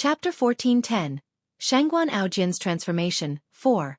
Chapter 1410, Shangguan Aojian's Transformation, 4.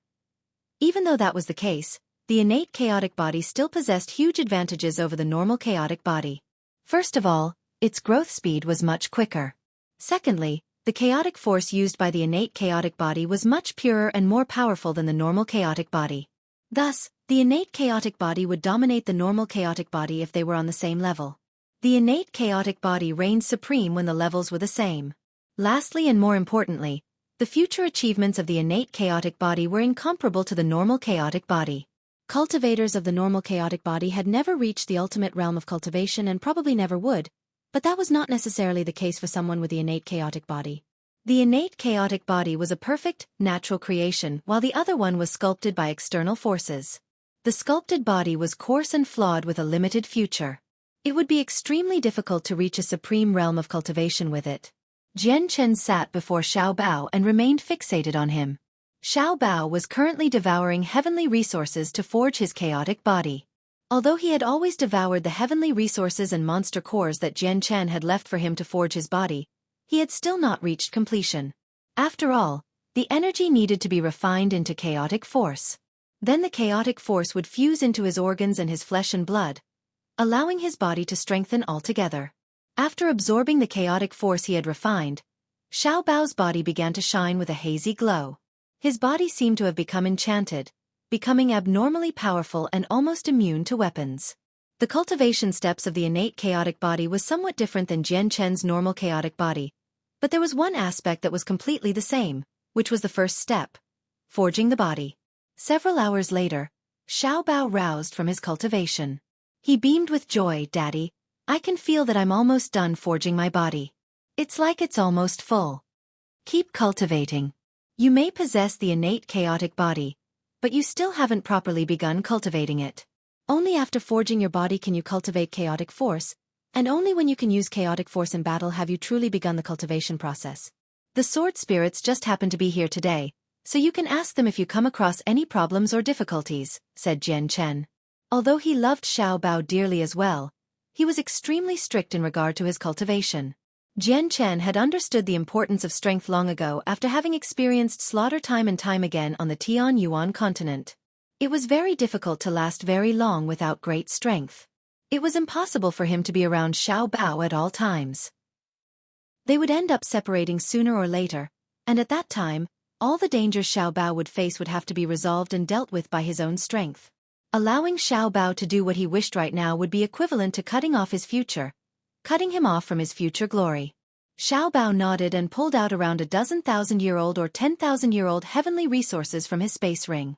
Even though that was the case, the innate chaotic body still possessed huge advantages over the normal chaotic body. First of all, its growth speed was much quicker. Secondly, the chaotic force used by the innate chaotic body was much purer and more powerful than the normal chaotic body. Thus, the innate chaotic body would dominate the normal chaotic body if they were on the same level. The innate chaotic body reigned supreme when the levels were the same. Lastly and more importantly, the future achievements of the innate chaotic body were incomparable to the normal chaotic body. Cultivators of the normal chaotic body had never reached the ultimate realm of cultivation and probably never would, but that was not necessarily the case for someone with the innate chaotic body. The innate chaotic body was a perfect, natural creation, while the other one was sculpted by external forces. The sculpted body was coarse and flawed with a limited future. It would be extremely difficult to reach a supreme realm of cultivation with it. Jian Chen sat before Xiao Bao and remained fixated on him. Xiao Bao was currently devouring heavenly resources to forge his chaotic body. Although he had always devoured the heavenly resources and monster cores that Jian Chen had left for him to forge his body, he had still not reached completion. After all, the energy needed to be refined into chaotic force. Then the chaotic force would fuse into his organs and his flesh and blood, allowing his body to strengthen altogether. After absorbing the chaotic force he had refined, Xiao Bao's body began to shine with a hazy glow. His body seemed to have become enchanted, becoming abnormally powerful and almost immune to weapons. The cultivation steps of the innate chaotic body was somewhat different than Jian Chen's normal chaotic body, but there was one aspect that was completely the same, which was the first step: forging the body. Several hours later, Xiao Bao roused from his cultivation. He beamed with joy. "Daddy, I can feel that I'm almost done forging my body. It's like it's almost full. Keep cultivating. You may possess the innate chaotic body, but you still haven't properly begun cultivating it. Only after forging your body can you cultivate chaotic force, and only when you can use chaotic force in battle have you truly begun the cultivation process. The sword spirits just happen to be here today, so you can ask them if you come across any problems or difficulties," said Jian Chen. Although he loved Xiao Bao dearly as well, he was extremely strict in regard to his cultivation. Jian Chen had understood the importance of strength long ago after having experienced slaughter time and time again on the Tianyuan continent. It was very difficult to last very long without great strength. It was impossible for him to be around Xiao Bao at all times. They would end up separating sooner or later, and at that time, all the dangers Xiao Bao would face would have to be resolved and dealt with by his own strength. Allowing Xiao Bao to do what he wished right now would be equivalent to cutting off his future, cutting him off from his future glory. Xiao Bao nodded and pulled out around a dozen 1,000-year-old or 10,000-year-old heavenly resources from his space ring.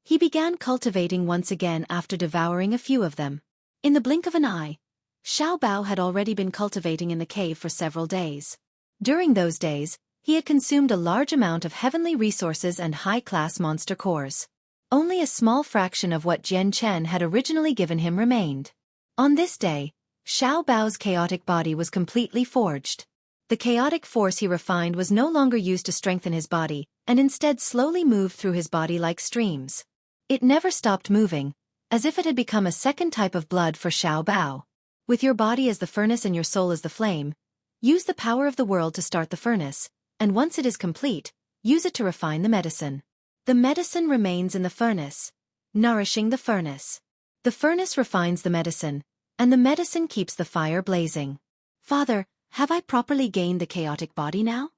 He began cultivating once again after devouring a few of them. In the blink of an eye, Xiao Bao had already been cultivating in the cave for several days. During those days, he had consumed a large amount of heavenly resources and high-class monster cores. Only a small fraction of what Jian Chen had originally given him remained. On this day, Xiao Bao's chaotic body was completely forged. The chaotic force he refined was no longer used to strengthen his body, and instead slowly moved through his body like streams. It never stopped moving, as if it had become a second type of blood for Xiao Bao. With your body as the furnace and your soul as the flame, use the power of the world to start the furnace, and once it is complete, use it to refine the medicine. The medicine remains in the furnace, nourishing the furnace. The furnace refines the medicine, and the medicine keeps the fire blazing. Father, have I properly gained the chaotic body now?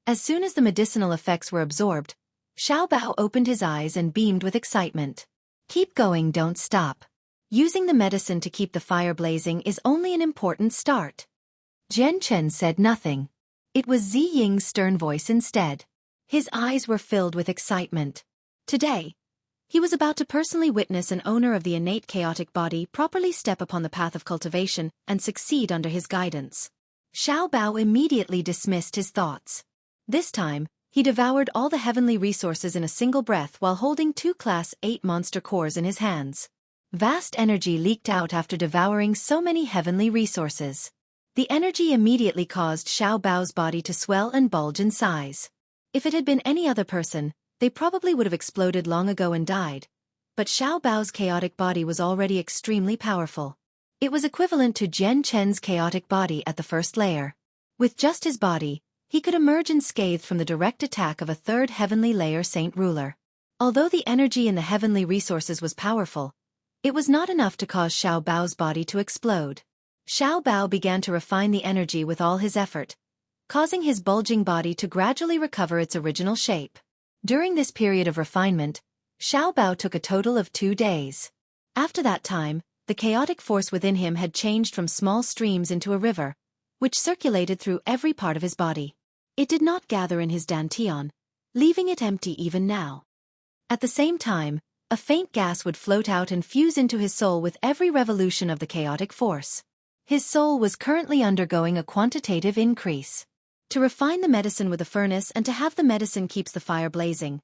As soon as the medicinal effects were absorbed, Xiao Bao opened his eyes and beamed with excitement. Keep going, don't stop. Using the medicine to keep the fire blazing is only an important start. Jian Chen said nothing. It was Zi Ying's stern voice instead. His eyes were filled with excitement. Today, he was about to personally witness an owner of the innate chaotic body properly step upon the path of cultivation and succeed under his guidance. Xiao Bao immediately dismissed his thoughts. This time, he devoured all the heavenly resources in a single breath while holding 2 Class 8 monster cores in his hands. Vast energy leaked out after devouring so many heavenly resources. The energy immediately caused Xiao Bao's body to swell and bulge in size. If it had been any other person, they probably would have exploded long ago and died, but Xiao Bao's chaotic body was already extremely powerful. It was equivalent to Jian Chen's chaotic body at the first layer. With just his body, he could emerge unscathed from the direct attack of a third heavenly layer saint ruler. Although the energy in the heavenly resources was powerful, it was not enough to cause Xiao Bao's body to explode. Xiao Bao began to refine the energy with all his effort, causing his bulging body to gradually recover its original shape. During this period of refinement, Xiao Bao took a total of 2 days. After that time, the chaotic force within him had changed from small streams into a river, which circulated through every part of his body. It did not gather in his dantian, leaving it empty even now. At the same time, a faint gas would float out and fuse into his soul with every revolution of the chaotic force. His soul was currently undergoing a quantitative increase. To refine the medicine with a furnace and to have the medicine keeps the fire blazing.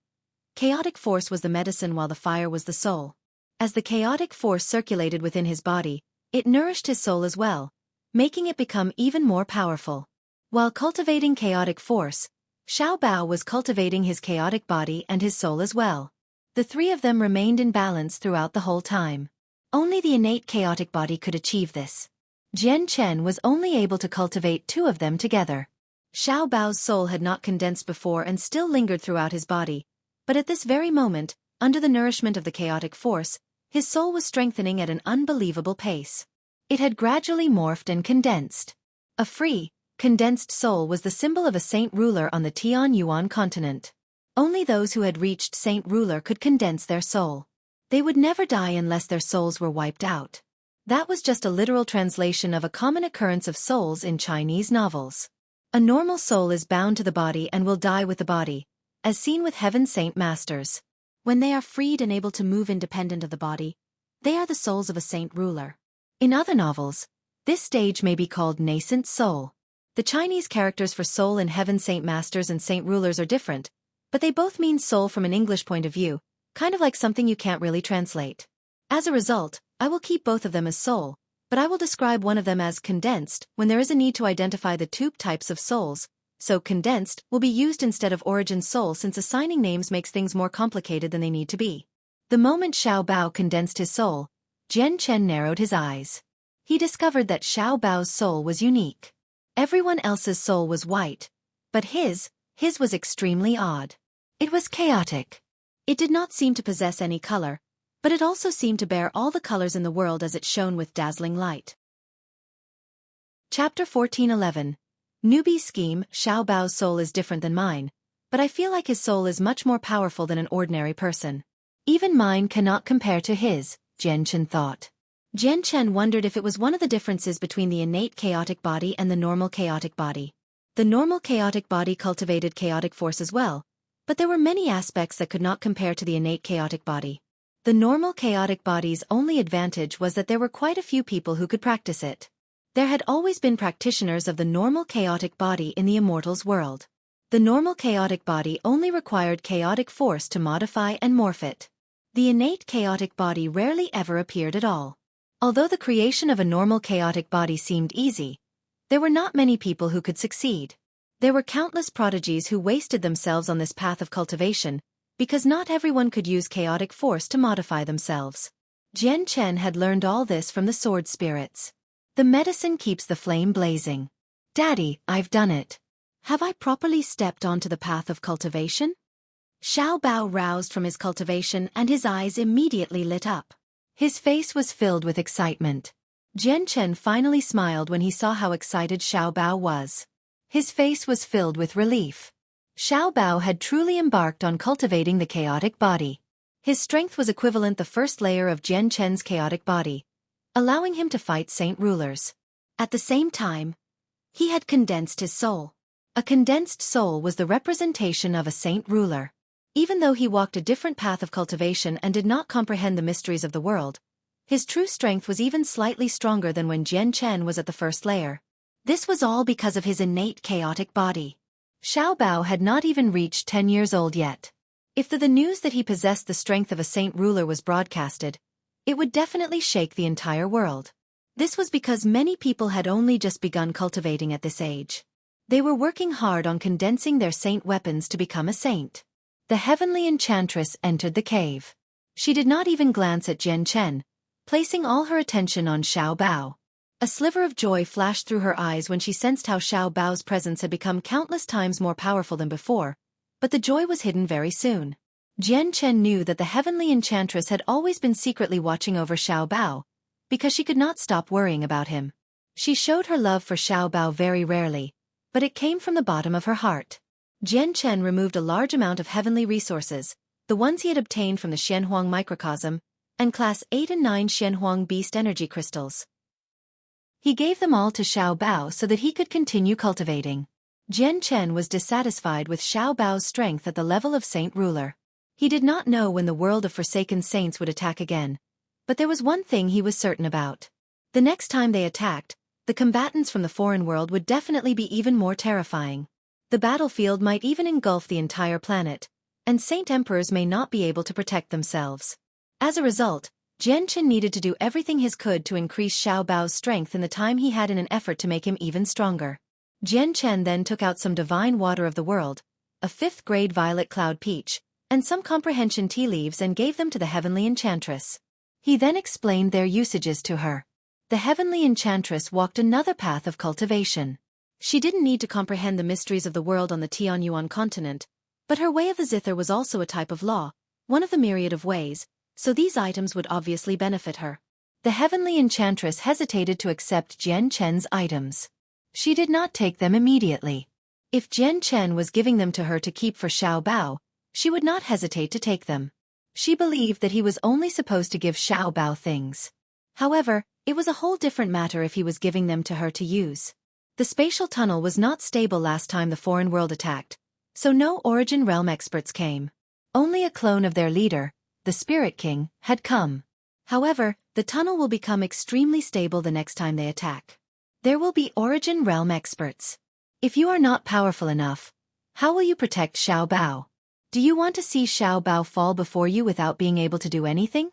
Chaotic force was the medicine while the fire was the soul. As the chaotic force circulated within his body, it nourished his soul as well, making it become even more powerful. While cultivating chaotic force, Xiao Bao was cultivating his chaotic body and his soul as well. The three of them remained in balance throughout the whole time. Only the innate chaotic body could achieve this. Jian Chen was only able to cultivate 2 of them together. Xiao Bao's soul had not condensed before and still lingered throughout his body, but at this very moment, under the nourishment of the chaotic force, his soul was strengthening at an unbelievable pace. It had gradually morphed and condensed. A free, condensed soul was the symbol of a saint ruler on the Tianyuan continent. Only those who had reached saint ruler could condense their soul. They would never die unless their souls were wiped out. That was just a literal translation of a common occurrence of souls in Chinese novels. A normal soul is bound to the body and will die with the body, as seen with heaven saint masters. When they are freed and able to move independent of the body, they are the souls of a saint ruler. In other novels, this stage may be called nascent soul. The Chinese characters for soul in heaven saint masters and saint rulers are different, but they both mean soul from an English point of view, kind of like something you can't really translate. As a result, I will keep both of them as soul, but I will describe one of them as condensed when there is a need to identify the 2 types of souls, so condensed will be used instead of origin soul since assigning names makes things more complicated than they need to be. The moment Xiao Bao condensed his soul, Jian Chen narrowed his eyes. He discovered that Xiao Bao's soul was unique. Everyone else's soul was white, but his was extremely odd. It was chaotic. It did not seem to possess any color, but it also seemed to bear all the colors in the world as it shone with dazzling light. Chapter 14:11. Newbie scheme. Xiao Bao's soul is different than mine, but I feel like his soul is much more powerful than an ordinary person. Even mine cannot compare to his, Jian Chen thought. Jian Chen wondered if it was one of the differences between the innate chaotic body and the normal chaotic body. The normal chaotic body cultivated chaotic force as well, but there were many aspects that could not compare to the innate chaotic body. The normal chaotic body's only advantage was that there were quite a few people who could practice it. There had always been practitioners of the normal chaotic body in the immortals world. The normal chaotic body only required chaotic force to modify and morph it. The innate chaotic body rarely ever appeared at all. Although the creation of a normal chaotic body seemed easy, there were not many people who could succeed. There were countless prodigies who wasted themselves on this path of cultivation, because not everyone could use chaotic force to modify themselves. Jian Chen had learned all this from the sword spirits. The medicine keeps the flame blazing. Daddy, I've done it. Have I properly stepped onto the path of cultivation? Xiao Bao roused from his cultivation and his eyes immediately lit up. His face was filled with excitement. Jian Chen finally smiled when he saw how excited Xiao Bao was. His face was filled with relief. Xiao Bao had truly embarked on cultivating the chaotic body. His strength was equivalent the first layer of Jian Chen's chaotic body, allowing him to fight saint rulers. At the same time, he had condensed his soul. A condensed soul was the representation of a saint ruler. Even though he walked a different path of cultivation and did not comprehend the mysteries of the world, his true strength was even slightly stronger than when Jian Chen was at the first layer. This was all because of his innate chaotic body. Xiao Bao had not even reached 10 years old yet. If the news that he possessed the strength of a saint ruler was broadcasted, it would definitely shake the entire world. This was because many people had only just begun cultivating at this age. They were working hard on condensing their saint weapons to become a saint. The heavenly enchantress entered the cave. She did not even glance at Jian Chen, placing all her attention on Xiao Bao. A sliver of joy flashed through her eyes when she sensed how Xiao Bao's presence had become countless times more powerful than before, but the joy was hidden very soon. Jian Chen knew that the heavenly enchantress had always been secretly watching over Xiao Bao, because she could not stop worrying about him. She showed her love for Xiao Bao very rarely, but it came from the bottom of her heart. Jian Chen removed a large amount of heavenly resources, the ones he had obtained from the Xianhuang microcosm, and Class 8 and 9 Xianhuang beast energy crystals. He gave them all to Xiao Bao so that he could continue cultivating. Jian Chen was dissatisfied with Xiao Bao's strength at the level of Saint Ruler. He did not know when the world of Forsaken Saints would attack again, but there was one thing he was certain about. The next time they attacked, the combatants from the foreign world would definitely be even more terrifying. The battlefield might even engulf the entire planet, and Saint Emperors may not be able to protect themselves. As a result, Jian Chen needed to do everything he could to increase Xiao Bao's strength in the time he had in an effort to make him even stronger. Jian Chen then took out some divine water of the world, a 5th grade violet cloud peach, and some comprehension tea leaves and gave them to the heavenly enchantress. He then explained their usages to her. The heavenly enchantress walked another path of cultivation. She didn't need to comprehend the mysteries of the world on the Tianyuan continent, but her way of the zither was also a type of law, one of the myriad of ways, so these items would obviously benefit her. The heavenly enchantress hesitated to accept Jian Chen's items. She did not take them immediately. If Jian Chen was giving them to her to keep for Xiao Bao, she would not hesitate to take them. She believed that he was only supposed to give Xiao Bao things. However, it was a whole different matter if he was giving them to her to use. The spatial tunnel was not stable last time the foreign world attacked, so no Origin Realm experts came. Only a clone of their leader, the Spirit King, had come. However, the tunnel will become extremely stable the next time they attack. There will be Origin Realm experts. If you are not powerful enough, how will you protect Xiao Bao? Do you want to see Xiao Bao fall before you without being able to do anything?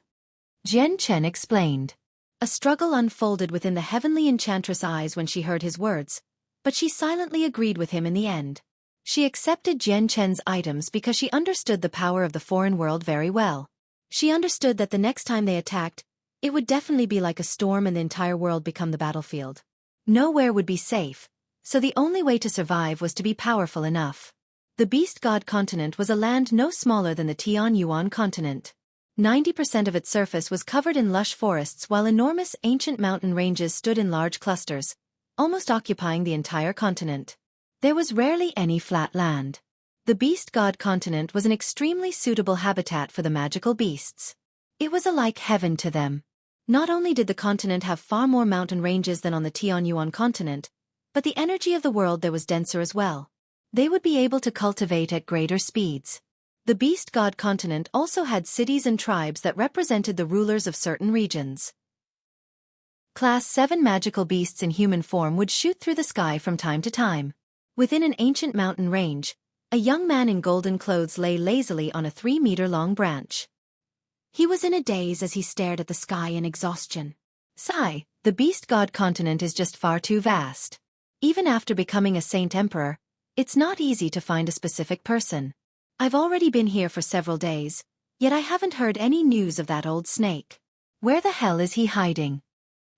Jian Chen explained. A struggle unfolded within the heavenly enchantress' eyes when she heard his words, but she silently agreed with him in the end. She accepted Jian Chen's items because she understood the power of the foreign world very well. She understood that the next time they attacked, it would definitely be like a storm and the entire world become the battlefield. Nowhere would be safe, so the only way to survive was to be powerful enough. The Beast God continent was a land no smaller than the Tianyuan continent. 90% of its surface was covered in lush forests while enormous ancient mountain ranges stood in large clusters, almost occupying the entire continent. There was rarely any flat land. The Beast God continent was an extremely suitable habitat for the magical beasts. It was like heaven to them. Not only did the continent have far more mountain ranges than on the Tianyuan continent, but the energy of the world there was denser as well. They would be able to cultivate at greater speeds. The Beast God continent also had cities and tribes that represented the rulers of certain regions. Class 7 magical beasts in human form would shoot through the sky from time to time. Within an ancient mountain range, a young man in golden clothes lay lazily on a 3-meter-long branch. He was in a daze as he stared at the sky in exhaustion. Sigh, the Beast God continent is just far too vast. Even after becoming a Saint Emperor, it's not easy to find a specific person. I've already been here for several days, yet I haven't heard any news of that old snake. Where the hell is he hiding?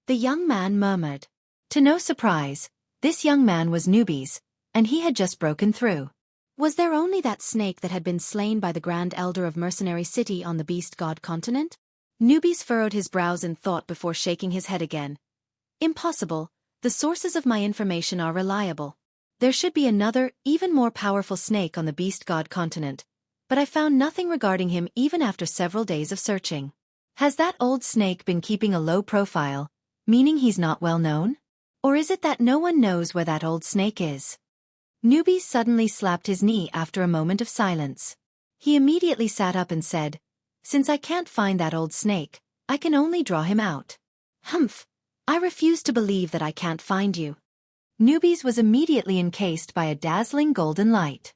The young man murmured. To no surprise, this young man was Newbies, and he had just broken through. Was there only that snake that had been slain by the Grand Elder of Mercenary City on the Beast God continent? Newbies furrowed his brows in thought before shaking his head again. Impossible, the sources of my information are reliable. There should be another, even more powerful snake on the Beast God continent, but I found nothing regarding him even after several days of searching. Has that old snake been keeping a low profile, meaning he's not well known? Or is it that no one knows where that old snake is? Newbie suddenly slapped his knee after a moment of silence. He immediately sat up and said, Since I can't find that old snake, I can only draw him out. Humph, I refuse to believe that I can't find you. Newbies was immediately encased by a dazzling golden light.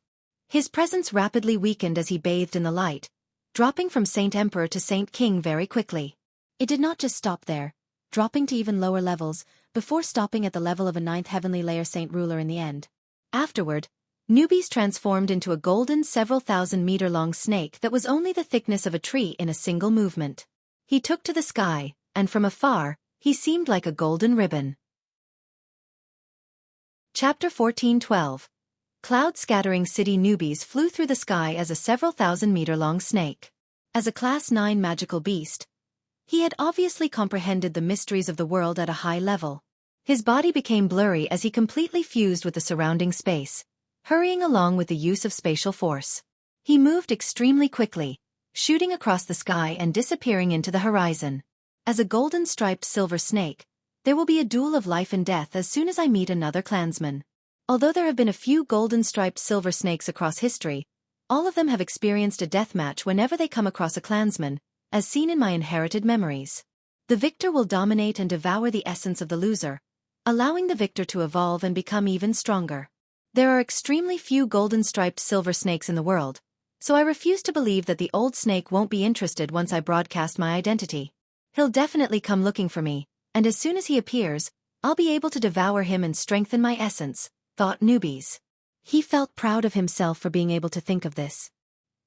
His presence rapidly weakened as he bathed in the light, dropping from Saint Emperor to Saint King very quickly. It did not just stop there, dropping to even lower levels, before stopping at the level of a 9th heavenly layer Saint Ruler in the end. Afterward, Newbies transformed into a golden several thousand-meter-long snake that was only the thickness of a tree in a single movement. He took to the sky, and from afar, he seemed like a golden ribbon. Chapter 14:12. Cloud-scattering city newbies flew through the sky as a several thousand-meter-long snake. As a Class 9 magical beast, he had obviously comprehended the mysteries of the world at a high level. His body became blurry as he completely fused with the surrounding space, hurrying along with the use of spatial force. He moved extremely quickly, shooting across the sky and disappearing into the horizon. As a golden-striped silver snake, there will be a duel of life and death as soon as I meet another clansman. Although there have been a few golden-striped silver snakes across history, all of them have experienced a death match whenever they come across a clansman, as seen in my inherited memories. The victor will dominate and devour the essence of the loser, allowing the victor to evolve and become even stronger. There are extremely few golden-striped silver snakes in the world, so I refuse to believe that the old snake won't be interested once I broadcast my identity. He'll definitely come looking for me, and as soon as he appears, I'll be able to devour him and strengthen my essence, thought newbies. He felt proud of himself for being able to think of this.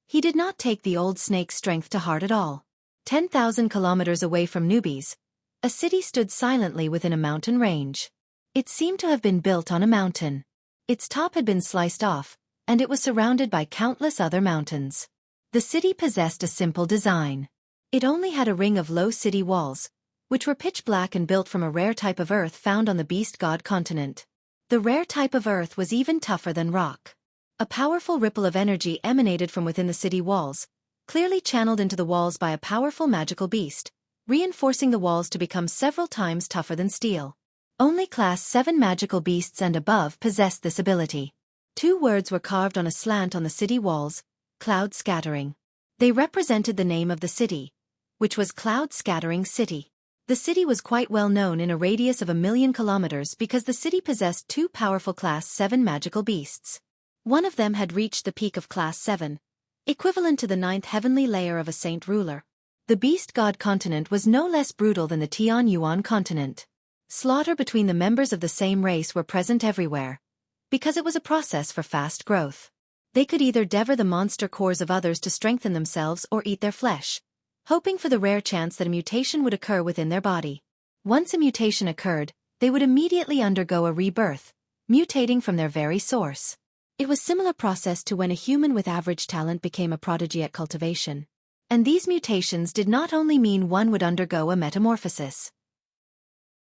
He did not take the old snake's strength to heart at all. 10,000 kilometers away from newbies, a city stood silently within a mountain range. It seemed to have been built on a mountain. Its top had been sliced off, and it was surrounded by countless other mountains. The city possessed a simple design. It only had a ring of low city walls, which were pitch black and built from a rare type of earth found on the Beast God continent. The rare type of earth was even tougher than rock. A powerful ripple of energy emanated from within the city walls, clearly channeled into the walls by a powerful magical beast, reinforcing the walls to become several times tougher than steel. Only Class 7 magical beasts and above possessed this ability. 2 words were carved on a slant on the city walls: Cloud Scattering. They represented the name of the city, which was Cloud Scattering City. The city was quite well known in a radius of 1,000,000 kilometers because the city possessed 2 powerful Class 7 magical beasts. One of them had reached the peak of Class 7, equivalent to the 9th heavenly layer of a saint ruler. The Beast God continent was no less brutal than the Tian Yuan continent. Slaughter between the members of the same race were present everywhere, because it was a process for fast growth. They could either devour the monster cores of others to strengthen themselves or eat their flesh, hoping for the rare chance that a mutation would occur within their body. Once a mutation occurred, they would immediately undergo a rebirth, mutating from their very source. It was a similar process to when a human with average talent became a prodigy at cultivation. And these mutations did not only mean one would undergo a metamorphosis.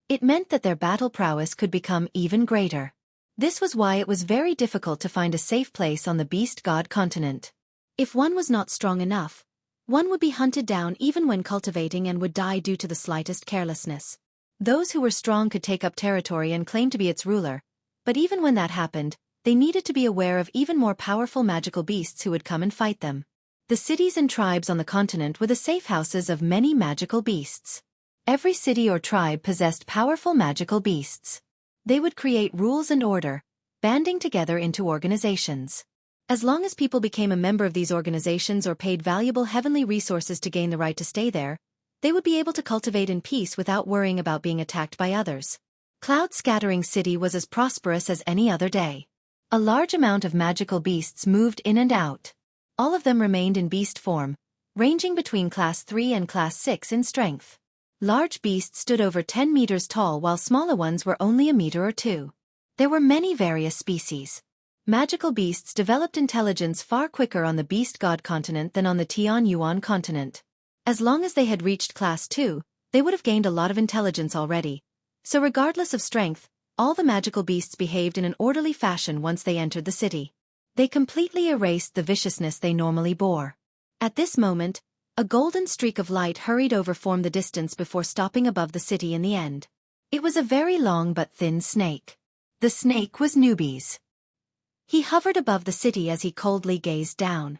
It meant that their battle prowess could become even greater. This was why it was very difficult to find a safe place on the Beast God continent. If one was not strong enough, one would be hunted down even when cultivating and would die due to the slightest carelessness. Those who were strong could take up territory and claim to be its ruler, but even when that happened, they needed to be aware of even more powerful magical beasts who would come and fight them. The cities and tribes on the continent were the safe houses of many magical beasts. Every city or tribe possessed powerful magical beasts. They would create rules and order, banding together into organizations. As long as people became a member of these organizations or paid valuable heavenly resources to gain the right to stay there, they would be able to cultivate in peace without worrying about being attacked by others. Cloud Scattering City was as prosperous as any other day. A large amount of magical beasts moved in and out. All of them remained in beast form, ranging between Class 3 and Class 6 in strength. Large beasts stood over 10 meters tall while smaller ones were only a meter or 2. There were many various species. Magical beasts developed intelligence far quicker on the Beast God continent than on the Tian Yuan continent. As long as they had reached Class 2, they would have gained a lot of intelligence already. So regardless of strength, all the magical beasts behaved in an orderly fashion once they entered the city. They completely erased the viciousness they normally bore. At this moment, a golden streak of light hurried over formed the distance before stopping above the city in the end. It was a very long but thin snake. The snake was Newbies. He hovered above the city as he coldly gazed down.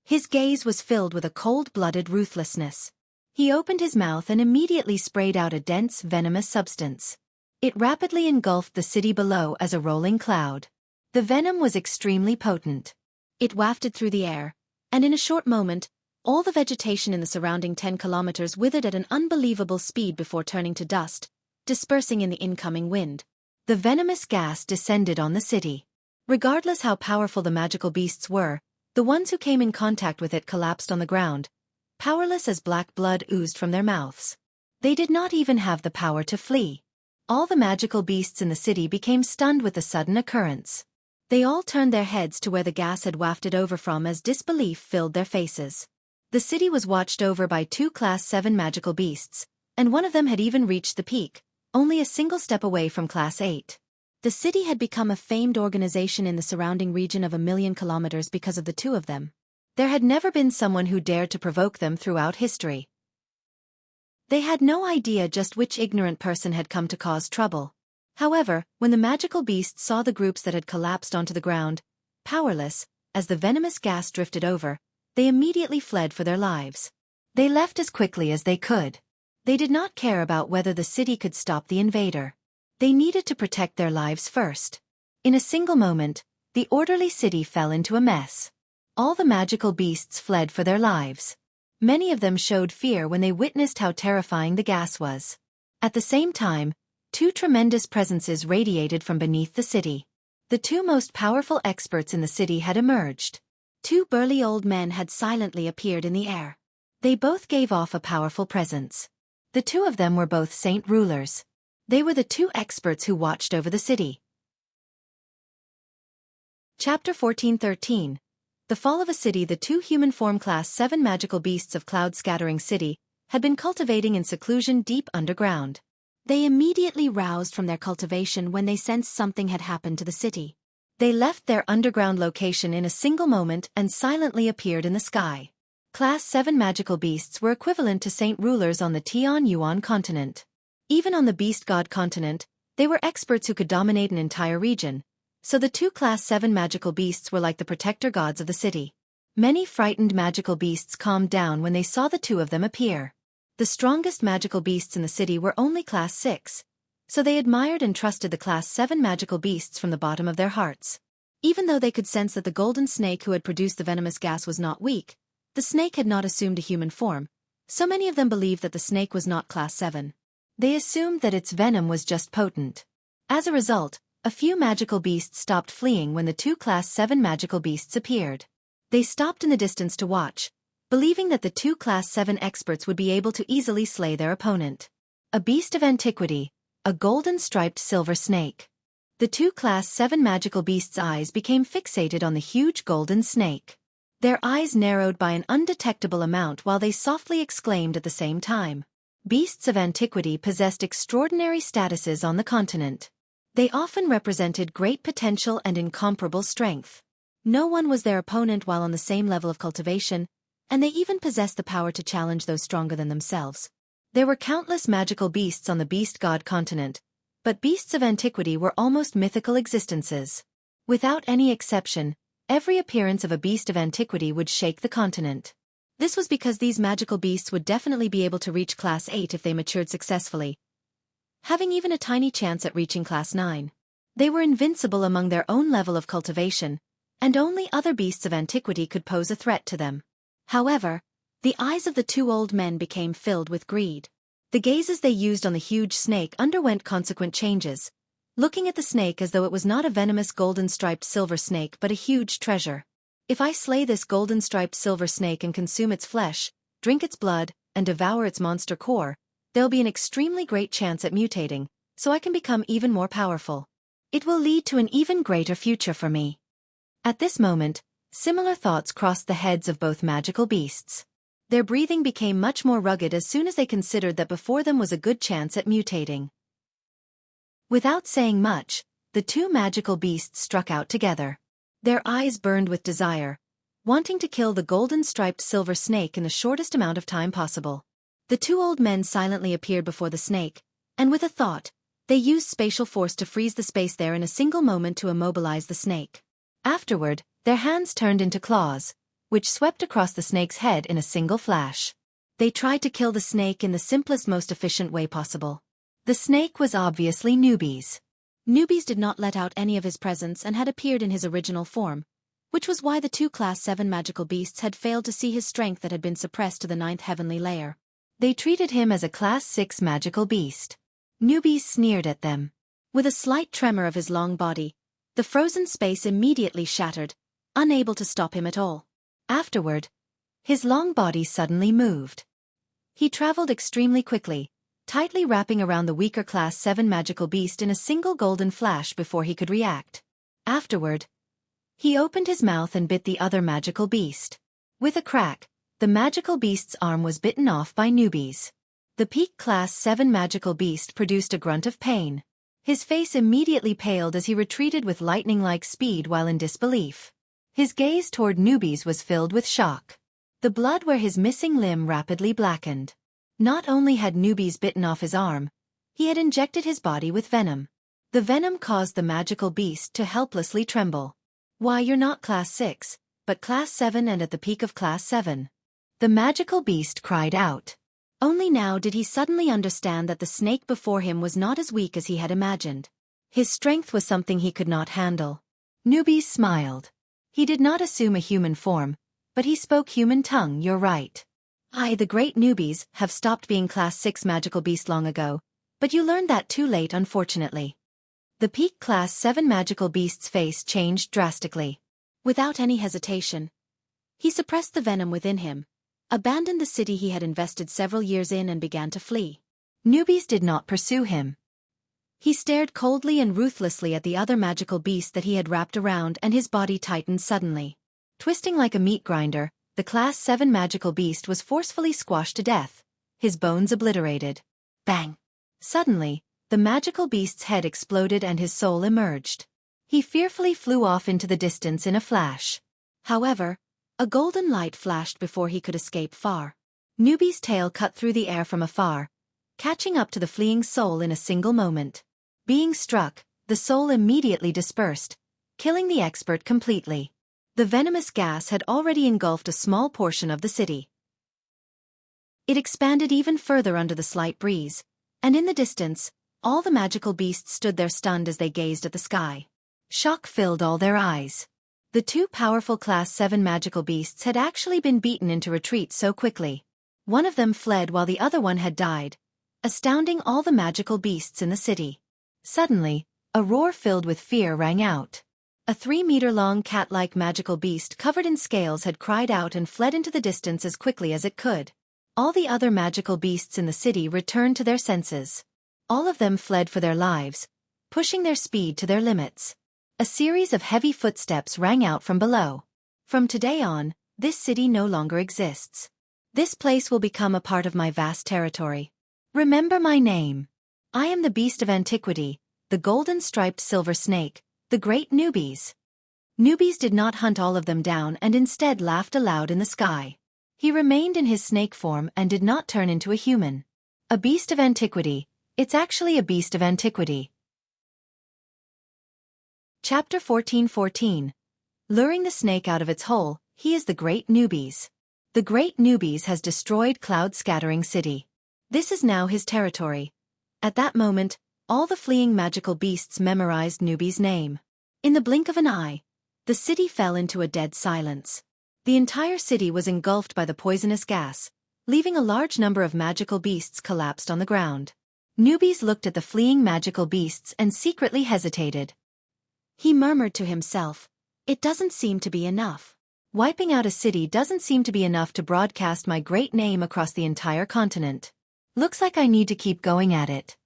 His gaze was filled with a cold-blooded ruthlessness. He opened his mouth and immediately sprayed out a dense, venomous substance. It rapidly engulfed the city below as a rolling cloud. The venom was extremely potent. It wafted through the air, and in a short moment, all the vegetation in the surrounding 10 kilometers withered at an unbelievable speed before turning to dust, dispersing in the incoming wind. The venomous gas descended on the city. Regardless how powerful the magical beasts were, the ones who came in contact with it collapsed on the ground, powerless as black blood oozed from their mouths. They did not even have the power to flee. All the magical beasts in the city became stunned with the sudden occurrence. They all turned their heads to where the gas had wafted over from as disbelief filled their faces. The city was watched over by 2 Class 7 magical beasts, and one of them had even reached the peak, only a single step away from Class 8. The city had become a famed organization in the surrounding region of 1,000,000 kilometers because of the 2 of them. There had never been someone who dared to provoke them throughout history. They had no idea just which ignorant person had come to cause trouble. However, when the magical beasts saw the groups that had collapsed onto the ground, powerless, as the venomous gas drifted over, they immediately fled for their lives. They left as quickly as they could. They did not care about whether the city could stop the invader. They needed to protect their lives first. In a single moment, the orderly city fell into a mess. All the magical beasts fled for their lives. Many of them showed fear when they witnessed how terrifying the gas was. At the same time, 2 tremendous presences radiated from beneath the city. The 2 most powerful experts in the city had emerged. 2 burly old men had silently appeared in the air. They both gave off a powerful presence. The 2 of them were both saint rulers. They were the 2 experts who watched over the city. Chapter 14:13. The Fall of a City. The 2 human form Class 7 magical beasts of Cloud-Scattering City had been cultivating in seclusion deep underground. They immediately roused from their cultivation when they sensed something had happened to the city. They left their underground location in a single moment and silently appeared in the sky. Class 7 magical beasts were equivalent to saint rulers on the Tian-Yuan continent. Even on the Beast God continent, they were experts who could dominate an entire region. So the 2 Class 7 magical beasts were like the protector gods of the city. Many frightened magical beasts calmed down when they saw the 2 of them appear. The strongest magical beasts in the city were only Class 6, so they admired and trusted the Class 7 magical beasts from the bottom of their hearts. Even though they could sense that the golden snake who had produced the venomous gas was not weak, the snake had not assumed a human form, so many of them believed that the snake was not Class 7. They assumed that its venom was just potent. As a result, a few magical beasts stopped fleeing when the 2 Class 7 magical beasts appeared. They stopped in the distance to watch, believing that the 2 Class 7 experts would be able to easily slay their opponent. A beast of antiquity, a golden-striped silver snake. The 2 Class 7 magical beasts' eyes became fixated on the huge golden snake. Their eyes narrowed by an undetectable amount while they softly exclaimed at the same time. Beasts of antiquity possessed extraordinary statuses on the continent. They often represented great potential and incomparable strength. No one was their opponent while on the same level of cultivation, and they even possessed the power to challenge those stronger than themselves. There were countless magical beasts on the Beast God continent, but beasts of antiquity were almost mythical existences. Without any exception, every appearance of a beast of antiquity would shake the continent. This was because these magical beasts would definitely be able to reach Class 8 if they matured successfully, having even a tiny chance at reaching Class 9. They were invincible among their own level of cultivation, and only other beasts of antiquity could pose a threat to them. However, the eyes of the 2 old men became filled with greed. The gazes they used on the huge snake underwent consequent changes, looking at the snake as though it was not a venomous golden-striped silver snake but a huge treasure. If I slay this golden-striped silver snake and consume its flesh, drink its blood, and devour its monster core, there'll be an extremely great chance at mutating, so I can become even more powerful. It will lead to an even greater future for me. At this moment, similar thoughts crossed the heads of both magical beasts. Their breathing became much more rugged as soon as they considered that before them was a good chance at mutating. Without saying much, the 2 magical beasts struck out together. Their eyes burned with desire, wanting to kill the golden-striped silver snake in the shortest amount of time possible. The 2 old men silently appeared before the snake, and with a thought, they used spatial force to freeze the space there in a single moment to immobilize the snake. Afterward, their hands turned into claws, which swept across the snake's head in a single flash. They tried to kill the snake in the simplest, most efficient way possible. The snake was obviously Newbies. Newbies did not let out any of his presence and had appeared in his original form, which was why the 2 Class 7 magical beasts had failed to see his strength that had been suppressed to the 9th heavenly layer. They treated him as a Class 6 magical beast. Newbies sneered at them. With a slight tremor of his long body, the frozen space immediately shattered, unable to stop him at all. Afterward, his long body suddenly moved. He traveled extremely quickly, tightly wrapping around the weaker Class 7 magical beast in a single golden flash before he could react. Afterward, he opened his mouth and bit the other magical beast. With a crack, the magical beast's arm was bitten off by newbies. The peak Class 7 magical beast produced a grunt of pain. His face immediately paled as he retreated with lightning-like speed while in disbelief. His gaze toward newbies was filled with shock. The blood where his missing limb rapidly blackened. Not only had newbies bitten off his arm, he had injected his body with venom. The venom caused the magical beast to helplessly tremble. Why, you're not Class 6, but Class 7 and at the peak of Class 7. The magical beast cried out. Only now did he suddenly understand that the snake before him was not as weak as he had imagined. His strength was something he could not handle. Newbies smiled. He did not assume a human form, but he spoke human tongue. You're right. The great newbies, have stopped being Class 6 magical beast long ago, but you learned that too late unfortunately. The peak Class 7 magical beast's face changed drastically. Without any hesitation, he suppressed the venom within him, abandoned the city he had invested several years in and began to flee. Newbies did not pursue him. He stared coldly and ruthlessly at the other magical beast that he had wrapped around and his body tightened suddenly. Twisting like a meat grinder, the Class 7 magical beast was forcefully squashed to death, his bones obliterated. Bang! Suddenly, the magical beast's head exploded and his soul emerged. He fearfully flew off into the distance in a flash. However, a golden light flashed before he could escape far. Newbie's tail cut through the air from afar, catching up to the fleeing soul in a single moment. Being struck, the soul immediately dispersed, killing the expert completely. The venomous gas had already engulfed a small portion of the city. It expanded even further under the slight breeze, and in the distance, all the magical beasts stood there stunned as they gazed at the sky. Shock filled all their eyes. The two powerful Class 7 magical beasts had actually been beaten into retreat so quickly. One of them fled while the other one had died, astounding all the magical beasts in the city. Suddenly, a roar filled with fear rang out. A 3-meter-long cat-like magical beast covered in scales had cried out and fled into the distance as quickly as it could. All the other magical beasts in the city returned to their senses. All of them fled for their lives, pushing their speed to their limits. A series of heavy footsteps rang out from below. From today on, this city no longer exists. This place will become a part of my vast territory. Remember my name. I am the beast of antiquity, the golden-striped silver snake, the great newbies. Newbies did not hunt all of them down and instead laughed aloud in the sky. He remained in his snake form and did not turn into a human. A beast of antiquity, it's actually a beast of antiquity. Chapter 14:14. Luring the snake out of its hole, he is the great newbies. The great newbies has destroyed Cloud Scattering City. This is now his territory. At that moment, all the fleeing magical beasts memorized Newbie's name. In the blink of an eye, the city fell into a dead silence. The entire city was engulfed by the poisonous gas, leaving a large number of magical beasts collapsed on the ground. Newbies looked at the fleeing magical beasts and secretly hesitated. He murmured to himself, "It doesn't seem to be enough. Wiping out a city doesn't seem to be enough to broadcast my great name across the entire continent. Looks like I need to keep going at it."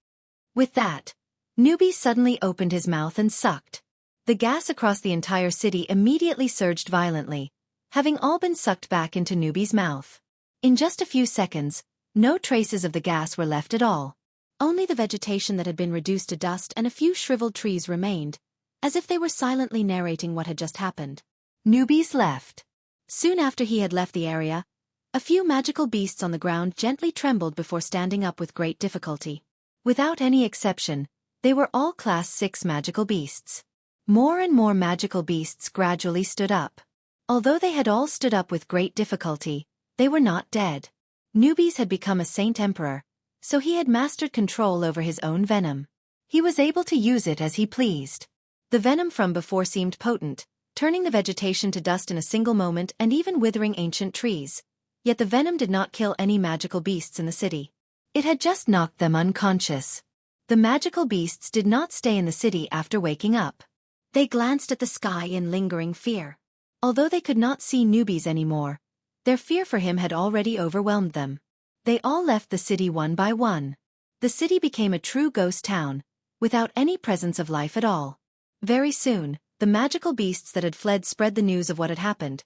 With that, Newbie suddenly opened his mouth and sucked. The gas across the entire city immediately surged violently, having all been sucked back into Newbie's mouth. In just a few seconds, no traces of the gas were left at all. Only the vegetation that had been reduced to dust and a few shriveled trees remained, as if they were silently narrating what had just happened. Newbies left. Soon after he had left the area, a few magical beasts on the ground gently trembled before standing up with great difficulty. Without any exception, they were all Class 6 magical beasts. More and more magical beasts gradually stood up. Although they had all stood up with great difficulty, they were not dead. Newbies had become a saint emperor, so he had mastered control over his own venom. He was able to use it as he pleased. The venom from before seemed potent, turning the vegetation to dust in a single moment and even withering ancient trees. Yet the venom did not kill any magical beasts in the city. It had just knocked them unconscious. The magical beasts did not stay in the city after waking up. They glanced at the sky in lingering fear. Although they could not see Newbies anymore, their fear for him had already overwhelmed them. They all left the city one by one. The city became a true ghost town, without any presence of life at all. Very soon, the magical beasts that had fled spread the news of what had happened,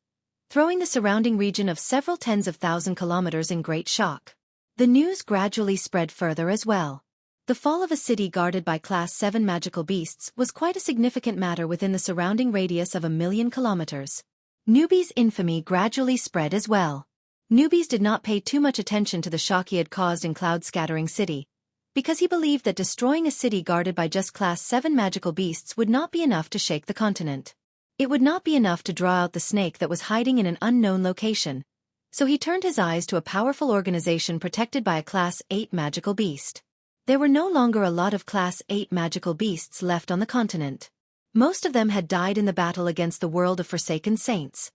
throwing the surrounding region of several tens of thousand kilometers in great shock. The news gradually spread further as well. The fall of a city guarded by Class 7 magical beasts was quite a significant matter within the surrounding radius of 1,000,000 kilometers. Newbie's infamy gradually spread as well. Newbies did not pay too much attention to the shock he had caused in Cloud-Scattering City, because he believed that destroying a city guarded by just Class 7 magical beasts would not be enough to shake the continent. It would not be enough to draw out the snake that was hiding in an unknown location, so he turned his eyes to a powerful organization protected by a Class 8 magical beast. There were no longer a lot of Class 8 magical beasts left on the continent. Most of them had died in the battle against the world of Forsaken Saints.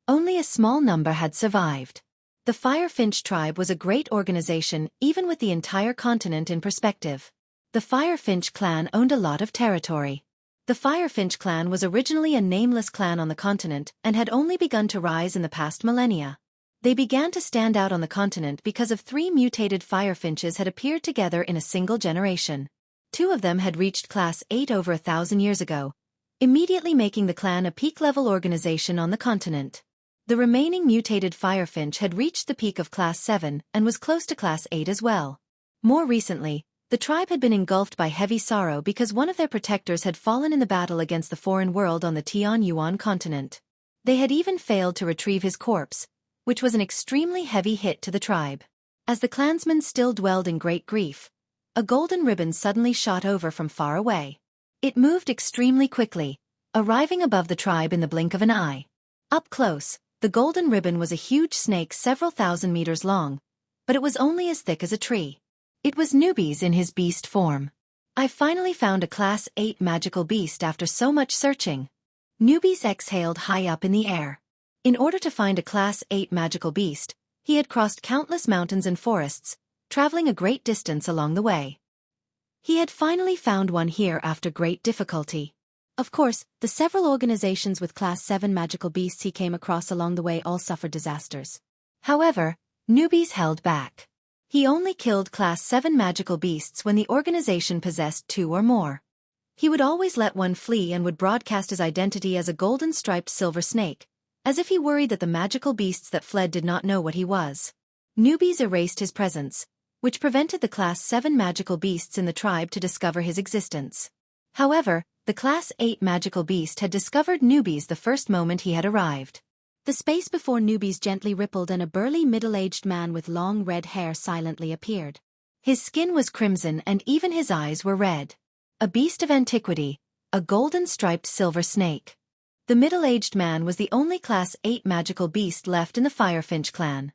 Only a small number had survived. The Firefinch tribe was a great organization even with the entire continent in perspective. The Firefinch clan owned a lot of territory. The Firefinch clan was originally a nameless clan on the continent and had only begun to rise in the past millennia. They began to stand out on the continent because of 3 mutated firefinches had appeared together in a single generation. 2 of them had reached Class 8 over 1,000 years ago, immediately making the clan a peak-level organization on the continent. The remaining mutated firefinch had reached the peak of Class 7 and was close to Class 8 as well. More recently, the tribe had been engulfed by heavy sorrow because one of their protectors had fallen in the battle against the foreign world on the Tianyuan continent. They had even failed to retrieve his corpse, which was an extremely heavy hit to the tribe. As the clansmen still dwelled in great grief, a golden ribbon suddenly shot over from far away. It moved extremely quickly, arriving above the tribe in the blink of an eye. Up close, the golden ribbon was a huge snake several thousand meters long, but it was only as thick as a tree. It was Newbies in his beast form. I finally found a Class 8 magical beast after so much searching. Newbies exhaled high up in the air. In order to find a Class 8 magical beast, he had crossed countless mountains and forests, traveling a great distance along the way. He had finally found one here after great difficulty. Of course, the several organizations with Class 7 magical beasts he came across along the way all suffered disasters. However, Newbies held back. He only killed Class 7 magical beasts when the organization possessed 2 or more. He would always let one flee and would broadcast his identity as a golden-striped silver snake, as if he worried that the magical beasts that fled did not know what he was. Newbies erased his presence, which prevented the Class 7 magical beasts in the tribe to discover his existence. However, the Class 8 magical beast had discovered Newbies the first moment he had arrived. The space before Newbies gently rippled and a burly middle-aged man with long red hair silently appeared. His skin was crimson and even his eyes were red. A beast of antiquity, a golden-striped silver snake. The middle-aged man was the only Class 8 magical beast left in the Firefinch clan.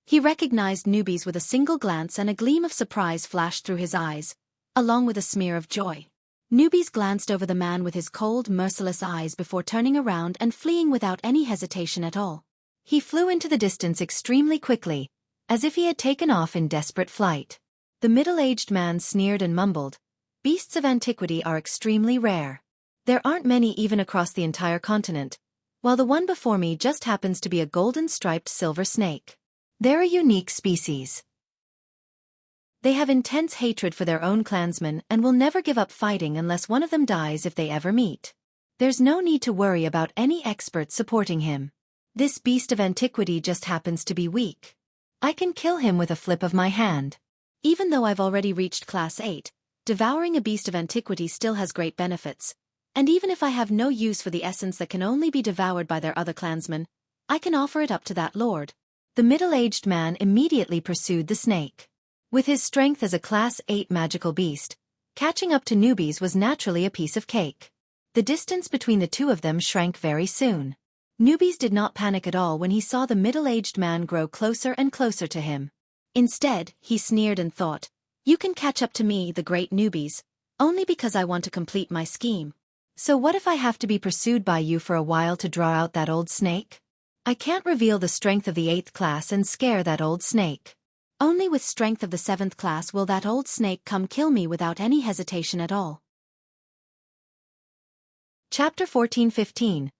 He recognized Newbies with a single glance and a gleam of surprise flashed through his eyes, along with a smear of joy. Newbies glanced over the man with his cold, merciless eyes before turning around and fleeing without any hesitation at all. He flew into the distance extremely quickly, as if he had taken off in desperate flight. The middle-aged man sneered and mumbled, "Beasts of antiquity are extremely rare. There aren't many even across the entire continent, while the one before me just happens to be a golden-striped silver snake. They're a unique species. They have intense hatred for their own clansmen and will never give up fighting unless one of them dies if they ever meet. There's no need to worry about any expert supporting him. This beast of antiquity just happens to be weak. I can kill him with a flip of my hand. Even though I've already reached Class 8, devouring a beast of antiquity still has great benefits. And even if I have no use for the essence that can only be devoured by their other clansmen, I can offer it up to that lord." The middle-aged man immediately pursued the snake. With his strength as a Class 8 magical beast, catching up to Newbies was naturally a piece of cake. The distance between the two of them shrank very soon. Newbies did not panic at all when he saw the middle-aged man grow closer and closer to him. Instead, he sneered and thought, "You can catch up to me, the great Newbies, only because I want to complete my scheme. So what if I have to be pursued by you for a while to draw out that old snake? I can't reveal the strength of the 8th class and scare that old snake. Only with strength of the 7th class will that old snake come kill me without any hesitation at all." Chapter 14-15.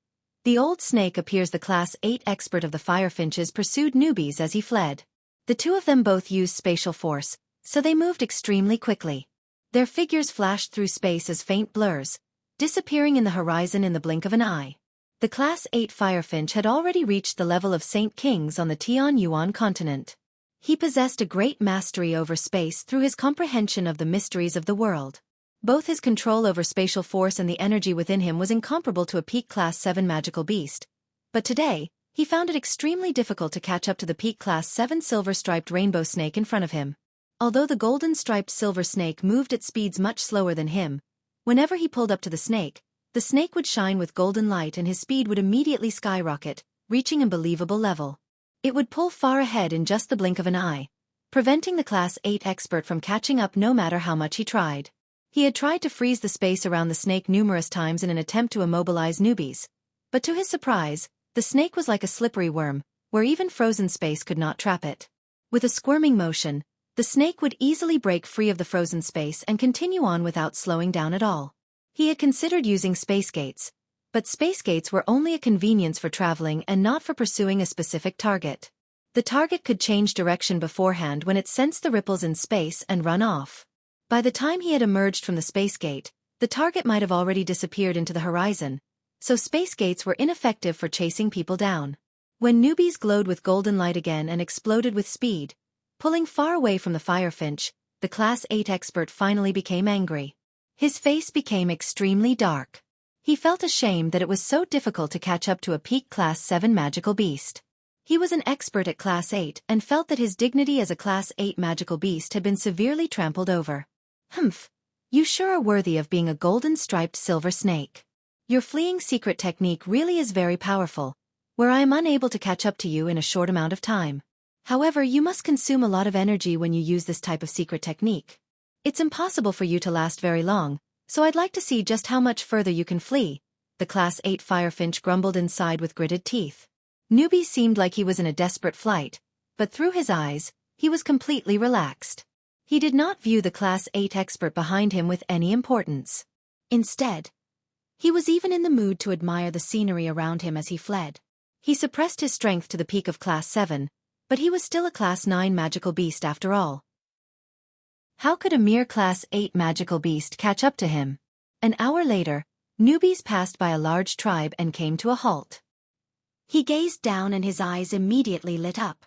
The old snake appears. The Class 8 expert of the Firefinches pursued Newbies as he fled. The two of them both used spatial force, so they moved extremely quickly. Their figures flashed through space as faint blurs, disappearing in the horizon in the blink of an eye. The Class 8 Firefinch had already reached the level of Saint Kings on the Tian-Yuan continent. He possessed a great mastery over space through his comprehension of the mysteries of the world. Both his control over spatial force and the energy within him was incomparable to a peak Class 7 magical beast. But today, he found it extremely difficult to catch up to the peak Class 7 silver-striped rainbow snake in front of him. Although the golden-striped silver snake moved at speeds much slower than him, whenever he pulled up to the snake would shine with golden light and his speed would immediately skyrocket, reaching a believable level. It would pull far ahead in just the blink of an eye, preventing the Class 8 expert from catching up no matter how much he tried. He had tried to freeze the space around the snake numerous times in an attempt to immobilize newbies, but to his surprise, the snake was like a slippery worm, where even frozen space could not trap it. With a squirming motion, the snake would easily break free of the frozen space and continue on without slowing down at all. He had considered using space gates, but space gates were only a convenience for traveling and not for pursuing a specific target. The target could change direction beforehand when it sensed the ripples in space and run off. By the time he had emerged from the space gate, the target might have already disappeared into the horizon, so space gates were ineffective for chasing people down. When newbies glowed with golden light again and exploded with speed, pulling far away from the Firefinch, the Class 8 expert finally became angry. His face became extremely dark. He felt ashamed that it was so difficult to catch up to a peak Class 7 magical beast. He was an expert at Class 8 and felt that his dignity as a Class 8 magical beast had been severely trampled over. Humph, you sure are worthy of being a golden-striped silver snake. Your fleeing secret technique really is very powerful, where I am unable to catch up to you in a short amount of time. However, you must consume a lot of energy when you use this type of secret technique. It's impossible for you to last very long, so I'd like to see just how much further you can flee, the Class 8 Firefinch grumbled inside with gritted teeth. Newbie seemed like he was in a desperate flight, but through his eyes, he was completely relaxed. He did not view the Class 8 expert behind him with any importance. Instead, he was even in the mood to admire the scenery around him as he fled. He suppressed his strength to the peak of Class 7, but he was still a Class 9 magical beast after all. How could a mere Class 8 magical beast catch up to him? An hour later, newbies passed by a large tribe and came to a halt. He gazed down and his eyes immediately lit up.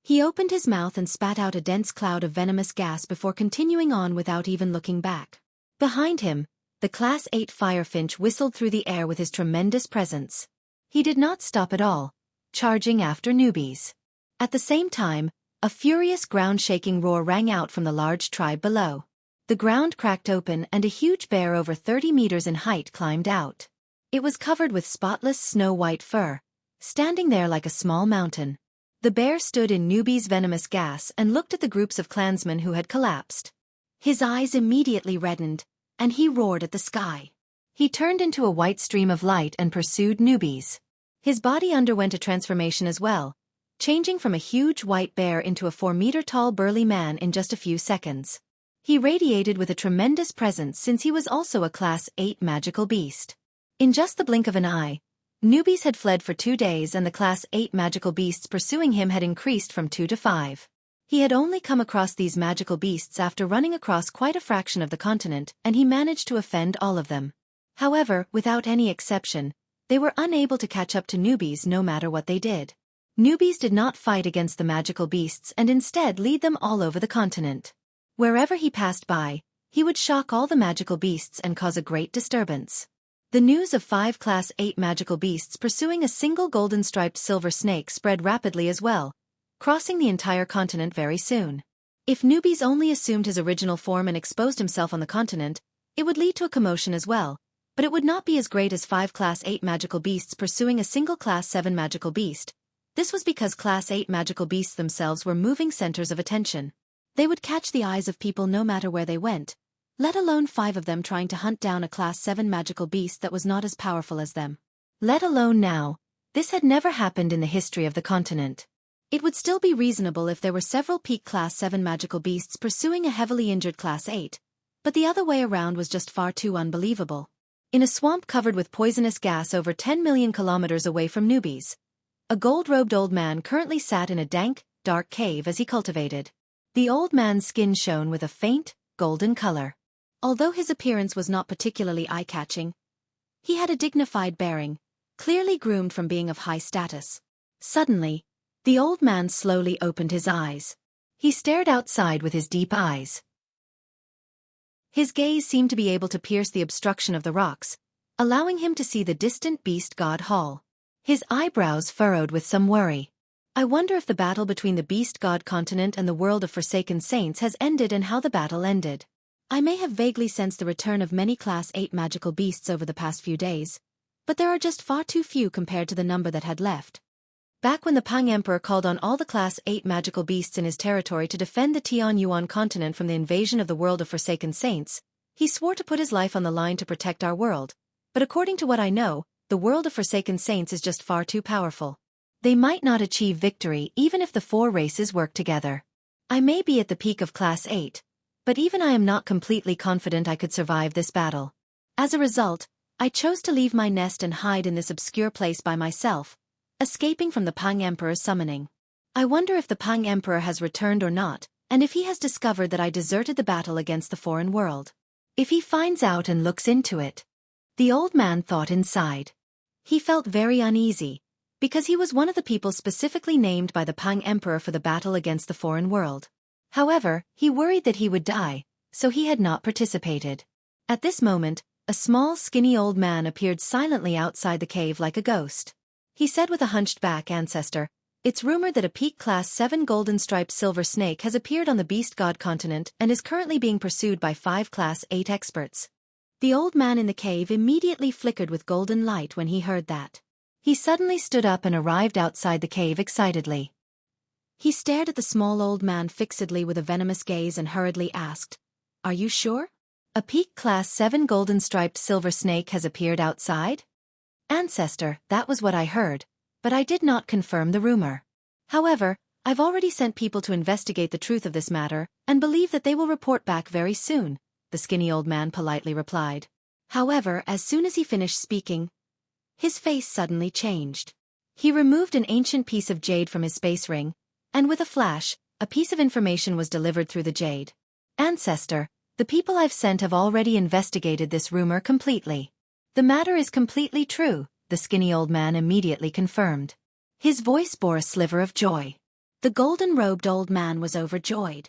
He opened his mouth and spat out a dense cloud of venomous gas before continuing on without even looking back. Behind him, the Class 8 Firefinch whistled through the air with his tremendous presence. He did not stop at all, charging after newbies. At the same time, a furious ground-shaking roar rang out from the large tribe below. The ground cracked open and a huge bear over 30 meters in height climbed out. It was covered with spotless snow-white fur, standing there like a small mountain. The bear stood in newbies' venomous gas and looked at the groups of clansmen who had collapsed. His eyes immediately reddened, and he roared at the sky. He turned into a white stream of light and pursued newbies. His body underwent a transformation as well, changing from a huge white bear into a 4-meter-tall burly man in just a few seconds. He radiated with a tremendous presence since he was also a Class 8 magical beast. In just the blink of an eye, newbies had fled for 2 days and the Class 8 magical beasts pursuing him had increased from 2 to 5. He had only come across these magical beasts after running across quite a fraction of the continent and he managed to offend all of them. However, without any exception, they were unable to catch up to newbies no matter what they did. Newbies did not fight against the magical beasts and instead lead them all over the continent. Wherever he passed by, he would shock all the magical beasts and cause a great disturbance. The news of 5 Class 8 magical beasts pursuing a single golden-striped silver snake spread rapidly as well, crossing the entire continent very soon. If newbies only assumed his original form and exposed himself on the continent, it would lead to a commotion as well, but it would not be as great as 5 Class 8 magical beasts pursuing a single Class 7 magical beast. This was because Class 8 magical beasts themselves were moving centers of attention. They would catch the eyes of people no matter where they went, let alone 5 of them trying to hunt down a Class 7 magical beast that was not as powerful as them. Let alone now, this had never happened in the history of the continent. It would still be reasonable if there were several peak Class 7 magical beasts pursuing a heavily injured Class 8, but the other way around was just far too unbelievable. In a swamp covered with poisonous gas over 10 million kilometers away from newbies, a gold-robed old man currently sat in a dank, dark cave as he cultivated. The old man's skin shone with a faint, golden color. Although his appearance was not particularly eye-catching, he had a dignified bearing, clearly groomed from being of high status. Suddenly, the old man slowly opened his eyes. He stared outside with his deep eyes. His gaze seemed to be able to pierce the obstruction of the rocks, allowing him to see the distant beast god hall. His eyebrows furrowed with some worry. I wonder if the battle between the beast god continent and the world of forsaken saints has ended and how the battle ended. I may have vaguely sensed the return of many Class 8 magical beasts over the past few days, but there are just far too few compared to the number that had left. Back when the Pang Emperor called on all the Class 8 magical beasts in his territory to defend the Tianyuan continent from the invasion of the world of forsaken saints, he swore to put his life on the line to protect our world, but according to what I know, the world of forsaken saints is just far too powerful. They might not achieve victory even if the four races work together. I may be at the peak of Class 8, but even I am not completely confident I could survive this battle. As a result, I chose to leave my nest and hide in this obscure place by myself, escaping from the Pang Emperor's summoning. I wonder if the Pang Emperor has returned or not, and if he has discovered that I deserted the battle against the foreign world. If he finds out and looks into it. The old man thought inside. He felt very uneasy, because he was one of the people specifically named by the Pang Emperor for the battle against the foreign world. However, he worried that he would die, so he had not participated. At this moment, a small, skinny old man appeared silently outside the cave like a ghost. He said with a hunched-back ancestor, "It's rumored that a peak Class 7 golden-striped silver snake has appeared on the beast god continent and is currently being pursued by 5 Class 8 experts." The old man in the cave immediately flickered with golden light when he heard that. He suddenly stood up and arrived outside the cave excitedly. He stared at the small old man fixedly with a venomous gaze and hurriedly asked, "Are you sure? A peak Class 7 golden-striped silver snake has appeared outside?" "Ancestor, that was what I heard, but I did not confirm the rumor. However, I've already sent people to investigate the truth of this matter and believe that they will report back very soon," the skinny old man politely replied. However, as soon as he finished speaking, his face suddenly changed. He removed an ancient piece of jade from his space ring, and with a flash, a piece of information was delivered through the jade. "Ancestor, the people I've sent have already investigated this rumor completely. The matter is completely true," the skinny old man immediately confirmed. His voice bore a sliver of joy. The golden-robed old man was overjoyed.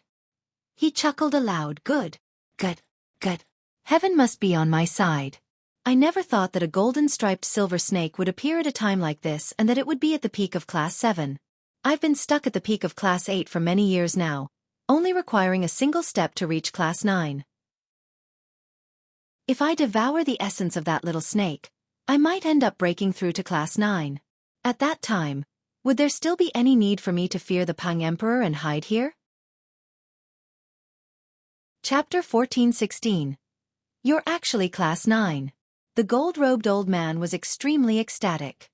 He chuckled aloud, "Good. Good. Good. Heaven must be on my side. I never thought that a golden-striped silver snake would appear at a time like this and that it would be at the peak of Class 7. I've been stuck at the peak of Class 8 for many years now, only requiring a single step to reach Class 9. If I devour the essence of that little snake, I might end up breaking through to Class 9. At that time, would there still be any need for me to fear the Pang Emperor and hide here?" Chapter 14:16. You're actually Class 9. The gold-robed old man was extremely ecstatic.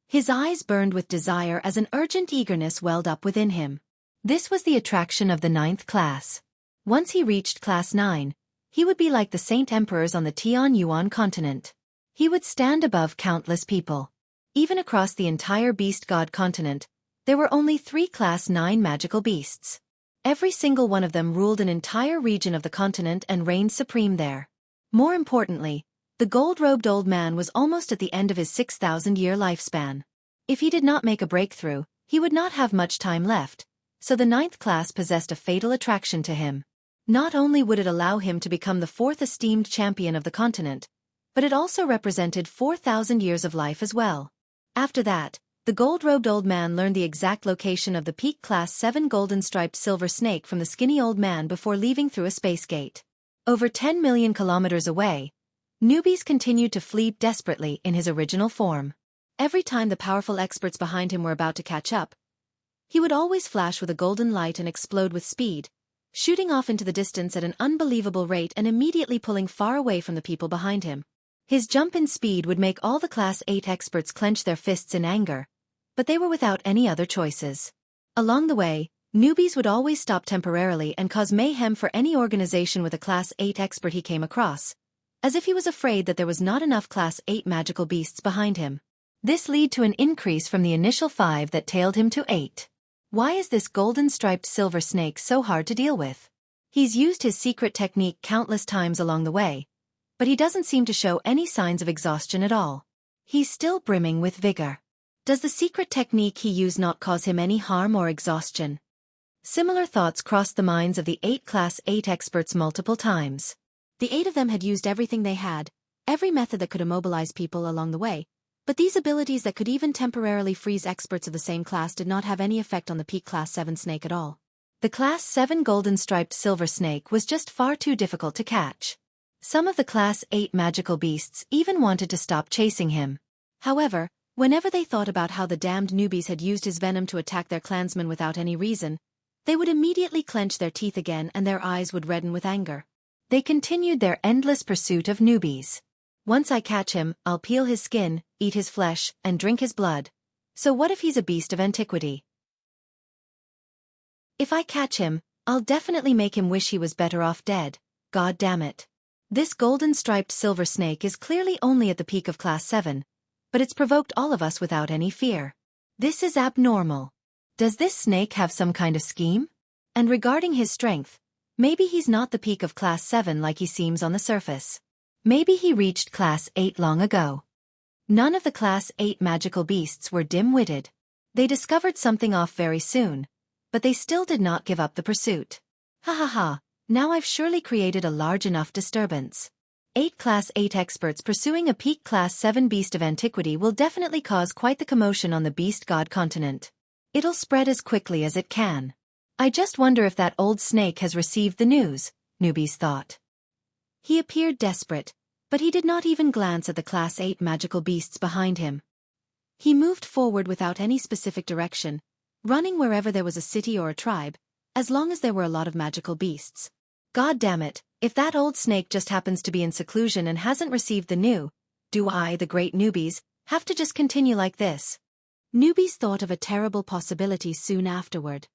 His eyes burned with desire as an urgent eagerness welled up within him. This was the attraction of the 9th class. Once he reached Class 9, he would be like the Saint Emperors on the Tianyuan continent. He would stand above countless people. Even across the entire beast god continent, there were only 3 Class 9 magical beasts. Every single one of them ruled an entire region of the continent and reigned supreme there. More importantly, the gold-robed old man was almost at the end of his 6,000-year lifespan. If he did not make a breakthrough, he would not have much time left, so the 9th class possessed a fatal attraction to him. Not only would it allow him to become the 4th esteemed champion of the continent, but it also represented 4,000 years of life as well. After that, the gold-robed old man learned the exact location of the peak Class 7 golden-striped silver snake from the skinny old man before leaving through a space gate. Over 10 million kilometers away, newbies continued to flee desperately in his original form. Every time the powerful experts behind him were about to catch up, he would always flash with a golden light and explode with speed, shooting off into the distance at an unbelievable rate and immediately pulling far away from the people behind him. His jump in speed would make all the Class 8 experts clench their fists in anger, but they were without any other choices. Along the way, newbies would always stop temporarily and cause mayhem for any organization with a Class 8 expert he came across, as if he was afraid that there was not enough Class 8 magical beasts behind him. This led to an increase from the initial 5 that tailed him to 8. Why is this golden-striped silver snake so hard to deal with? He's used his secret technique countless times along the way, but he doesn't seem to show any signs of exhaustion at all. He's still brimming with vigor. Does the secret technique he used not cause him any harm or exhaustion? Similar thoughts crossed the minds of the 8 Class 8 experts multiple times. The 8 of them had used everything they had, every method that could immobilize people along the way, but these abilities that could even temporarily freeze experts of the same class did not have any effect on the peak Class 7 snake at all. The Class 7 golden-striped silver snake was just far too difficult to catch. Some of the Class 8 magical beasts even wanted to stop chasing him. However, whenever they thought about how the damned newbies had used his venom to attack their clansmen without any reason, they would immediately clench their teeth again and their eyes would redden with anger. They continued their endless pursuit of newbies. Once I catch him, I'll peel his skin, eat his flesh, and drink his blood. So what if he's a beast of antiquity? If I catch him, I'll definitely make him wish he was better off dead. God damn it. This golden-striped silver snake is clearly only at the peak of Class 7, but it's provoked all of us without any fear. This is abnormal. Does this snake have some kind of scheme? And regarding his strength, maybe he's not the peak of Class 7 like he seems on the surface. Maybe he reached Class 8 long ago. None of the Class 8 magical beasts were dim-witted. They discovered something off very soon, but they still did not give up the pursuit. Ha ha ha, now I've surely created a large enough disturbance. 8 Class 8 experts pursuing a peak Class 7 beast of antiquity will definitely cause quite the commotion on the beast god continent. It'll spread as quickly as it can. I just wonder if that old snake has received the news, newbies thought. He appeared desperate, but he did not even glance at the Class 8 magical beasts behind him. He moved forward without any specific direction, running wherever there was a city or a tribe, as long as there were a lot of magical beasts. God damn it, if that old snake just happens to be in seclusion and hasn't received the news, do I, the great newbies, have to just continue like this? Newbies thought of a terrible possibility soon afterward.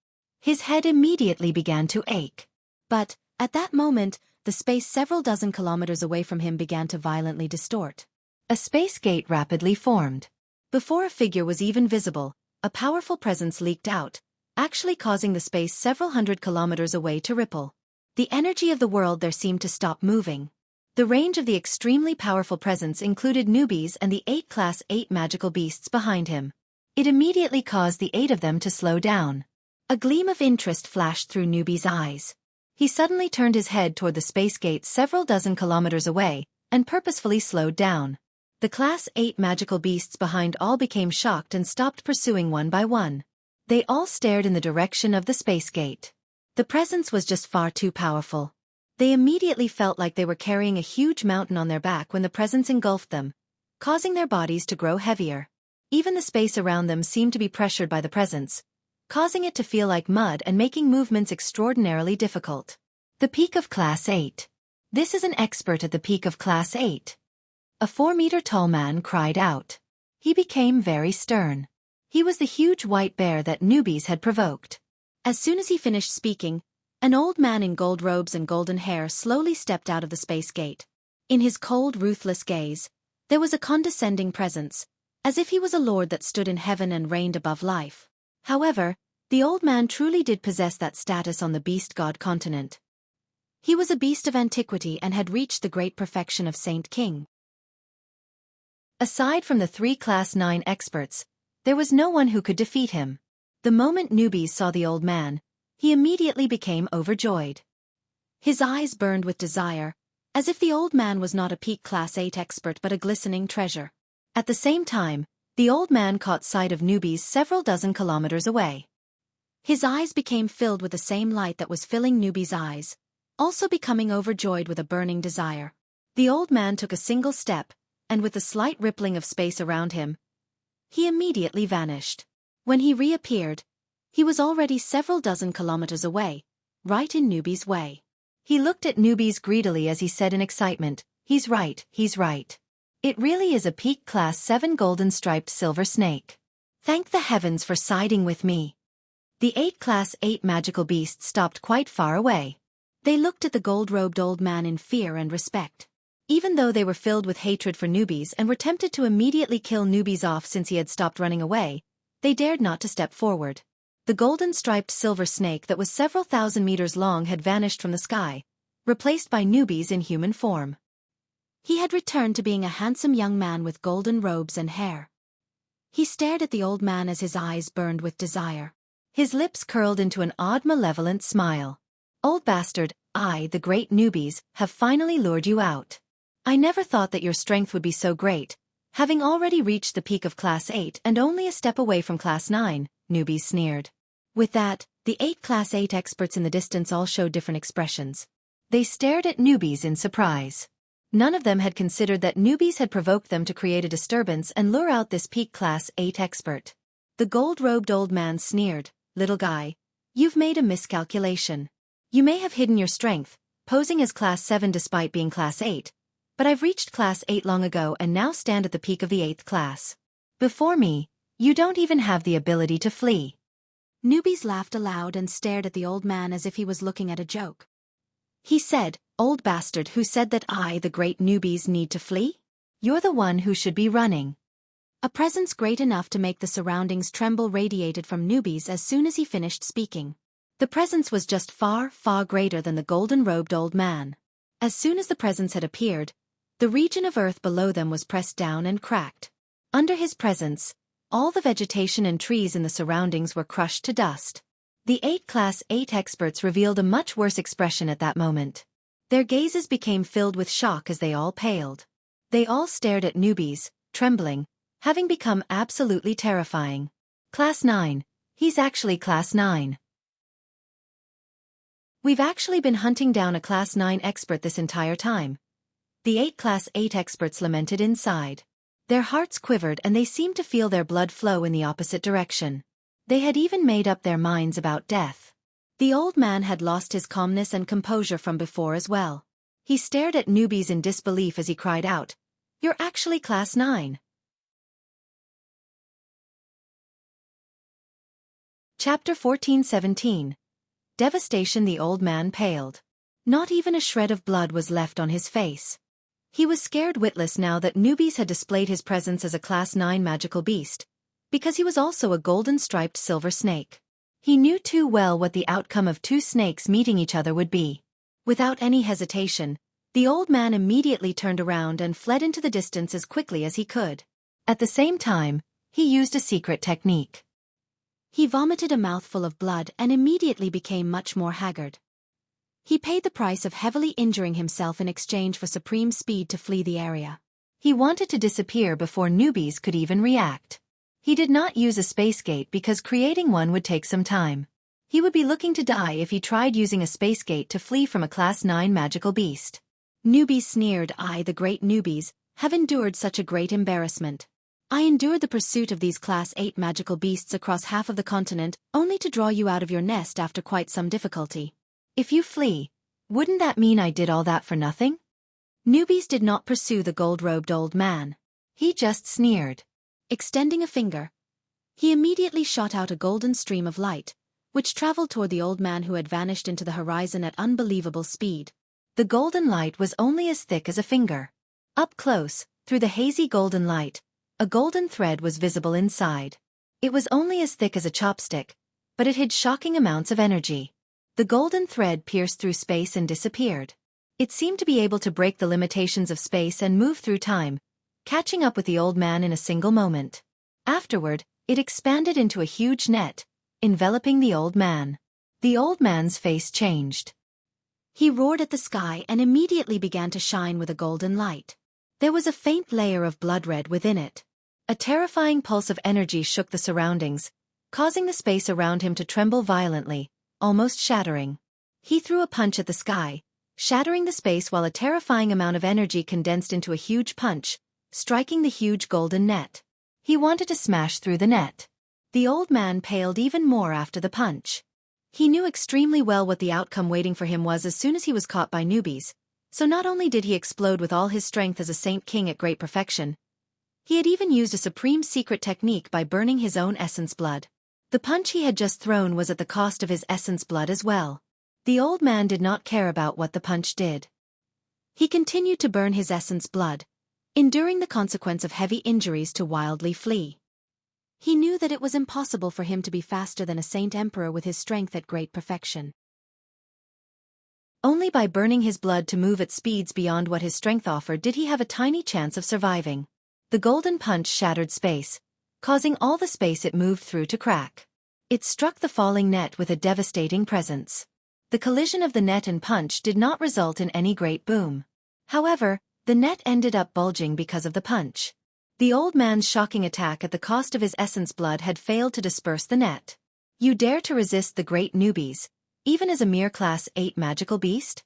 His head immediately began to ache. But, at that moment, the space several dozen kilometers away from him began to violently distort. A space gate rapidly formed. Before a figure was even visible, a powerful presence leaked out, actually causing the space several hundred kilometers away to ripple. The energy of the world there seemed to stop moving. The range of the extremely powerful presence included newbies and the 8 Class 8 magical beasts behind him. It immediately caused the 8 of them to slow down. A gleam of interest flashed through newbie's eyes. He suddenly turned his head toward the space gate several dozen kilometers away, and purposefully slowed down. The Class 8 magical beasts behind all became shocked and stopped pursuing one by one. They all stared in the direction of the space gate. The presence was just far too powerful. They immediately felt like they were carrying a huge mountain on their back when the presence engulfed them, causing their bodies to grow heavier. Even the space around them seemed to be pressured by the presence, causing it to feel like mud and making movements extraordinarily difficult. The peak of Class 8. This is an expert at the peak of Class 8. A 4-meter-tall man cried out. He became very stern. He was the huge white bear that newbies had provoked. As soon as he finished speaking, an old man in gold robes and golden hair slowly stepped out of the space gate. In his cold, ruthless gaze, there was a condescending presence, as if he was a lord that stood in heaven and reigned above life. However, the old man truly did possess that status on the beast god continent. He was a beast of antiquity and had reached the great perfection of Saint King. Aside from the 3 Class 9 experts, there was no one who could defeat him. The moment newbies saw the old man, he immediately became overjoyed. His eyes burned with desire, as if the old man was not a peak Class 8 expert but a glistening treasure. At the same time, the old man caught sight of newbies several dozen kilometers away. His eyes became filled with the same light that was filling newbies' eyes, also becoming overjoyed with a burning desire. The old man took a single step, and with a slight rippling of space around him, he immediately vanished. When he reappeared, he was already several dozen kilometers away, right in newbies' way. He looked at newbies greedily as he said in excitement, "He's right, he's right. It really is a peak Class 7 golden-striped silver snake. Thank the heavens for siding with me." The 8 Class 8 magical beasts stopped quite far away. They looked at the gold-robed old man in fear and respect. Even though they were filled with hatred for newbies and were tempted to immediately kill newbies off since he had stopped running away, they dared not to step forward. The golden-striped silver snake that was several thousand meters long had vanished from the sky, replaced by newbies in human form. He had returned to being a handsome young man with golden robes and hair. He stared at the old man as his eyes burned with desire. His lips curled into an odd malevolent smile. "Old bastard, I, the great newbies, have finally lured you out. I never thought that your strength would be so great, having already reached the peak of Class 8 and only a step away from Class 9, newbies sneered. With that, the 8 Class 8 experts in the distance all showed different expressions. They stared at newbies in surprise. None of them had considered that newbies had provoked them to create a disturbance and lure out this peak Class 8 expert. The gold-robed old man sneered, "Little guy, you've made a miscalculation. You may have hidden your strength, posing as Class 7 despite being Class 8, but I've reached Class 8 long ago and now stand at the peak of the 8th class. Before me, you don't even have the ability to flee." Newbies laughed aloud and stared at the old man as if he was looking at a joke. He said, "Old bastard, who said that I, the great newbies, need to flee? You're the one who should be running." A presence great enough to make the surroundings tremble radiated from newbies as soon as he finished speaking. The presence was just far, far greater than the golden-robed old man. As soon as the presence had appeared, the region of earth below them was pressed down and cracked. Under his presence, all the vegetation and trees in the surroundings were crushed to dust. The 8 Class 8 experts revealed a much worse expression at that moment. Their gazes became filled with shock as they all paled. They all stared at newbies, trembling, having become absolutely terrifying. "Class 9. He's actually Class 9. We've actually been hunting down a Class 9 expert this entire time." The 8 Class 8 experts lamented inside. Their hearts quivered and they seemed to feel their blood flow in the opposite direction. They had even made up their minds about death. The old man had lost his calmness and composure from before as well. He stared at newbies in disbelief as he cried out, "You're actually Class 9. Chapter 14:17. Devastation. The old man paled. Not even a shred of blood was left on his face. He was scared witless now that newbies had displayed his presence as a Class 9 magical beast, because he was also a golden-striped silver snake. He knew too well what the outcome of 2 snakes meeting each other would be. Without any hesitation, the old man immediately turned around and fled into the distance as quickly as he could. At the same time, he used a secret technique. He vomited a mouthful of blood and immediately became much more haggard. He paid the price of heavily injuring himself in exchange for supreme speed to flee the area. He wanted to disappear before newbies could even react. He did not use a space gate because creating one would take some time. He would be looking to die if he tried using a space gate to flee from a Class 9 magical beast. Newbies sneered, "I, the great newbies, have endured such a great embarrassment. I endured the pursuit of these Class 8 magical beasts across half of the continent only to draw you out of your nest after quite some difficulty. If you flee, wouldn't that mean I did all that for nothing?" Newbies did not pursue the gold-robed old man. He just sneered. Extending a finger, he immediately shot out a golden stream of light, which traveled toward the old man who had vanished into the horizon at unbelievable speed. The golden light was only as thick as a finger. Up close, through the hazy golden light, a golden thread was visible inside. It was only as thick as a chopstick, but it hid shocking amounts of energy. The golden thread pierced through space and disappeared. It seemed to be able to break the limitations of space and move through time, catching up with the old man in a single moment. Afterward, it expanded into a huge net, enveloping the old man. The old man's face changed. He roared at the sky and immediately began to shine with a golden light. There was a faint layer of blood red within it. A terrifying pulse of energy shook the surroundings, causing the space around him to tremble violently, almost shattering. He threw a punch at the sky, shattering the space while a terrifying amount of energy condensed into a huge punch, striking the huge golden net. He wanted to smash through the net. The old man paled even more after the punch. He knew extremely well what the outcome waiting for him was as soon as he was caught by newbies, so not only did he explode with all his strength as a Saint King at great perfection, he had even used a supreme secret technique by burning his own essence blood. The punch he had just thrown was at the cost of his essence blood as well. The old man did not care about what the punch did. He continued to burn his essence blood, enduring the consequence of heavy injuries to wildly flee. He knew that it was impossible for him to be faster than a Saint Emperor with his strength at great perfection. Only by burning his blood to move at speeds beyond what his strength offered did he have a tiny chance of surviving. The golden punch shattered space, causing all the space it moved through to crack. It struck the falling net with a devastating presence. The collision of the net and punch did not result in any great boom. However, the net ended up bulging because of the punch. The old man's shocking attack at the cost of his essence blood had failed to disperse the net. You dare to resist the great newbies, even as a mere Class 8 magical beast?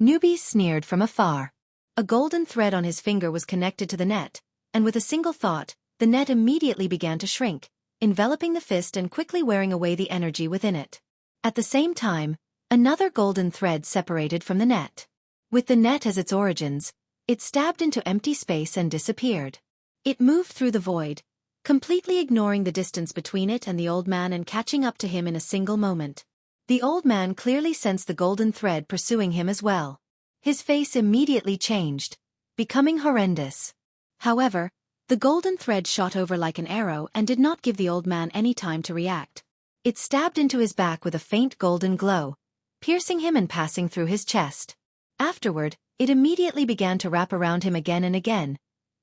Newbies sneered from afar. A golden thread on his finger was connected to the net, and with a single thought, the net immediately began to shrink, enveloping the fist and quickly wearing away the energy within it. At the same time, another golden thread separated from the net. With the net as its origins, it stabbed into empty space and disappeared. It moved through the void, completely ignoring the distance between it and the old man and catching up to him in a single moment. The old man clearly sensed the golden thread pursuing him as well. His face immediately changed, becoming horrendous. However, the golden thread shot over like an arrow and did not give the old man any time to react. It stabbed into his back with a faint golden glow, piercing him and passing through his chest. Afterward, it immediately began to wrap around him again and again,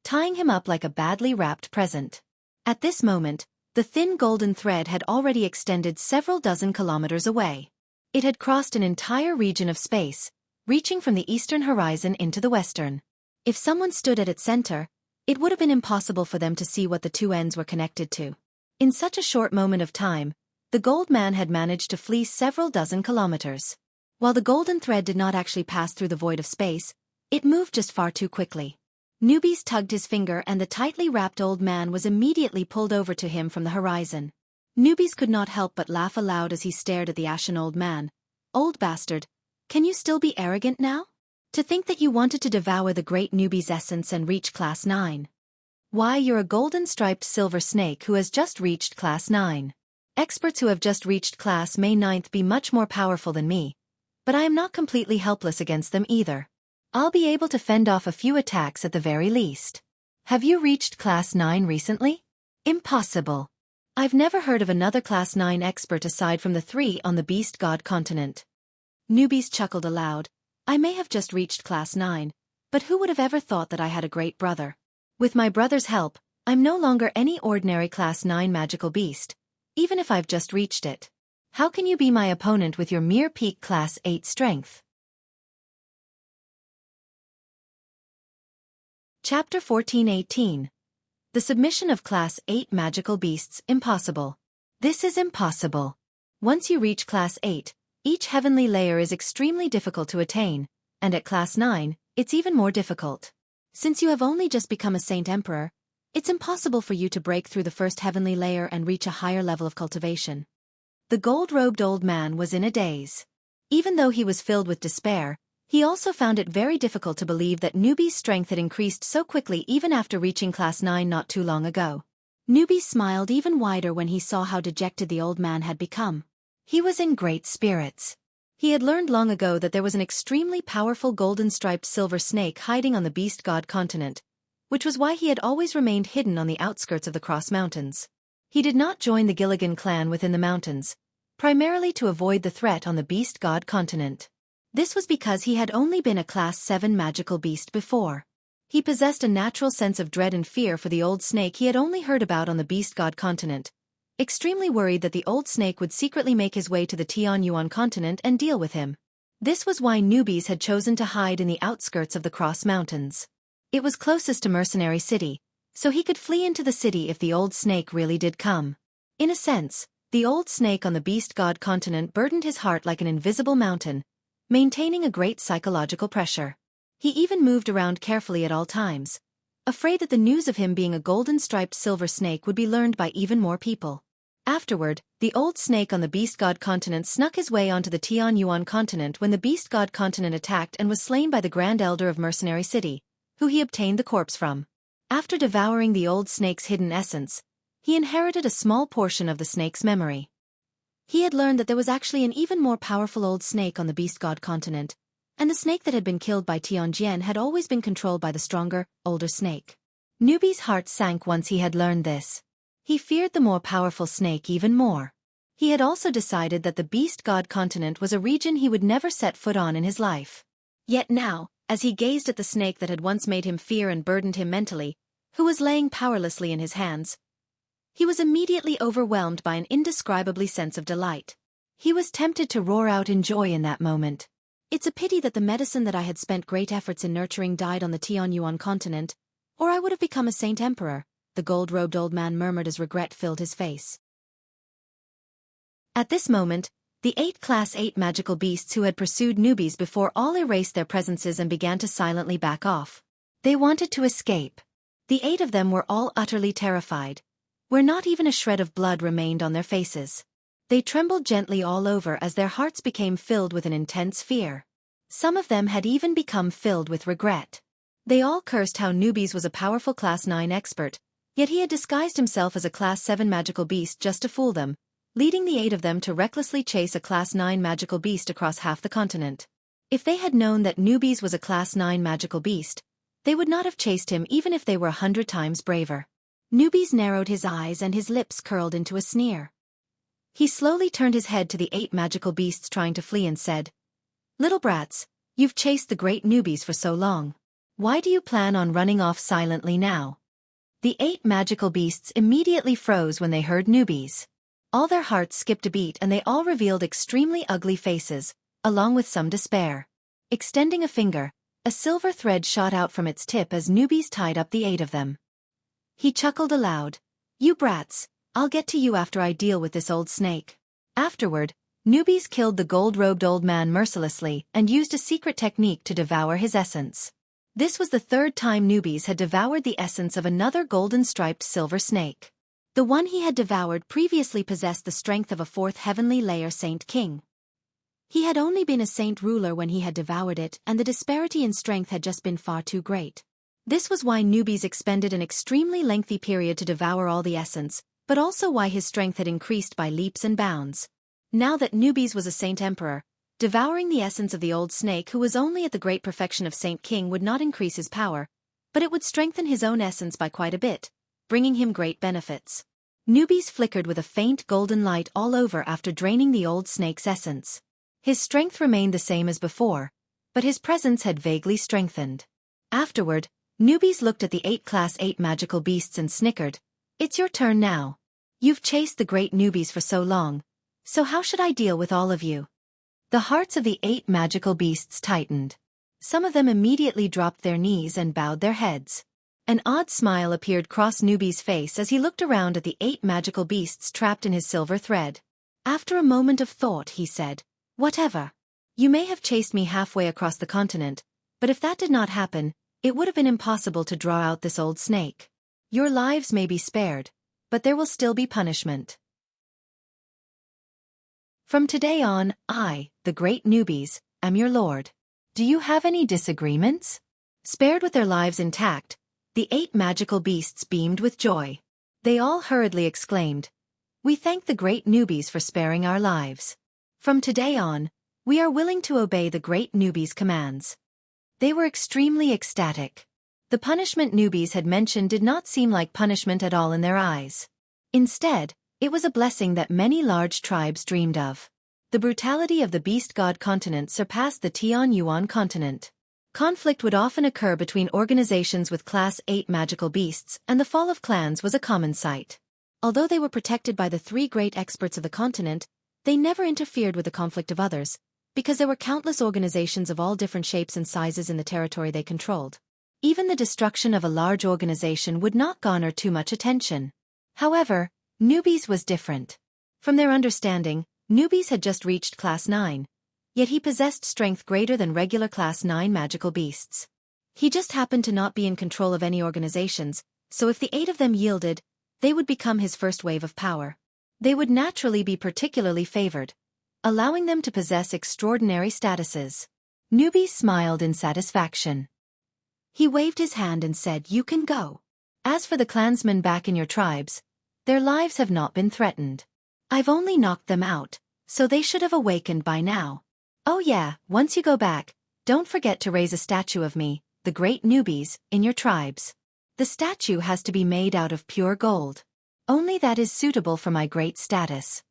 tying him up like a badly wrapped present. At this moment, the thin golden thread had already extended several dozen kilometers away. It had crossed an entire region of space, reaching from the eastern horizon into the western. If someone stood at its center, it would have been impossible for them to see what the two ends were connected to. In such a short moment of time, the gold man had managed to flee several dozen kilometers. While the golden thread did not actually pass through the void of space, it moved just far too quickly. Newbies tugged his finger and the tightly wrapped old man was immediately pulled over to him from the horizon. Newbies could not help but laugh aloud as he stared at the ashen old man. Old bastard, can you still be arrogant now? To think that you wanted to devour the great newbie's essence and reach Class 9. Why, you're a golden-striped silver snake who has just reached Class 9. Experts who have just reached Class May 9th be much more powerful than me, but I am not completely helpless against them either. I'll be able to fend off a few attacks at the very least. Have you reached Class 9 recently? Impossible. I've never heard of another Class 9 expert aside from the 3 on the Beast God continent. Newbies chuckled aloud. I may have just reached Class 9, but who would have ever thought that I had a great brother? With my brother's help, I'm no longer any ordinary Class 9 magical beast, even if I've just reached it. How can you be my opponent with your mere peak Class 8 strength? Chapter 14:18. The submission of Class 8 magical beasts impossible. This is impossible. Once you reach Class 8, each heavenly layer is extremely difficult to attain, and at Class 9, it's even more difficult. Since you have only just become a Saint Emperor, it's impossible for you to break through the first heavenly layer and reach a higher level of cultivation. The gold-robed old man was in a daze. Even though he was filled with despair, he also found it very difficult to believe that Newbie's strength had increased so quickly even after reaching Class 9 not too long ago. Newbie smiled even wider when he saw how dejected the old man had become. He was in great spirits. He had learned long ago that there was an extremely powerful golden-striped silver snake hiding on the Beast God continent, which was why he had always remained hidden on the outskirts of the Cross Mountains. He did not join the Gilligan clan within the mountains, primarily to avoid the threat on the Beast God continent. This was because he had only been a Class 7 magical beast before. He possessed a natural sense of dread and fear for the old snake he had only heard about on the Beast God continent, extremely worried that the old snake would secretly make his way to the Tianyuan continent and deal with him. This was why Newbies had chosen to hide in the outskirts of the Cross Mountains. It was closest to Mercenary City, so he could flee into the city if the old snake really did come. In a sense, the old snake on the Beast God continent burdened his heart like an invisible mountain, maintaining a great psychological pressure. He even moved around carefully at all times, afraid that the news of him being a golden-striped silver snake would be learned by even more people. Afterward, the old snake on the Beast God continent snuck his way onto the Tianyuan continent when the Beast God continent attacked and was slain by the Grand Elder of Mercenary City, who he obtained the corpse from. After devouring the old snake's hidden essence, he inherited a small portion of the snake's memory. He had learned that there was actually an even more powerful old snake on the Beast God continent, and the snake that had been killed by Tianjian had always been controlled by the stronger, older snake. Newbie's heart sank once he had learned this. He feared the more powerful snake even more. He had also decided that the Beast God continent was a region he would never set foot on in his life. Yet now, as he gazed at the snake that had once made him fear and burdened him mentally, who was laying powerlessly in his hands, he was immediately overwhelmed by an indescribable sense of delight. He was tempted to roar out in joy in that moment. It's a pity that the medicine that I had spent great efforts in nurturing died on the Tianyuan continent, or I would have become a saint emperor, the gold-robed old man murmured as regret filled his face. At this moment, the 8 Class 8 magical beasts who had pursued newbies before all erased their presences and began to silently back off. They wanted to escape. The 8 of them were all utterly terrified, where not even a shred of blood remained on their faces. They trembled gently all over as their hearts became filled with an intense fear. Some of them had even become filled with regret. They all cursed how Newbies was a powerful Class 9 expert, yet he had disguised himself as a Class 7 magical beast just to fool them, leading the 8 of them to recklessly chase a Class 9 magical beast across half the continent. If they had known that Newbies was a Class 9 magical beast, they would not have chased him even if they were 100 times braver. Newbies narrowed his eyes and his lips curled into a sneer. He slowly turned his head to the 8 magical beasts trying to flee and said, "Little brats, you've chased the great Newbies for so long. Why do you plan on running off silently now?" The 8 magical beasts immediately froze when they heard Newbies. All their hearts skipped a beat and they all revealed extremely ugly faces, along with some despair. Extending a finger, a silver thread shot out from its tip as Newbies tied up the 8 of them. He chuckled aloud. "You brats, I'll get to you after I deal with this old snake." Afterward, Newbies killed the gold-robed old man mercilessly and used a secret technique to devour his essence. This was the 3rd time Newbies had devoured the essence of another golden-striped silver snake. The one he had devoured previously possessed the strength of a 4th heavenly layer Saint King. He had only been a saint ruler when he had devoured it, and the disparity in strength had just been far too great. This was why Newbies expended an extremely lengthy period to devour all the essence, but also why his strength had increased by leaps and bounds. Now that Newbies was a saint emperor, devouring the essence of the old snake who was only at the great perfection of Saint King would not increase his power, but it would strengthen his own essence by quite a bit, bringing him great benefits. Newbies flickered with a faint golden light all over after draining the old snake's essence. His strength remained the same as before, but his presence had vaguely strengthened. Afterward, Newbies looked at the 8 Class 8 magical beasts and snickered. "It's your turn now. You've chased the great Newbies for so long, so how should I deal with all of you?" The hearts of the 8 magical beasts tightened. Some of them immediately dropped their knees and bowed their heads. An odd smile appeared across Newbies' face as he looked around at the 8 magical beasts trapped in his silver thread. After a moment of thought, he said, "Whatever. You may have chased me halfway across the continent, but if that did not happen, it would have been impossible to draw out this old snake. Your lives may be spared, but there will still be punishment. From today on, I, the great Newbies, am your lord. Do you have any disagreements?" Spared with their lives intact, the 8 magical beasts beamed with joy. They all hurriedly exclaimed, "We thank the great Newbies for sparing our lives. From today on, we are willing to obey the great Newbies' commands." They were extremely ecstatic. The punishment Newbies had mentioned did not seem like punishment at all in their eyes. Instead, it was a blessing that many large tribes dreamed of. The brutality of the Beast God continent surpassed the Tianyuan continent. Conflict would often occur between organizations with Class 8 magical beasts, and the fall of clans was a common sight. Although they were protected by the 3 great experts of the continent, they never interfered with the conflict of others, because there were countless organizations of all different shapes and sizes in the territory they controlled. Even the destruction of a large organization would not garner too much attention. However, Newbies was different. From their understanding, Newbies had just reached Class 9, yet he possessed strength greater than regular Class 9 magical beasts. He just happened to not be in control of any organizations, so if the 8 of them yielded, they would become his first wave of power. They would naturally be particularly favored, allowing them to possess extraordinary statuses. Newbies smiled in satisfaction. He waved his hand and said, "You can go. As for the clansmen back in your tribes, their lives have not been threatened. I've only knocked them out, so they should have awakened by now. Oh yeah, once you go back, don't forget to raise a statue of me, the great Newbies, in your tribes. The statue has to be made out of pure gold. Only that is suitable for my great status.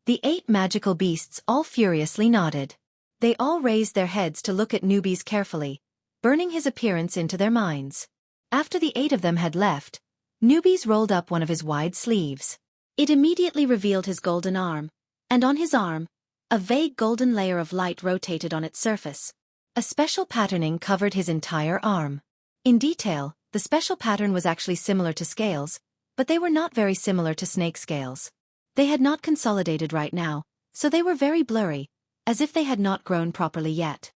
The 8 magical beasts all furiously nodded. They all raised their heads to look at Newbies carefully, burning his appearance into their minds. After the 8 of them had left, Newbies rolled up one of his wide sleeves. It immediately revealed his golden arm, and on his arm, a vague golden layer of light rotated on its surface. A special patterning covered his entire arm. In detail, the special pattern was actually similar to scales, but they were not very similar to snake scales. They had not consolidated right now, so they were very blurry, as if they had not grown properly yet.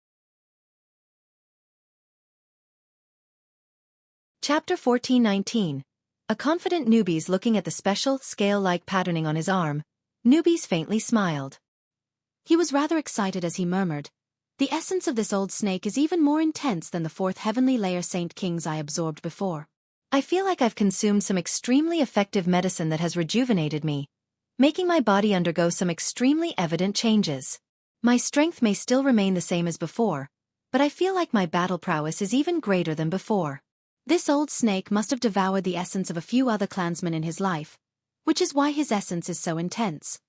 Chapter 14:19. A confident Newbies looking at the special, scale-like patterning on his arm, Newbies faintly smiled. He was rather excited as he murmured, "The essence of this old snake is even more intense than the 4th heavenly layer Saint Kings I absorbed before. I feel like I've consumed some extremely effective medicine that has rejuvenated me, making my body undergo some extremely evident changes. My strength may still remain the same as before, but I feel like my battle prowess is even greater than before. This old snake must have devoured the essence of a few other clansmen in his life, which is why his essence is so intense."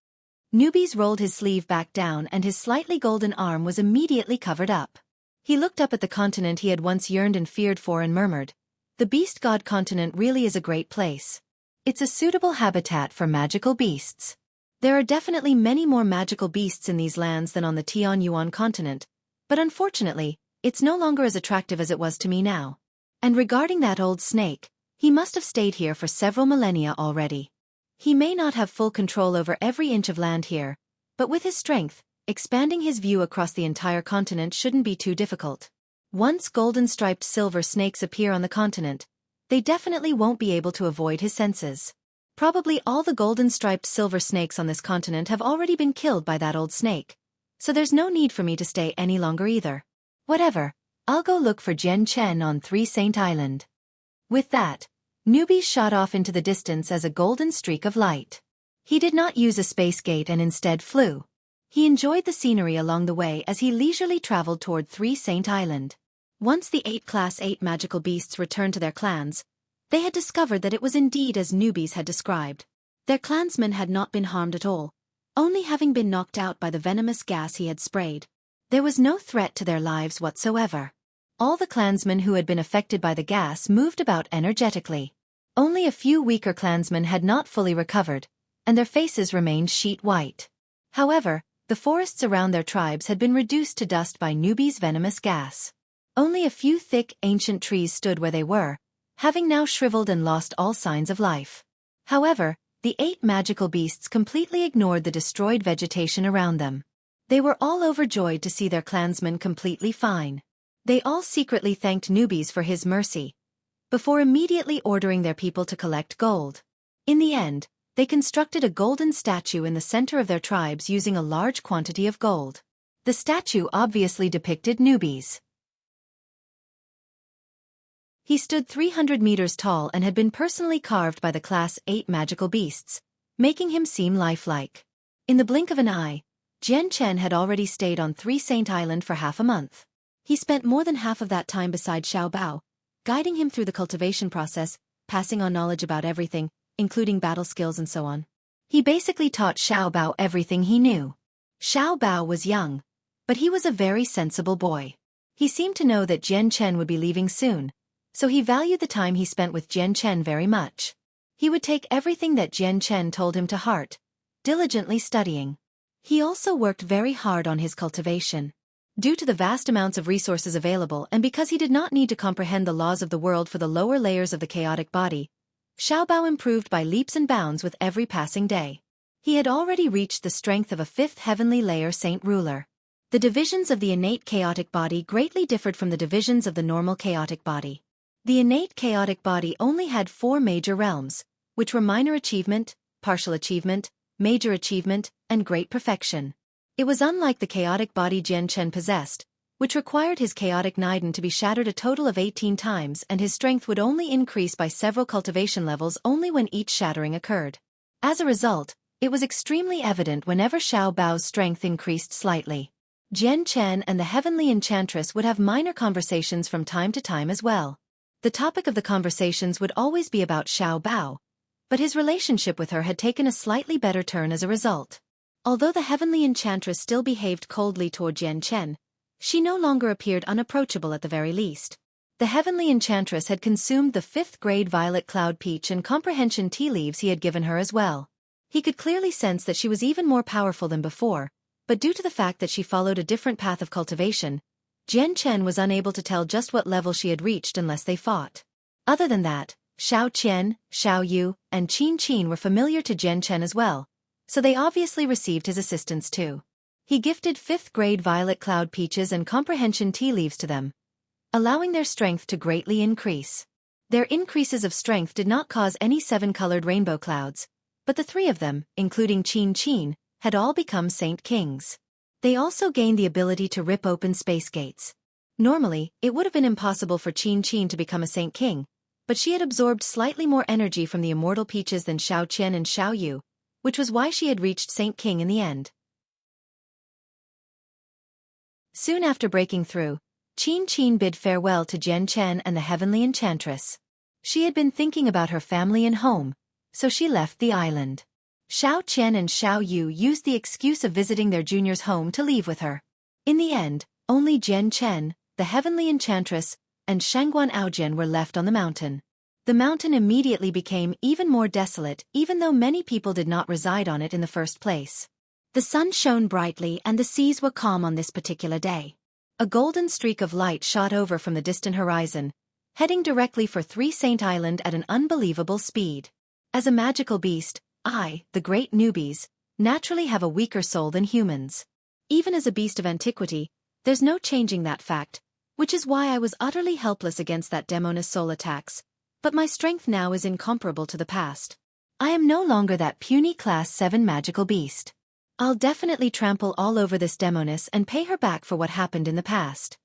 Newbies rolled his sleeve back down and his slightly golden arm was immediately covered up. He looked up at the continent he had once yearned and feared for and murmured, "The Beast God continent really is a great place. It's a suitable habitat for magical beasts. There are definitely many more magical beasts in these lands than on the Tianyuan continent, but unfortunately, it's no longer as attractive as it was to me now. And regarding that old snake, he must have stayed here for several millennia already. He may not have full control over every inch of land here, but with his strength, expanding his view across the entire continent shouldn't be too difficult. Once golden-striped silver snakes appear on the continent, they definitely won't be able to avoid his senses. Probably all the golden-striped silver snakes on this continent have already been killed by that old snake, so there's no need for me to stay any longer either. Whatever, I'll go look for Jian Chen on 3 Saint Island." With that, Newbies shot off into the distance as a golden streak of light. He did not use a space gate and instead flew. He enjoyed the scenery along the way as he leisurely traveled toward 3 Saint Island. Once the 8 Class 8 magical beasts returned to their clans, they had discovered that it was indeed as Newbies had described. Their clansmen had not been harmed at all, only having been knocked out by the venomous gas he had sprayed. There was no threat to their lives whatsoever. All the clansmen who had been affected by the gas moved about energetically. Only a few weaker clansmen had not fully recovered, and their faces remained sheet white. However, the forests around their tribes had been reduced to dust by Newbies' venomous gas. Only a few thick, ancient trees stood where they were, having now shriveled and lost all signs of life. However, the 8 magical beasts completely ignored the destroyed vegetation around them. They were all overjoyed to see their clansmen completely fine. They all secretly thanked Newbies for his mercy, before immediately ordering their people to collect gold. In the end, they constructed a golden statue in the center of their tribes using a large quantity of gold. The statue obviously depicted Newbies. He stood 300 meters tall and had been personally carved by the Class 8 magical beasts, making him seem lifelike. In the blink of an eye, Jian Chen had already stayed on 3 Saint Island for half a month. He spent more than half of that time beside Xiao Bao, guiding him through the cultivation process, passing on knowledge about everything, including battle skills and so on. He basically taught Xiao Bao everything he knew. Xiao Bao was young, but he was a very sensible boy. He seemed to know that Jian Chen would be leaving soon, so he valued the time he spent with Jian Chen very much. He would take everything that Jian Chen told him to heart, diligently studying. He also worked very hard on his cultivation. Due to the vast amounts of resources available and because he did not need to comprehend the laws of the world for the lower layers of the chaotic body, Xiao Bao improved by leaps and bounds with every passing day. He had already reached the strength of a 5th heavenly layer saint ruler. The divisions of the innate chaotic body greatly differed from the divisions of the normal chaotic body. The innate chaotic body only had 4 major realms, which were minor achievement, partial achievement, major achievement, and great perfection. It was unlike the chaotic body Jian Chen possessed, which required his chaotic Niden to be shattered a total of 18 times and his strength would only increase by several cultivation levels only when each shattering occurred. As a result, it was extremely evident whenever Xiao Bao's strength increased slightly. Jian Chen and the heavenly enchantress would have minor conversations from time to time as well. The topic of the conversations would always be about Xiao Bao, but his relationship with her had taken a slightly better turn as a result. Although the heavenly enchantress still behaved coldly toward Jian Chen, she no longer appeared unapproachable at the very least. The heavenly enchantress had consumed the 5th grade violet cloud peach and comprehension tea leaves he had given her as well. He could clearly sense that she was even more powerful than before, but due to the fact that she followed a different path of cultivation, Jian Chen was unable to tell just what level she had reached unless they fought. Other than that, Xiao Qian, Xiao Yu, and Qin Qin were familiar to Jian Chen as well, so they obviously received his assistance too. He gifted 5th grade violet cloud peaches and comprehension tea leaves to them, allowing their strength to greatly increase. Their increases of strength did not cause any 7-colored rainbow clouds, but the 3 of them, including Qin Qin, had all become Saint Kings. They also gained the ability to rip open space gates. Normally, it would have been impossible for Qin Qin to become a Saint King, but she had absorbed slightly more energy from the immortal peaches than Xiao Qian and Xiao Yu, which was why she had reached Saint King in the end. Soon after breaking through, Qin Qin bid farewell to Jian Chen and the heavenly enchantress. She had been thinking about her family and home, so she left the island. Xiao Qian and Xiao Yu used the excuse of visiting their junior's home to leave with her. In the end, only Jian Chen, the heavenly enchantress, and Shangguan Aojian were left on the mountain. The mountain immediately became even more desolate even though many people did not reside on it in the first place. The sun shone brightly and the seas were calm on this particular day. A golden streak of light shot over from the distant horizon, heading directly for 3 Saint Island at an unbelievable speed. As a magical beast, I, the great newbies, naturally have a weaker soul than humans. Even as a beast of antiquity, there's no changing that fact, which is why I was utterly helpless against that demoness soul attacks, but my strength now is incomparable to the past. I am no longer that puny class 7 magical beast. I'll definitely trample all over this demoness and pay her back for what happened in the past.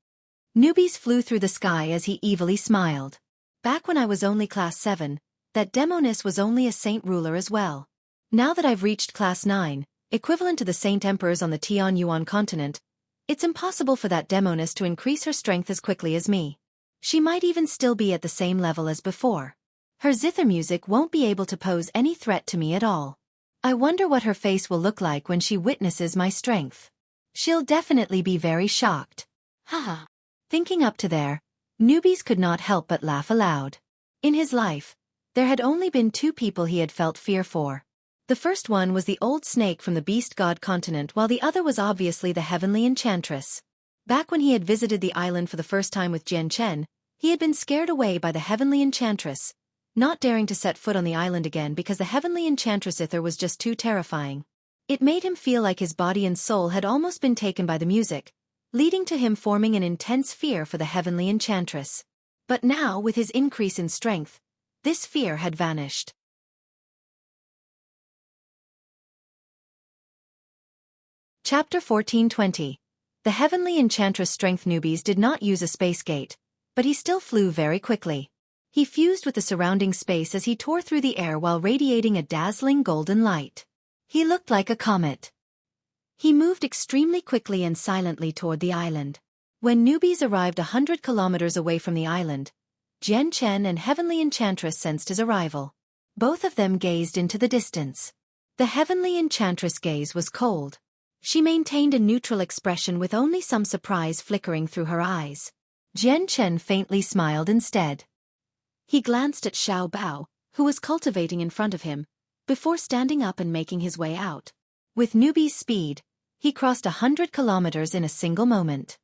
Newbies flew through the sky as he evilly smiled. Back when I was only class 7, that demoness was only a saint ruler as well. Now that I've reached class 9, equivalent to the saint emperors on the Tian Yuan continent, it's impossible for that demoness to increase her strength as quickly as me. She might even still be at the same level as before. Her zither music won't be able to pose any threat to me at all. I wonder what her face will look like when she witnesses my strength. She'll definitely be very shocked. Haha. Thinking up to there, Newbies could not help but laugh aloud. In his life, there had only been 2 people he had felt fear for. The first one was the old snake from the beast god continent, while the other was obviously the heavenly enchantress. Back when he had visited the island for the first time with Jian Chen, he had been scared away by the heavenly enchantress, not daring to set foot on the island again because the heavenly enchantress ether was just too terrifying. It made him feel like his body and soul had almost been taken by the music, leading to him forming an intense fear for the heavenly enchantress. But now, with his increase in strength, this fear had vanished. Chapter 14:20. The heavenly enchantress strength. Newbies did not use a space gate, but he still flew very quickly. He fused with the surrounding space as he tore through the air while radiating a dazzling golden light. He looked like a comet. He moved extremely quickly and silently toward the island. When Newbies arrived 100 kilometers away from the island, Jian Chen and heavenly enchantress sensed his arrival. Both of them gazed into the distance. The heavenly enchantress' gaze was cold. She maintained a neutral expression with only some surprise flickering through her eyes. Jian Chen faintly smiled instead. He glanced at Xiao Bao, who was cultivating in front of him, before standing up and making his way out. With Newbie's speed, he crossed 100 kilometers in a single moment.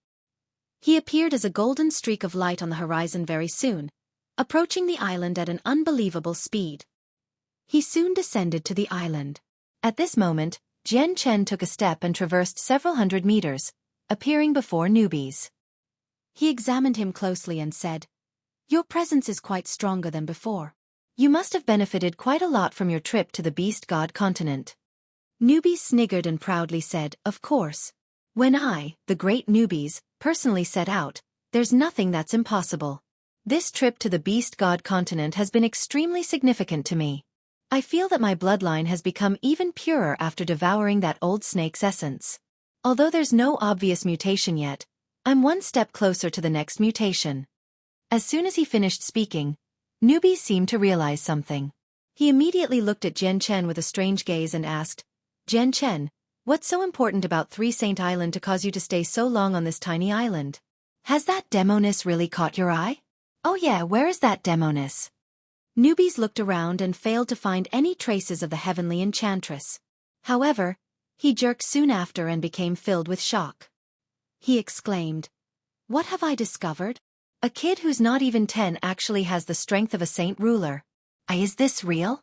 He appeared as a golden streak of light on the horizon very soon, approaching the island at an unbelievable speed. He soon descended to the island. At this moment, Jian Chen took a step and traversed several hundred meters, appearing before Newbies. He examined him closely and said, "Your presence is quite stronger than before. You must have benefited quite a lot from your trip to the beast god continent." Newbies sniggered and proudly said, "Of course. When I, the great Newbies, personally set out, there's nothing that's impossible. This trip to the beast god continent has been extremely significant to me. I feel that my bloodline has become even purer after devouring that old snake's essence. Although there's no obvious mutation yet, I'm one step closer to the next mutation." As soon as he finished speaking, Newbies seemed to realize something. He immediately looked at Jian Chen with a strange gaze and asked, Jian Chen, what's so important about Three Saint Island to cause you to stay so long on this tiny island? Has that demoness really caught your eye? Oh yeah, where is that demoness? Newbies looked around and failed to find any traces of the heavenly enchantress. However, he jerked soon after and became filled with shock. He exclaimed, What have I discovered? A kid who's not even 10 actually has the strength of a saint ruler. Is this real?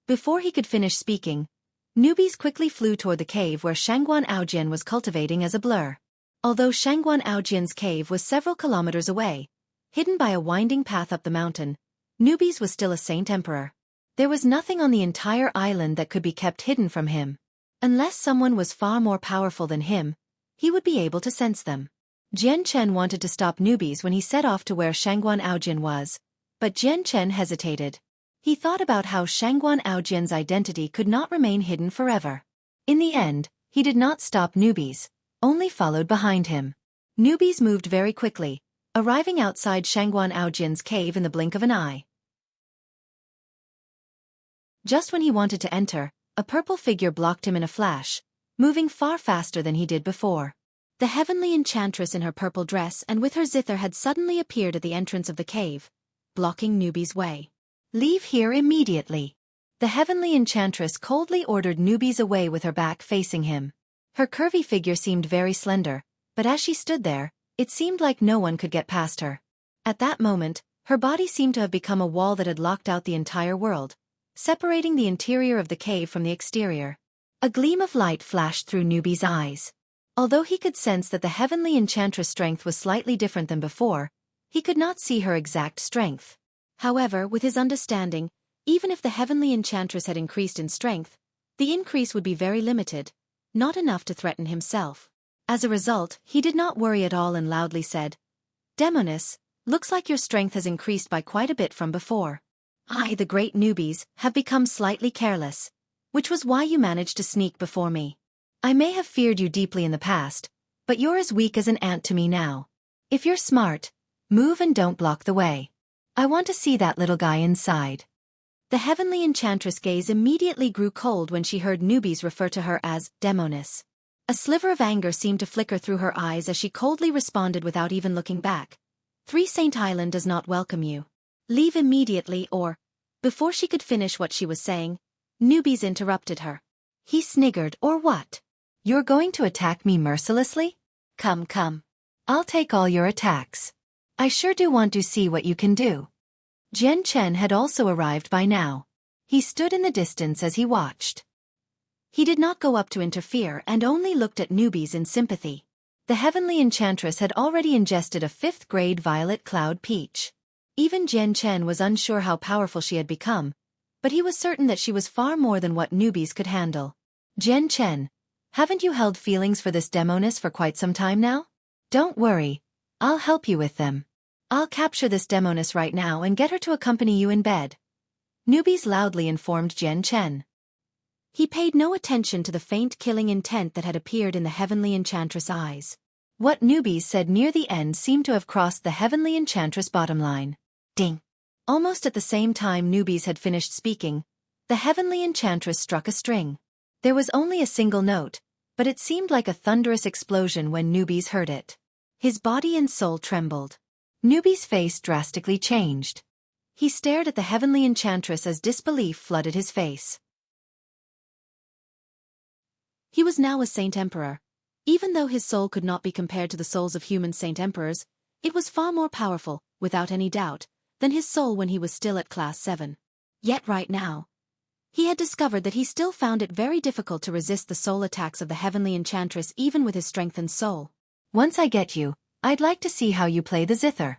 Before he could finish speaking, Newbies quickly flew toward the cave where Shangguan Aojian was cultivating as a blur. Although Shangguan Aojian's cave was several kilometers away, hidden by a winding path up the mountain, Newbies was still a saint emperor. There was nothing on the entire island that could be kept hidden from him. Unless someone was far more powerful than him, he would be able to sense them. Jian Chen wanted to stop Newbies when he set off to where Shangguan Aojian was, but Jian Chen hesitated. He thought about how Shangguan Aojian's identity could not remain hidden forever. In the end, he did not stop Newbies, only followed behind him. Newbies moved very quickly, arriving outside Shangguan Aojian's cave in the blink of an eye. Just when he wanted to enter, a purple figure blocked him in a flash, moving far faster than he did before. The heavenly enchantress in her purple dress and with her zither had suddenly appeared at the entrance of the cave, blocking Newbies' way. Leave here immediately. The heavenly enchantress coldly ordered Newbies away with her back facing him. Her curvy figure seemed very slender, but as she stood there, it seemed like no one could get past her. At that moment, her body seemed to have become a wall that had locked out the entire world, separating the interior of the cave from the exterior. A gleam of light flashed through Newbies' eyes. Although he could sense that the heavenly enchantress' strength was slightly different than before, he could not see her exact strength. However, with his understanding, even if the heavenly enchantress had increased in strength, the increase would be very limited, not enough to threaten himself. As a result, he did not worry at all and loudly said, Demoness, looks like your strength has increased by quite a bit from before. I, the great Newbies, have become slightly careless, which was why you managed to sneak before me. I may have feared you deeply in the past, but you're as weak as an ant to me now. If you're smart, move and don't block the way. I want to see that little guy inside. The heavenly enchantress' gaze immediately grew cold when she heard Newbies refer to her as demoness. A sliver of anger seemed to flicker through her eyes as she coldly responded without even looking back. Three Saint Island does not welcome you. Leave immediately or... Before she could finish what she was saying, Newbies interrupted her. He sniggered, or what? You're going to attack me mercilessly? Come, come. I'll take all your attacks. I sure do want to see what you can do. Jian Chen had also arrived by now. He stood in the distance as he watched. He did not go up to interfere and only looked at Newbies in sympathy. The heavenly enchantress had already ingested a 5th-grade violet cloud peach. Even Jian Chen was unsure how powerful she had become, but he was certain that she was far more than what Newbies could handle. Jian Chen, haven't you held feelings for this demoness for quite some time now? Don't worry, I'll help you with them. I'll capture this demoness right now and get her to accompany you in bed. Newbies loudly informed Jian Chen. He paid no attention to the faint killing intent that had appeared in the heavenly enchantress' eyes. What Newbies said near the end seemed to have crossed the heavenly enchantress' bottom line. Ding! Almost at the same time Newbies had finished speaking, the heavenly enchantress struck a string. There was only a single note, but it seemed like a thunderous explosion when Newbies heard it. His body and soul trembled. Newbies' face drastically changed. He stared at the heavenly enchantress as disbelief flooded his face. He was now a Saint Emperor. Even though his soul could not be compared to the souls of human Saint Emperors, it was far more powerful, without any doubt, than his soul when he was still at Class 7. Yet right now, he had discovered that he still found it very difficult to resist the soul attacks of the heavenly enchantress even with his strengthened soul. Once I get you, I'd like to see how you play the zither.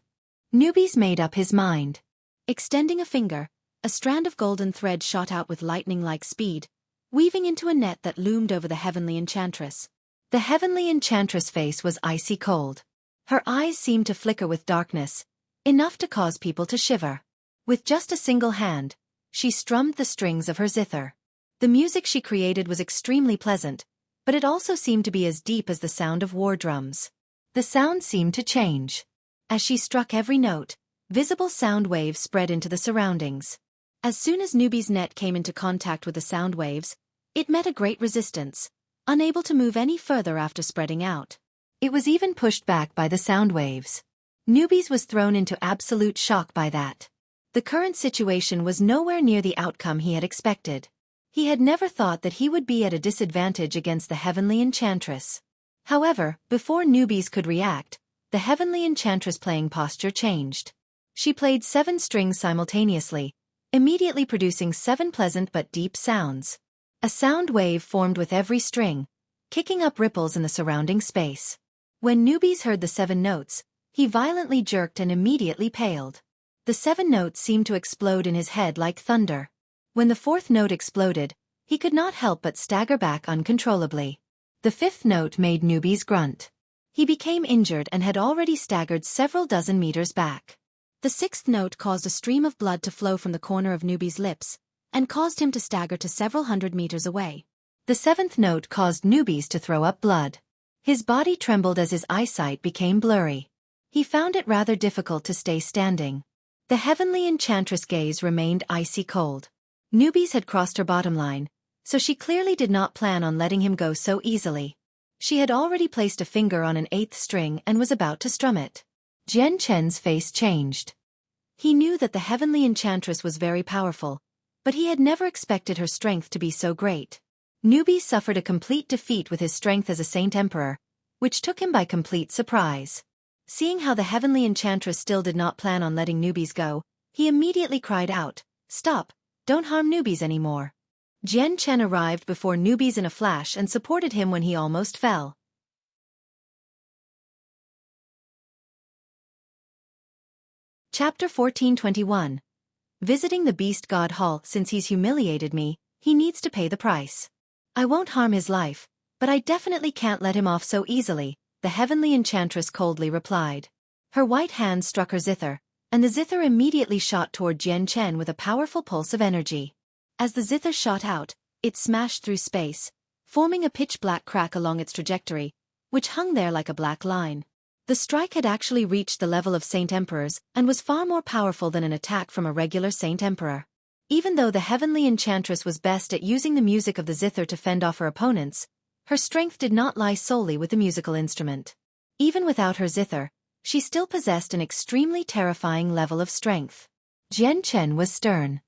Newbies made up his mind. Extending a finger, a strand of golden thread shot out with lightning-like speed, weaving into a net that loomed over the heavenly enchantress. The heavenly enchantress' face was icy cold. Her eyes seemed to flicker with darkness, enough to cause people to shiver. With just a single hand, she strummed the strings of her zither. The music she created was extremely pleasant, but it also seemed to be as deep as the sound of war drums. The sound seemed to change. As she struck every note, visible sound waves spread into the surroundings. As soon as Newbie's net came into contact with the sound waves, it met a great resistance, unable to move any further after spreading out. It was even pushed back by the sound waves. Newbie's was thrown into absolute shock by that. The current situation was nowhere near the outcome he had expected. He had never thought that he would be at a disadvantage against the heavenly enchantress. However, before Newbie's could react, the heavenly enchantress playing posture changed. She played 7 strings simultaneously, immediately producing 7 pleasant but deep sounds. A sound wave formed with every string, kicking up ripples in the surrounding space. When Newbie's heard the 7 notes, he violently jerked and immediately paled. The 7 notes seemed to explode in his head like thunder. When the 4th note exploded, he could not help but stagger back uncontrollably. The 5th note made Newbie's grunt. He became injured and had already staggered several dozen meters back. The 6th note caused a stream of blood to flow from the corner of Newbie's lips, and caused him to stagger to several hundred meters away. The 7th note caused Newbie's to throw up blood. His body trembled as his eyesight became blurry. He found it rather difficult to stay standing. The heavenly enchantress' gaze remained icy cold. Newbie's had crossed her bottom line, so she clearly did not plan on letting him go so easily. She had already placed a finger on an 8th string and was about to strum it. Jian Chen's face changed. He knew that the heavenly enchantress was very powerful, but he had never expected her strength to be so great. Newbie suffered a complete defeat with his strength as a Saint Emperor, which took him by complete surprise. Seeing how the heavenly enchantress still did not plan on letting Newbie's go, he immediately cried out, "Stop, don't harm Newbie's anymore." Jian Chen arrived before Newbie's in a flash and supported him when he almost fell. Chapter 1421. Visiting the Beast God Hall. Since he's humiliated me, he needs to pay the price. I won't harm his life, but I definitely can't let him off so easily, the heavenly enchantress coldly replied. Her white hand struck her zither, and the zither immediately shot toward Jian Chen with a powerful pulse of energy. As the zither shot out, it smashed through space, forming a pitch-black crack along its trajectory, which hung there like a black line. The strike had actually reached the level of Saint Emperors and was far more powerful than an attack from a regular Saint Emperor. Even though the heavenly enchantress was best at using the music of the zither to fend off her opponents, her strength did not lie solely with the musical instrument. Even without her zither, she still possessed an extremely terrifying level of strength. Jian Chen was stern.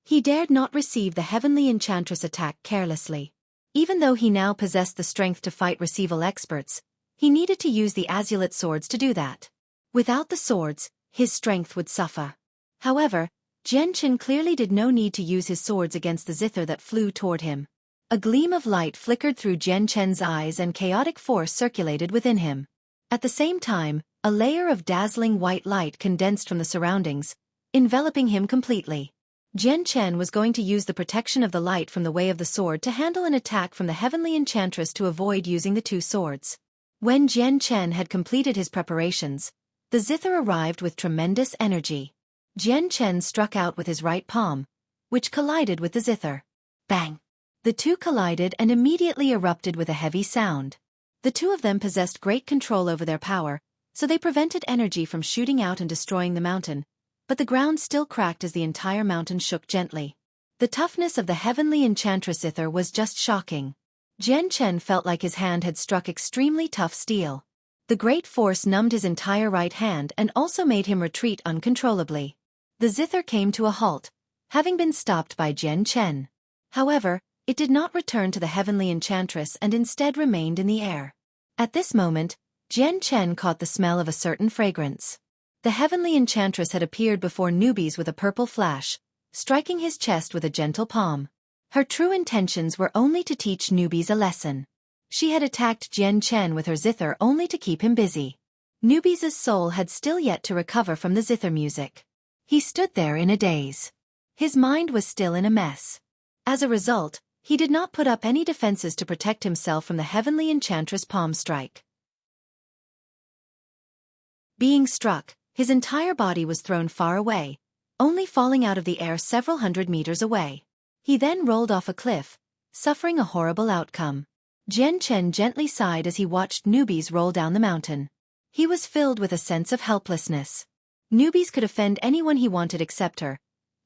He dared not receive the heavenly enchantress attack carelessly. Even though he now possessed the strength to fight Receival experts, he needed to use the azulate swords to do that. Without the swords, his strength would suffer. However, Jian Chen clearly did no need to use his swords against the zither that flew toward him. A gleam of light flickered through Jian Chen's eyes and chaotic force circulated within him. At the same time, a layer of dazzling white light condensed from the surroundings, enveloping him completely. Jian Chen was going to use the protection of the light from the way of the sword to handle an attack from the heavenly enchantress to avoid using the 2 swords. When Jian Chen had completed his preparations, the zither arrived with tremendous energy. Jian Chen struck out with his right palm, which collided with the zither. Bang! The 2 collided and immediately erupted with a heavy sound. The 2 of them possessed great control over their power, so they prevented energy from shooting out and destroying the mountain, but the ground still cracked as the entire mountain shook gently. The toughness of the heavenly enchantress zither was just shocking. Jian Chen felt like his hand had struck extremely tough steel. The great force numbed his entire right hand and also made him retreat uncontrollably. The zither came to a halt, having been stopped by Jian Chen. However, it did not return to the heavenly enchantress and instead remained in the air. At this moment, Jian Chen caught the smell of a certain fragrance. The heavenly enchantress had appeared before Newbie's with a purple flash, striking his chest with a gentle palm. Her true intentions were only to teach Newbie's a lesson. She had attacked Jian Chen with her zither only to keep him busy. Newbie's soul had still yet to recover from the zither music. He stood there in a daze. His mind was still in a mess. As a result, he did not put up any defenses to protect himself from the heavenly enchantress' palm strike. Being struck, his entire body was thrown far away, only falling out of the air several hundred meters away. He then rolled off a cliff, suffering a horrible outcome. Jian Chen gently sighed as he watched Newbie's roll down the mountain. He was filled with a sense of helplessness. Newbie's could offend anyone he wanted except her,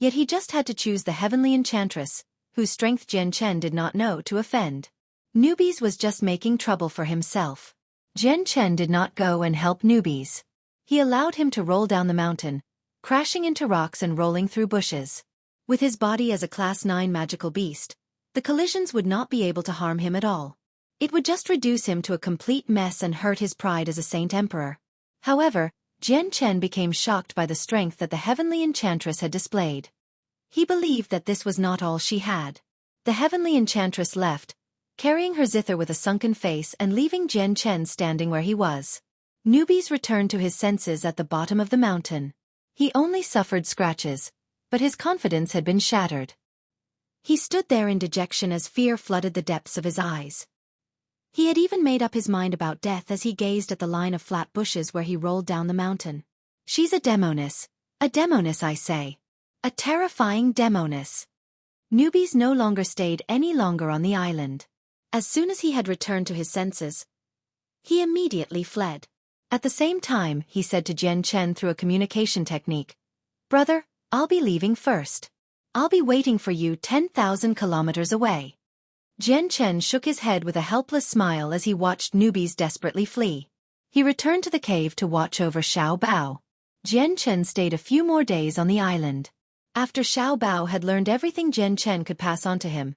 Yet he just had to choose the heavenly enchantress, whose strength Jian Chen did not know to offend. Newbies was just making trouble for himself. Jian Chen did not go and help Newbies. He allowed him to roll down the mountain, crashing into rocks and rolling through bushes. With his body as a Class 9 magical beast, the collisions would not be able to harm him at all. It would just reduce him to a complete mess and hurt his pride as a saint emperor. However, Jian Chen became shocked by the strength that the heavenly enchantress had displayed. He believed that this was not all she had. The heavenly enchantress left, carrying her zither with a sunken face and leaving Jian Chen standing where he was. Newbies returned to his senses at the bottom of the mountain. He only suffered scratches, but his confidence had been shattered. He stood there in dejection as fear flooded the depths of his eyes. He had even made up his mind about death as he gazed at the line of flat bushes where he rolled down the mountain. She's a demoness I say. A terrifying demoness. Newbies no longer stayed any longer on the island. As soon as he had returned to his senses, he immediately fled. At the same time, he said to Jian Chen through a communication technique, "Brother, I'll be leaving first. I'll be waiting for you 10,000 kilometers away." Jian Chen shook his head with a helpless smile as he watched Newbies desperately flee. He returned to the cave to watch over Xiao Bao. Jian Chen stayed a few more days on the island. After Xiao Bao had learned everything Jian Chen could pass on to him,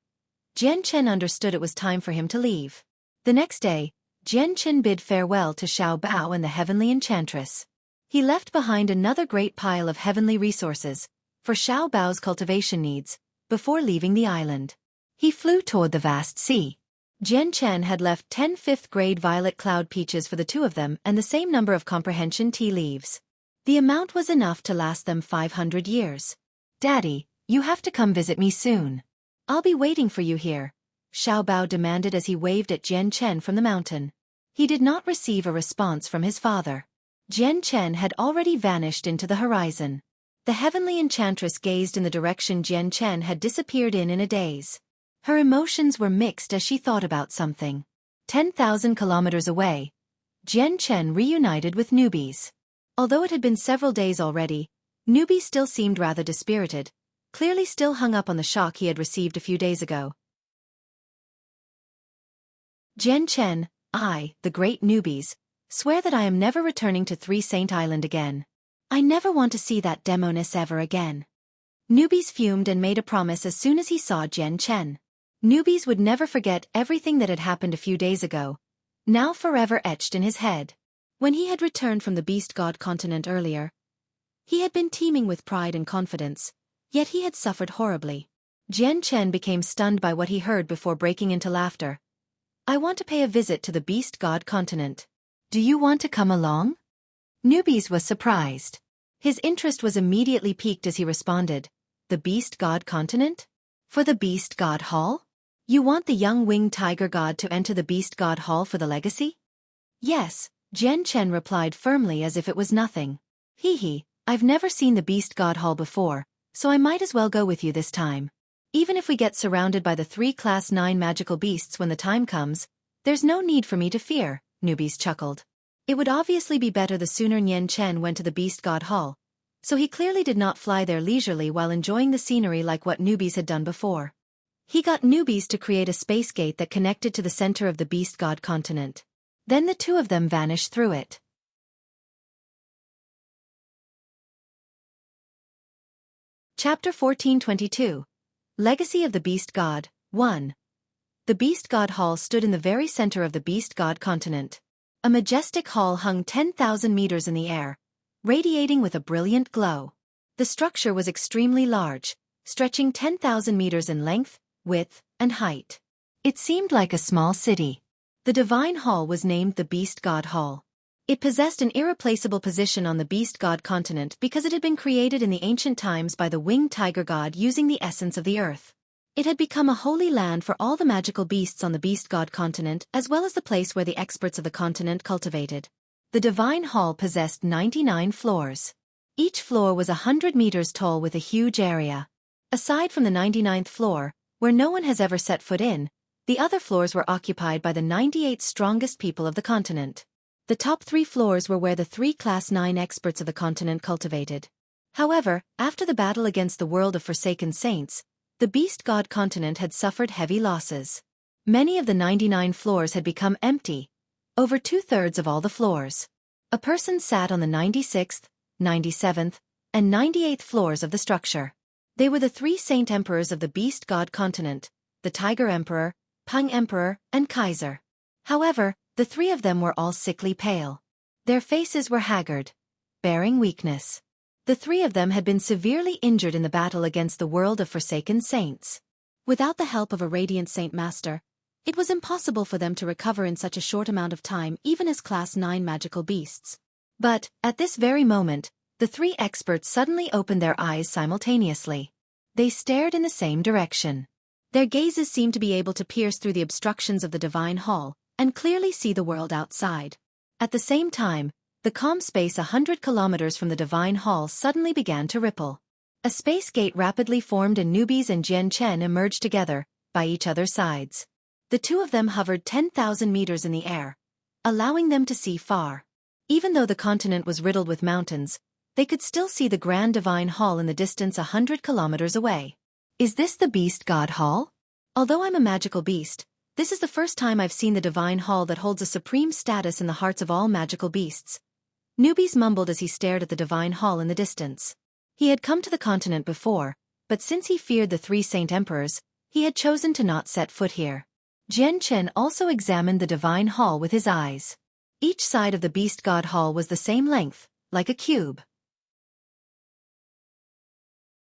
Jian Chen understood it was time for him to leave. The next day, Jian Chen bid farewell to Xiao Bao and the heavenly enchantress. He left behind another great pile of heavenly resources for Xiao Bao's cultivation needs before leaving the island. He flew toward the vast sea. Jian Chen had left 10 fifth-grade violet cloud peaches for the two of them and the same number of comprehension tea leaves. The amount was enough to last them 500 years. "Daddy, you have to come visit me soon. I'll be waiting for you here," Xiao Bao demanded as he waved at Jian Chen from the mountain. He did not receive a response from his father. Jian Chen had already vanished into the horizon. The heavenly enchantress gazed in the direction Jian Chen had disappeared in a daze. Her emotions were mixed as she thought about something. 10,000 kilometers away, Jian Chen reunited with Newbies. Although it had been several days already, Newbies still seemed rather dispirited, clearly still hung up on the shock he had received a few days ago. "Jian Chen, I, the great Newbies, swear that I am never returning to Three Saint Island again. I never want to see that demoness ever again." Newbies fumed and made a promise as soon as he saw Jian Chen. Newbies would never forget everything that had happened a few days ago, now forever etched in his head. When he had returned from the Beast God continent earlier, he had been teeming with pride and confidence, yet he had suffered horribly. Jian Chen became stunned by what he heard before breaking into laughter. "I want to pay a visit to the Beast God continent. Do you want to come along?" Newbies was surprised. His interest was immediately piqued as he responded, "The Beast God continent? For the Beast God Hall? You want the young winged tiger god to enter the Beast God Hall for the legacy?" "Yes," Jian Chen replied firmly as if it was nothing. Hee, I've never seen the Beast God Hall before, so I might as well go with you this time. Even if we get surrounded by the 3 Class 9 magical beasts when the time comes, there's no need for me to fear," Newbies chuckled. It would obviously be better the sooner Jian Chen went to the Beast God Hall, so he clearly did not fly there leisurely while enjoying the scenery like what Newbies had done before. He got Newbies to create a space gate that connected to the center of the Beast God continent. Then the two of them vanished through it. Chapter 1422. Legacy of the Beast God, 1. The Beast God Hall stood in the very center of the Beast God continent. A majestic hall hung 10,000 meters in the air, radiating with a brilliant glow. The structure was extremely large, stretching 10,000 meters in length, width, and height. It seemed like a small city. The Divine Hall was named the Beast God Hall. It possessed an irreplaceable position on the Beast God continent because it had been created in the ancient times by the winged tiger god using the essence of the earth. It had become a holy land for all the magical beasts on the Beast God continent as well as the place where the experts of the continent cultivated. The Divine Hall possessed 99 floors. Each floor was 100 meters tall with a huge area. Aside from the 99th floor, where no one has ever set foot in, the other floors were occupied by the 98 strongest people of the continent. The top 3 floors were where the 3 Class 9 experts of the continent cultivated. However, after the battle against the world of Forsaken Saints, the Beast God continent had suffered heavy losses. Many of the 99 floors had become empty, over 2/3 of all the floors. A person sat on the 96th, 97th, and 98th floors of the structure. They were the 3 Saint Emperors of the Beast God continent, the Tiger Emperor, Pang Emperor, and Kaiser. However, the 3 of them were all sickly pale. Their faces were haggard, bearing weakness. The 3 of them had been severely injured in the battle against the world of Forsaken Saints. Without the help of a Radiant Saint Master, it was impossible for them to recover in such a short amount of time even as Class 9 magical beasts. But, at this very moment, the 3 experts suddenly opened their eyes simultaneously. They stared in the same direction. Their gazes seemed to be able to pierce through the obstructions of the Divine Hall and clearly see the world outside. At the same time, the calm space 100 kilometers from the Divine Hall suddenly began to ripple. A space gate rapidly formed and Newbies and Jian Chen emerged together, by each other's sides. The 2 of them hovered 10,000 meters in the air, allowing them to see far. Even though the continent was riddled with mountains, they could still see the Grand Divine Hall in the distance 100 kilometers away. Is this the Beast God Hall? Although I'm a magical beast, this is the first time I've seen the Divine Hall that holds a supreme status in the hearts of all magical beasts. Newbies mumbled as he stared at the Divine Hall in the distance. He had come to the continent before, but since he feared the 3 Saint Emperors, he had chosen to not set foot here. Jian Chen also examined the Divine Hall with his eyes. Each side of the Beast God Hall was the same length, like a cube.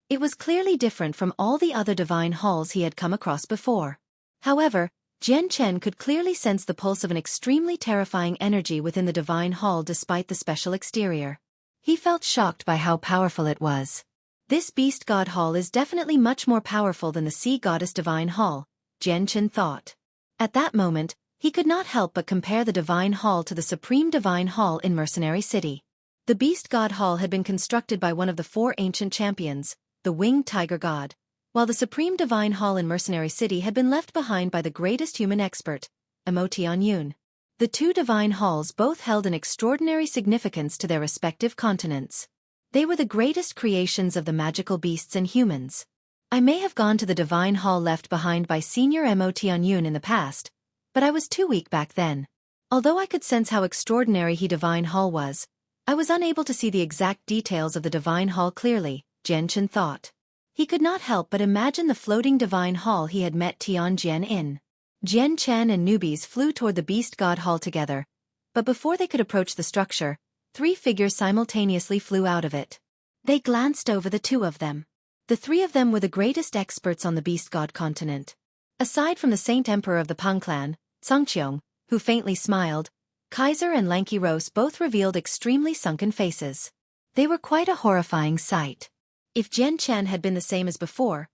It was clearly different from all the other Divine Halls he had come across before. However, Jian Chen could clearly sense the pulse of an extremely terrifying energy within the Divine Hall despite the special exterior. He felt shocked by how powerful it was. This Beast God Hall is definitely much more powerful than the Sea Goddess Divine Hall, Jian Chen thought. At that moment, he could not help but compare the Divine Hall to the Supreme Divine Hall in Mercenary City. The Beast God Hall had been constructed by one of the 4 ancient champions, the Winged Tiger God, while the Supreme Divine Hall in Mercenary City had been left behind by the greatest human expert, Emotianyun. The 2 Divine Halls both held an extraordinary significance to their respective continents. They were the greatest creations of the magical beasts and humans. I may have gone to the Divine Hall left behind by Senior Emotianyun in the past, but I was too weak back then. Although I could sense how extraordinary he Divine Hall was, I was unable to see the exact details of the Divine Hall clearly, Jian Chen thought. He could not help but imagine the floating Divine Hall he had met Tianjian in. Jian Chen and Newbies flew toward the Beast God Hall together, but before they could approach the structure, 3 figures simultaneously flew out of it. They glanced over the 2 of them. The 3 of them were the greatest experts on the Beast God continent. Aside from the Saint Emperor of the Pang clan, Songqiong, who faintly smiled, Kaiser and Lanky Rose both revealed extremely sunken faces. They were quite a horrifying sight. If Jian Chen had been the same as before,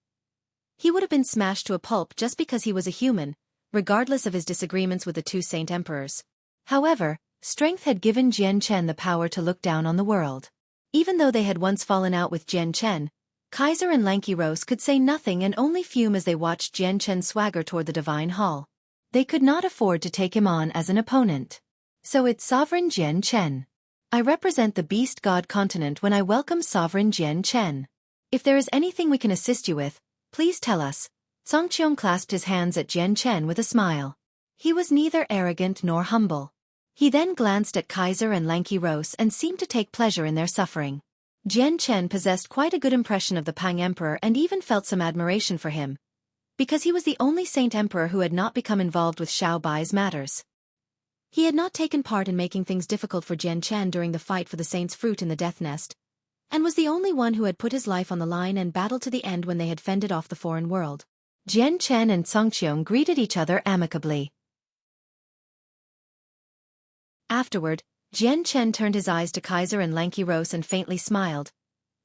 he would have been smashed to a pulp just because he was a human, regardless of his disagreements with the 2 Saint Emperors. However, strength had given Jian Chen the power to look down on the world. Even though they had once fallen out with Jian Chen, Kaiser and Lanky Rose could say nothing and only fume as they watched Jian Chen swagger toward the Divine Hall. They could not afford to take him on as an opponent. So it's Sovereign Jian Chen. I represent the Beast God continent when I welcome Sovereign Jian Chen. If there is anything we can assist you with, please tell us. Songqiong clasped his hands at Jian Chen with a smile. He was neither arrogant nor humble. He then glanced at Kaiser and Lanky Rose and seemed to take pleasure in their suffering. Jian Chen possessed quite a good impression of the Pang Emperor and even felt some admiration for him, because he was the only Saint Emperor who had not become involved with Xiao Bai's matters. He had not taken part in making things difficult for Jian Chen during the fight for the Saint's Fruit in the Death Nest, and was the only one who had put his life on the line and battled to the end when they had fended off the foreign world. Jian Chen and Songqiong greeted each other amicably. Afterward, Jian Chen turned his eyes to Kaiser and Lanky Rose and faintly smiled.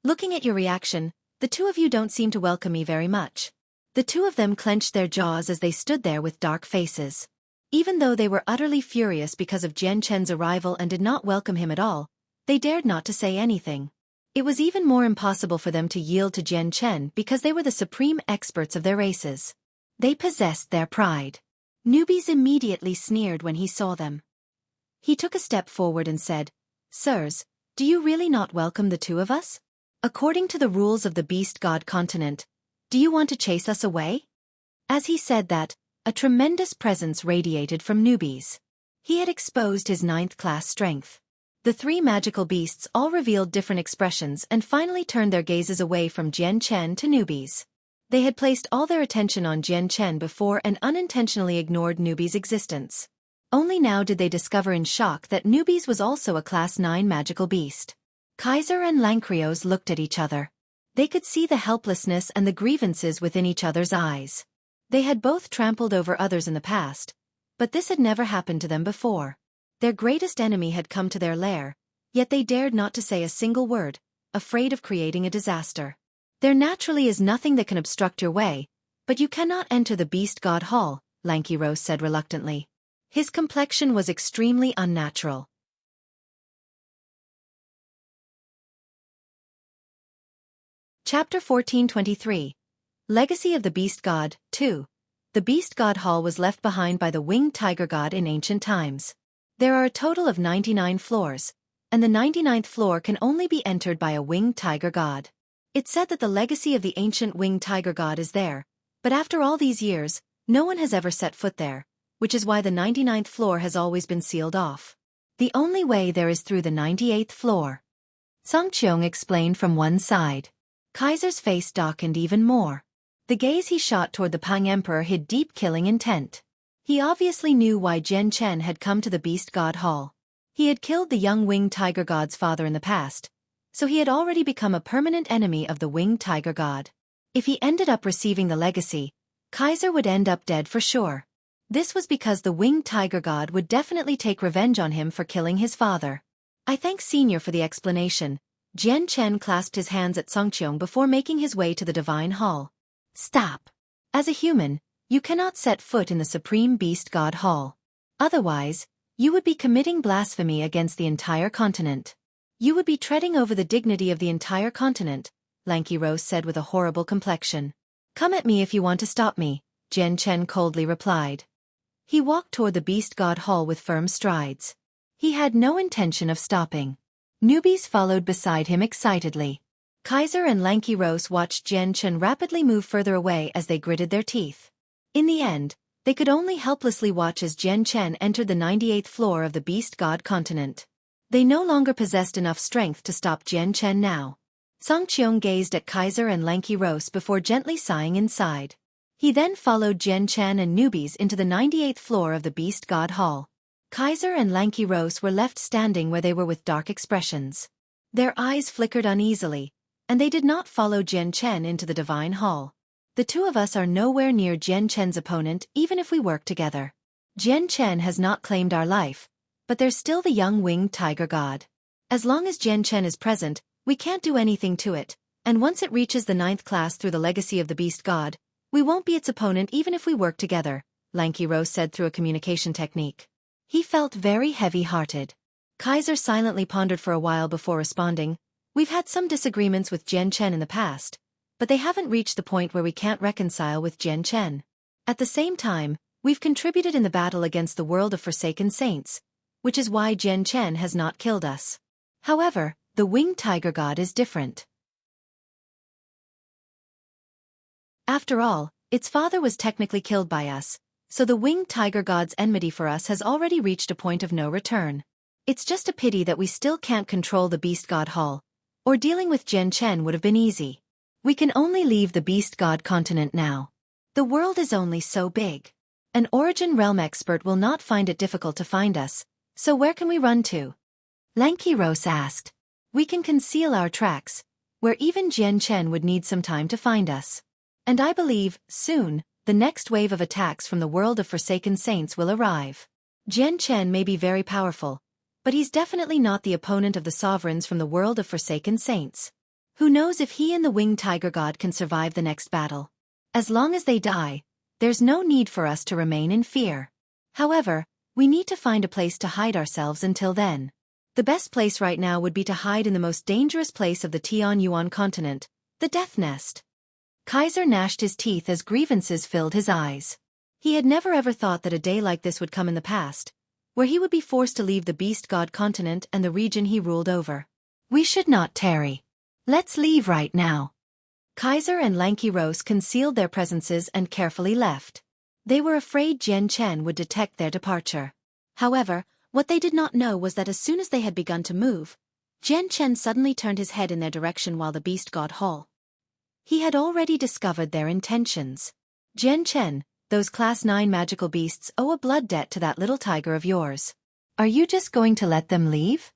Looking at your reaction, the 2 of you don't seem to welcome me very much. The 2 of them clenched their jaws as they stood there with dark faces. Even though they were utterly furious because of Jian Chen's arrival and did not welcome him at all, they dared not to say anything. It was even more impossible for them to yield to Jian Chen because they were the supreme experts of their races. They possessed their pride. Newbies immediately sneered when he saw them. He took a step forward and said, "Sirs, do you really not welcome the 2 of us? According to the rules of the Beast God continent, do you want to chase us away? As he said that, a tremendous presence radiated from newbies. He had exposed his 9th class strength. The 3 magical beasts all revealed different expressions and finally turned their gazes away from Jian Chen to newbies. They had placed all their attention on Jian Chen before and unintentionally ignored newbies' existence. Only now did they discover in shock that newbies was also a class 9 magical beast. Kaiser and Lankrios looked at each other. They could see the helplessness and the grievances within each other's eyes. They had both trampled over others in the past, but this had never happened to them before. Their greatest enemy had come to their lair, yet they dared not to say a single word, afraid of creating a disaster. There naturally is nothing that can obstruct your way, but you cannot enter the Beast God Hall, Lankrios said reluctantly. His complexion was extremely unnatural. Chapter 1423. Legacy of the Beast God, 2. The Beast God Hall was left behind by the winged tiger god in ancient times. There are a total of 99 floors, and the 99th floor can only be entered by a winged tiger god. It's said that the legacy of the ancient winged tiger god is there, but after all these years, no one has ever set foot there, which is why the 99th floor has always been sealed off. The only way there is through the 98th floor. Songqiong explained from one side. Kaiser's face darkened even more. The gaze he shot toward the Pang Emperor hid deep killing intent. He obviously knew why Jian Chen had come to the Beast God Hall. He had killed the young winged tiger god's father in the past, so he had already become a permanent enemy of the winged tiger god. If he ended up receiving the legacy, Kaiser would end up dead for sure. This was because the winged tiger god would definitely take revenge on him for killing his father. I thank Senior for the explanation. Jian Chen clasped his hands at Songqiong before making his way to the Divine Hall. Stop. As a human, you cannot set foot in the Supreme Beast God Hall. Otherwise, you would be committing blasphemy against the entire continent. You would be treading over the dignity of the entire continent, Lankrios said with a horrible complexion. Come at me if you want to stop me, Jian Chen coldly replied. He walked toward the Beast God Hall with firm strides. He had no intention of stopping. Newbies followed beside him excitedly. Kaiser and Lankrios watched Jian Chen rapidly move further away as they gritted their teeth. In the end, they could only helplessly watch as Jian Chen entered the 98th floor of the Beast God continent. They no longer possessed enough strength to stop Jian Chen now. Songqiong gazed at Kaiser and Lankrios before gently sighing inside. He then followed Jian Chen and newbies into the 98th floor of the Beast God Hall. Kaiser and Lankrios were left standing where they were with dark expressions. Their eyes flickered uneasily, and they did not follow Jian Chen into the Divine Hall. The two of us are nowhere near Jian Chen's opponent even if we work together. Jian Chen has not claimed our life, but there's still the young winged tiger god. As long as Jian Chen is present, we can't do anything to it, and once it reaches the 9th class through the legacy of the Beast God, we won't be its opponent even if we work together, Lankrios said through a communication technique. He felt very heavy-hearted. Kaiser silently pondered for a while before responding. We've had some disagreements with Jian Chen in the past, but they haven't reached the point where we can't reconcile with Jian Chen. At the same time, we've contributed in the battle against the world of Forsaken Saints, which is why Jian Chen has not killed us. However, the winged tiger god is different. After all, its father was technically killed by us, so the winged tiger god's enmity for us has already reached a point of no return. It's just a pity that we still can't control the Beast God Hall, or dealing with Jian Chen would have been easy. We can only leave the Beast God continent now. The world is only so big. An Origin Realm expert will not find it difficult to find us, so where can we run to? Lankrios asked. We can conceal our tracks, where even Jian Chen would need some time to find us. And I believe, soon, the next wave of attacks from the world of Forsaken Saints will arrive. Jian Chen may be very powerful, but he's definitely not the opponent of the sovereigns from the world of Forsaken Saints. Who knows if he and the winged tiger god can survive the next battle? As long as they die, there's no need for us to remain in fear. However, we need to find a place to hide ourselves until then. The best place right now would be to hide in the most dangerous place of the Tianyuan continent, the Death Nest. Kaiser gnashed his teeth as grievances filled his eyes. He had never ever thought that a day like this would come in the past, where he would be forced to leave the Beast God continent and the region he ruled over. We should not tarry. Let's leave right now. Kaiser and Lanky Rose concealed their presences and carefully left. They were afraid Jian Chen would detect their departure. However, what they did not know was that as soon as they had begun to move, Jian Chen suddenly turned his head in their direction while the beast god Hall. He had already discovered their intentions. Jian Chen, those Class 9 magical beasts owe a blood debt to that little tiger of yours. Are you just going to let them leave?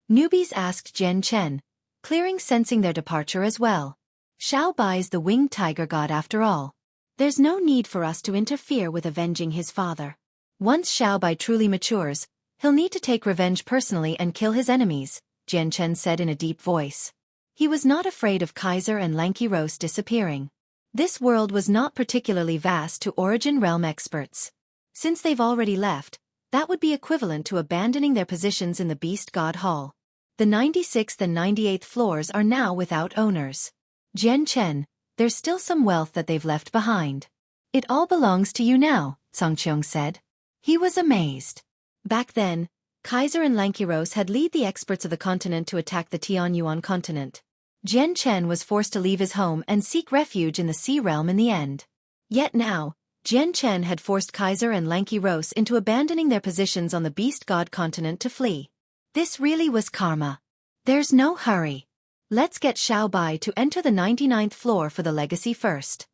Newbies asked Jian Chen, clearing sensing their departure as well. Xiao Bai's the winged tiger god after all. There's no need for us to interfere with avenging his father. Once Xiao Bai truly matures, he'll need to take revenge personally and kill his enemies, Jian Chen said in a deep voice. He was not afraid of Kaiser and Lanky Rose disappearing. This world was not particularly vast to Origin Realm experts. Since they've already left, that would be equivalent to abandoning their positions in the Beast God Hall. The 96th and 98th floors are now without owners. Jian Chen, there's still some wealth that they've left behind. It all belongs to you now, Songqiong said. He was amazed. Back then, Kaiser and Lanky Rose had led the experts of the continent to attack the Tianyuan continent. Jian Chen was forced to leave his home and seek refuge in the Sea Realm in the end. Yet now, Jian Chen had forced Kaiser and Lanky Rose into abandoning their positions on the Beast God continent to flee. This really was karma. There's no hurry. Let's get Xiao Bai to enter the 99th floor for the legacy first.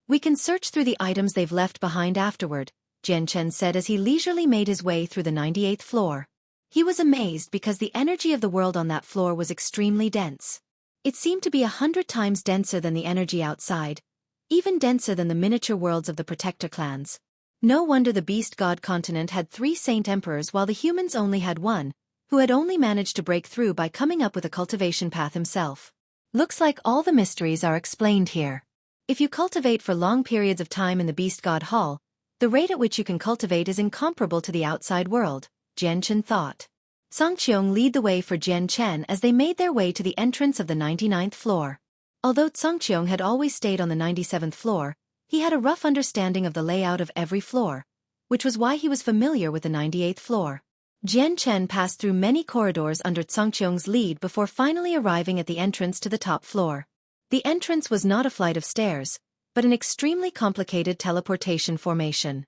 We can search through the items they've left behind afterward, Jian Chen said as he leisurely made his way through the 98th floor. He was amazed because the energy of the world on that floor was extremely dense. It seemed to be 100 times denser than the energy outside, even denser than the miniature worlds of the Protector clans. No wonder the Beast God continent had 3 Saint Emperors while the humans only had one, who had only managed to break through by coming up with a cultivation path himself. Looks like all the mysteries are explained here. If you cultivate for long periods of time in the Beast God Hall, the rate at which you can cultivate is incomparable to the outside world, Jian Chen thought. Songqiong led the way for Jian Chen as they made their way to the entrance of the 99th floor. Although Songqiong had always stayed on the 97th floor, he had a rough understanding of the layout of every floor, which was why he was familiar with the 98th floor. Jian Chen passed through many corridors under Songqiong's lead before finally arriving at the entrance to the top floor. The entrance was not a flight of stairs, but an extremely complicated teleportation formation.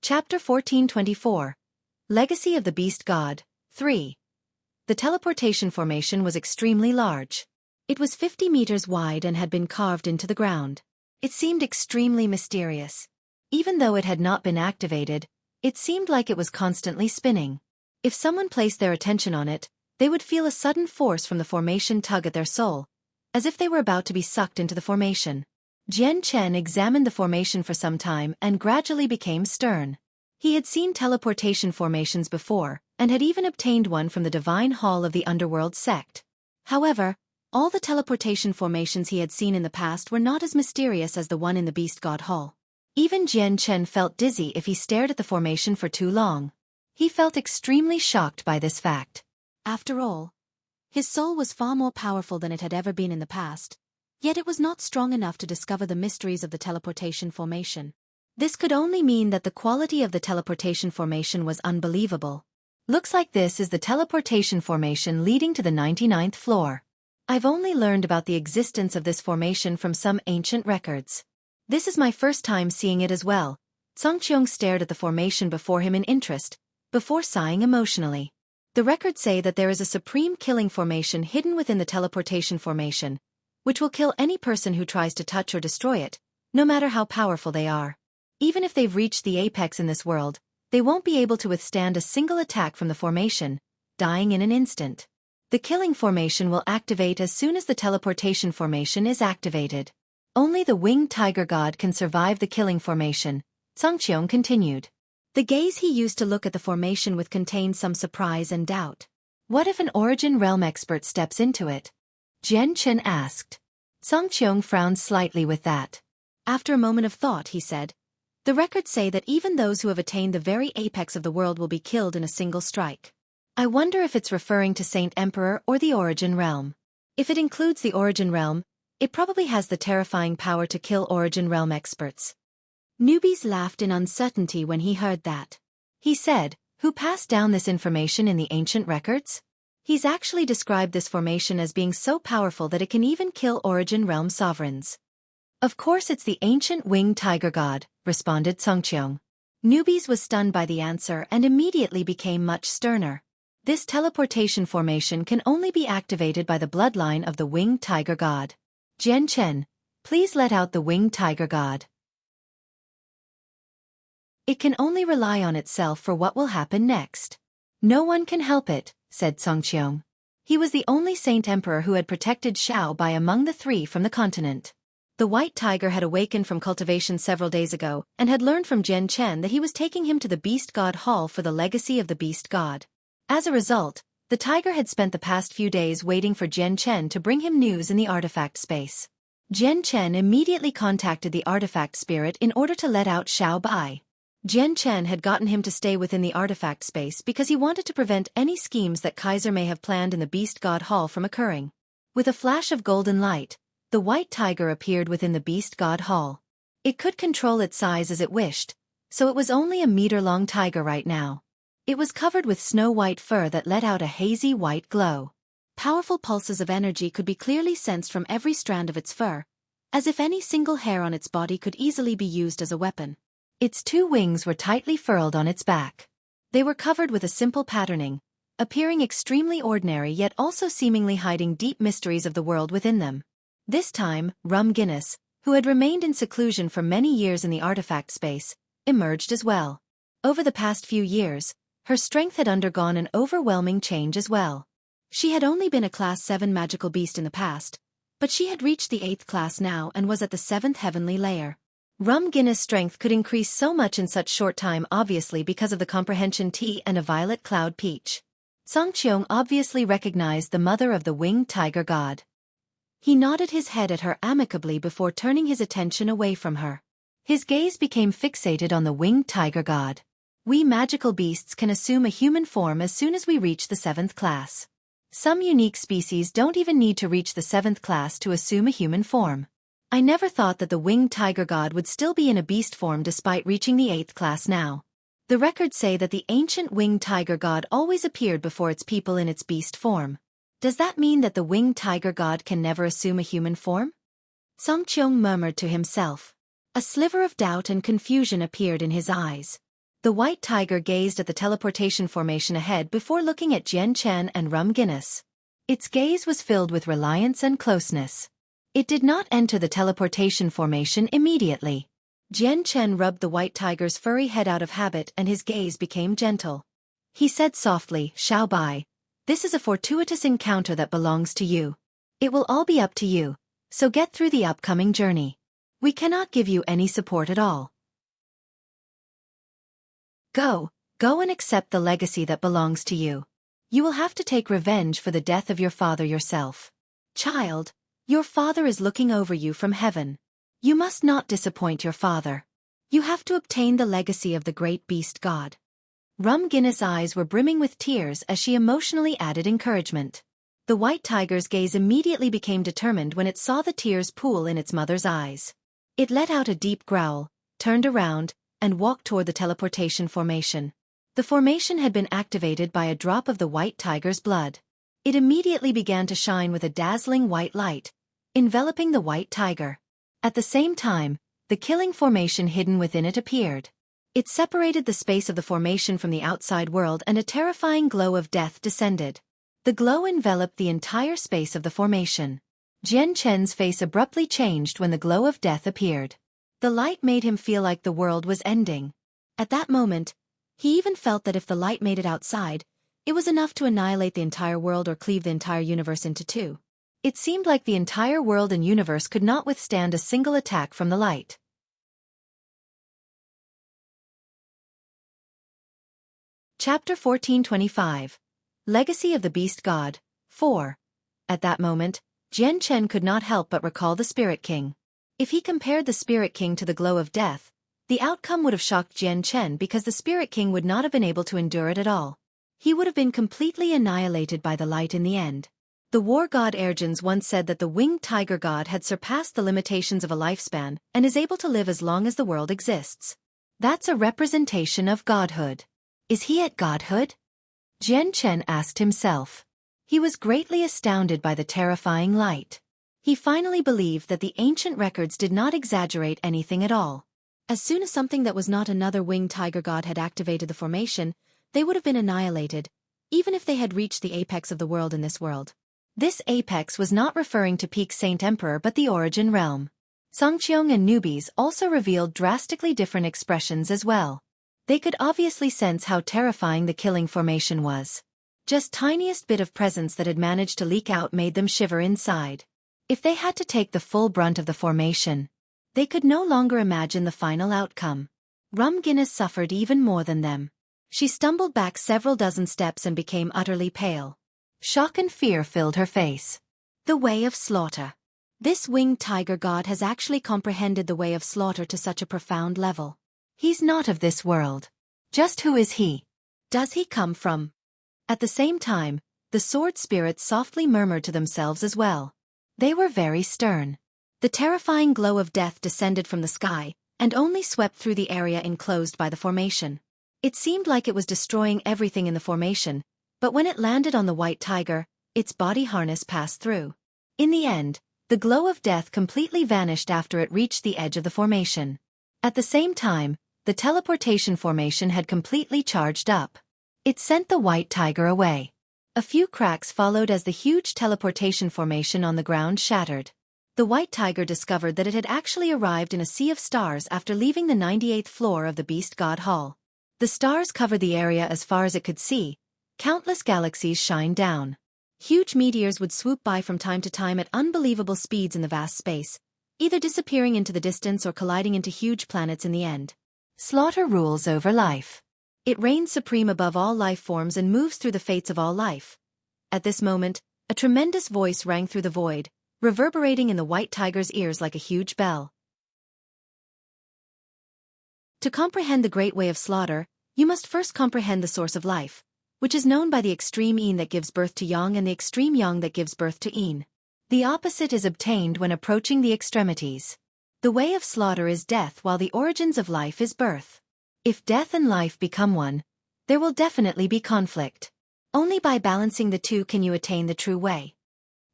Chapter 1424. Legacy of the Beast God, 3. The teleportation formation was extremely large. It was 50 meters wide and had been carved into the ground. It seemed extremely mysterious. Even though it had not been activated, it seemed like it was constantly spinning. If someone placed their attention on it, they would feel a sudden force from the formation tug at their soul, as if they were about to be sucked into the formation. Jian Chen examined the formation for some time and gradually became stern. He had seen teleportation formations before, and had even obtained one from the Divine Hall of the Underworld sect. However, all the teleportation formations he had seen in the past were not as mysterious as the one in the Beast God Hall. Even Jian Chen felt dizzy if he stared at the formation for too long. He felt extremely shocked by this fact. After all, his soul was far more powerful than it had ever been in the past, yet it was not strong enough to discover the mysteries of the teleportation formation. This could only mean that the quality of the teleportation formation was unbelievable. Looks like this is the teleportation formation leading to the 99th floor. I've only learned about the existence of this formation from some ancient records. This is my first time seeing it as well. Songqiong stared at the formation before him in interest, before sighing emotionally. The records say that there is a supreme killing formation hidden within the teleportation formation, which will kill any person who tries to touch or destroy it, no matter how powerful they are. Even if they've reached the apex in this world, they won't be able to withstand a single attack from the formation, dying in an instant. The killing formation will activate as soon as the teleportation formation is activated. Only the winged tiger god can survive the killing formation, Songqiong continued. The gaze he used to look at the formation with contained some surprise and doubt. What if an Origin Realm expert steps into it? Jian Chen asked. Songqiong frowned slightly with that. After a moment of thought, he said, the records say that even those who have attained the very apex of the world will be killed in a single strike. I wonder if it's referring to Saint Emperor or the Origin Realm. If it includes the Origin Realm, it probably has the terrifying power to kill Origin Realm experts. Newbies laughed in uncertainty when he heard that. He said, "Who passed down this information in the ancient records?" He's actually described this formation as being so powerful that it can even kill Origin Realm sovereigns. "Of course it's the ancient winged tiger god," responded Songcheong. Newbies was stunned by the answer and immediately became much sterner. This teleportation formation can only be activated by the bloodline of the winged tiger god. "Jian Chen, please let out the winged tiger god." "It can only rely on itself for what will happen next. No one can help it," said Songcheong. He was the only saint emperor who had protected Xiao Bai among the three from the continent. The white tiger had awakened from cultivation several days ago and had learned from Jian Chen that he was taking him to the Beast God Hall for the legacy of the Beast God. As a result, the tiger had spent the past few days waiting for Jian Chen to bring him news in the artifact space. Jian Chen immediately contacted the artifact spirit in order to let out Xiao Bai. Jian Chen had gotten him to stay within the artifact space because he wanted to prevent any schemes that Kaiser may have planned in the Beast God Hall from occurring. With a flash of golden light, the white tiger appeared within the Beast God Hall. It could control its size as it wished, so it was only a meter-long tiger right now. It was covered with snow-white fur that let out a hazy white glow. Powerful pulses of energy could be clearly sensed from every strand of its fur, as if any single hair on its body could easily be used as a weapon. Its two wings were tightly furled on its back. They were covered with a simple patterning, appearing extremely ordinary yet also seemingly hiding deep mysteries of the world within them. This time, Rum Guinness, who had remained in seclusion for many years in the artifact space, emerged as well. Over the past few years, her strength had undergone an overwhelming change as well. She had only been a Class 7 magical beast in the past, but she had reached the 8th class now and was at the 7th heavenly layer. Rum Guinness' strength could increase so much in such short time obviously because of the comprehension tea and a violet cloud peach. Songcheong obviously recognized the mother of the winged tiger god. He nodded his head at her amicably before turning his attention away from her. His gaze became fixated on the winged tiger god. "We magical beasts can assume a human form as soon as we reach the 7th class. Some unique species don't even need to reach the 7th class to assume a human form. I never thought that the winged tiger god would still be in a beast form despite reaching the 8th class now. The records say that the ancient winged tiger god always appeared before its people in its beast form. Does that mean that the winged tiger god can never assume a human form?" Songcheong murmured to himself. A sliver of doubt and confusion appeared in his eyes. The white tiger gazed at the teleportation formation ahead before looking at Jian Chen and Rum Guinness. Its gaze was filled with reliance and closeness. It did not enter the teleportation formation immediately. Jian Chen rubbed the white tiger's furry head out of habit and his gaze became gentle. He said softly, "Xiao Bai, this is a fortuitous encounter that belongs to you. It will all be up to you, so get through the upcoming journey. We cannot give you any support at all. Go and accept the legacy that belongs to you. You will have to take revenge for the death of your father yourself. Child, your father is looking over you from heaven. You must not disappoint your father. You have to obtain the legacy of the great beast god." Rum Guinness' eyes were brimming with tears as she emotionally added encouragement. The white tiger's gaze immediately became determined when it saw the tears pool in its mother's eyes. It let out a deep growl, turned around, and walked toward the teleportation formation. The formation had been activated by a drop of the white tiger's blood. It immediately began to shine with a dazzling white light, enveloping the white tiger. At the same time, the killing formation hidden within it appeared. It separated the space of the formation from the outside world and a terrifying glow of death descended. The glow enveloped the entire space of the formation. Jian Chen's face abruptly changed when the glow of death appeared. The light made him feel like the world was ending. At that moment, he even felt that if the light made it outside, it was enough to annihilate the entire world or cleave the entire universe into two. It seemed like the entire world and universe could not withstand a single attack from the light. Chapter 1425. Legacy of the Beast God, 4. At that moment, Jian Chen could not help but recall the Spirit King. If he compared the Spirit King to the glow of death, the outcome would have shocked Jian Chen because the Spirit King would not have been able to endure it at all. He would have been completely annihilated by the light in the end. The war god Ergens once said that the winged tiger god had surpassed the limitations of a lifespan and is able to live as long as the world exists. That's a representation of godhood. Is he at godhood? Jian Chen asked himself. He was greatly astounded by the terrifying light. He finally believed that the ancient records did not exaggerate anything at all. As soon as something that was not another winged tiger god had activated the formation, they would have been annihilated, even if they had reached the apex of the world in this world. This apex was not referring to peak Saint Emperor but the origin realm. Songqiong and newbies also revealed drastically different expressions as well. They could obviously sense how terrifying the killing formation was. Just tiniest bit of presence that had managed to leak out made them shiver inside. If they had to take the full brunt of the formation, they could no longer imagine the final outcome. Rum Guinness suffered even more than them. She stumbled back several dozen steps and became utterly pale. Shock and fear filled her face. The way of slaughter. This winged tiger god has actually comprehended the way of slaughter to such a profound level. He's not of this world. Just who is he? Does he come from? At the same time, the sword spirits softly murmured to themselves as well. They were very stern. The terrifying glow of death descended from the sky, and only swept through the area enclosed by the formation. It seemed like it was destroying everything in the formation, but when it landed on the white tiger, its body harness passed through. In the end, the glow of death completely vanished after it reached the edge of the formation. At the same time, the teleportation formation had completely charged up. It sent the white tiger away. A few cracks followed as the huge teleportation formation on the ground shattered. The white tiger discovered that it had actually arrived in a sea of stars after leaving the 98th floor of the Beast God Hall. The stars covered the area as far as it could see. Countless galaxies shined down. Huge meteors would swoop by from time to time at unbelievable speeds in the vast space, either disappearing into the distance or colliding into huge planets in the end. Slaughter rules over life. It reigns supreme above all life forms and moves through the fates of all life. At this moment, a tremendous voice rang through the void, reverberating in the white tiger's ears like a huge bell. To comprehend the great way of slaughter, you must first comprehend the source of life, which is known by the extreme yin that gives birth to yang and the extreme yang that gives birth to yin. The opposite is obtained when approaching the extremities. The way of slaughter is death while the origins of life is birth. If death and life become one, there will definitely be conflict. Only by balancing the two can you attain the true way.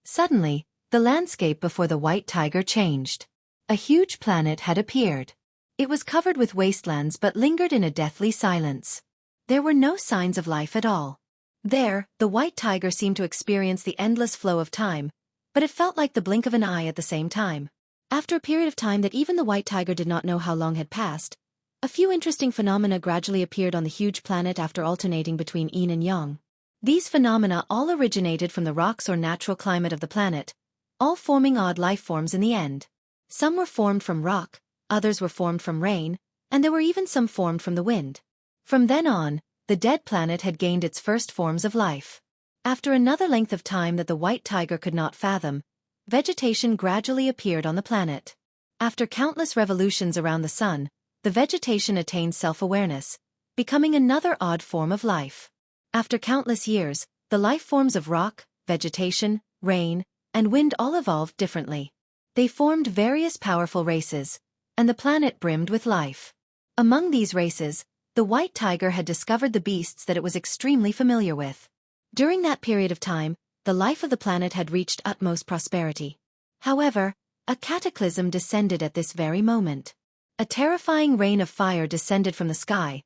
Suddenly, the landscape before the white tiger changed. A huge planet had appeared. It was covered with wastelands but lingered in a deathly silence. There were no signs of life at all. There, the white tiger seemed to experience the endless flow of time, but it felt like the blink of an eye at the same time. After a period of time that even the white tiger did not know how long had passed, a few interesting phenomena gradually appeared on the huge planet after alternating between yin and yang. These phenomena all originated from the rocks or natural climate of the planet, all forming odd life forms in the end. Some were formed from rock, others were formed from rain, and there were even some formed from the wind. From then on, the dead planet had gained its first forms of life. After another length of time that the white tiger could not fathom, vegetation gradually appeared on the planet. After countless revolutions around the sun, the vegetation attained self-awareness, becoming another odd form of life. After countless years, the life forms of rock, vegetation, rain, and wind all evolved differently. They formed various powerful races, and the planet brimmed with life. Among these races, the white tiger had discovered the beasts that it was extremely familiar with. During that period of time, the life of the planet had reached utmost prosperity. However, a cataclysm descended at this very moment. A terrifying rain of fire descended from the sky,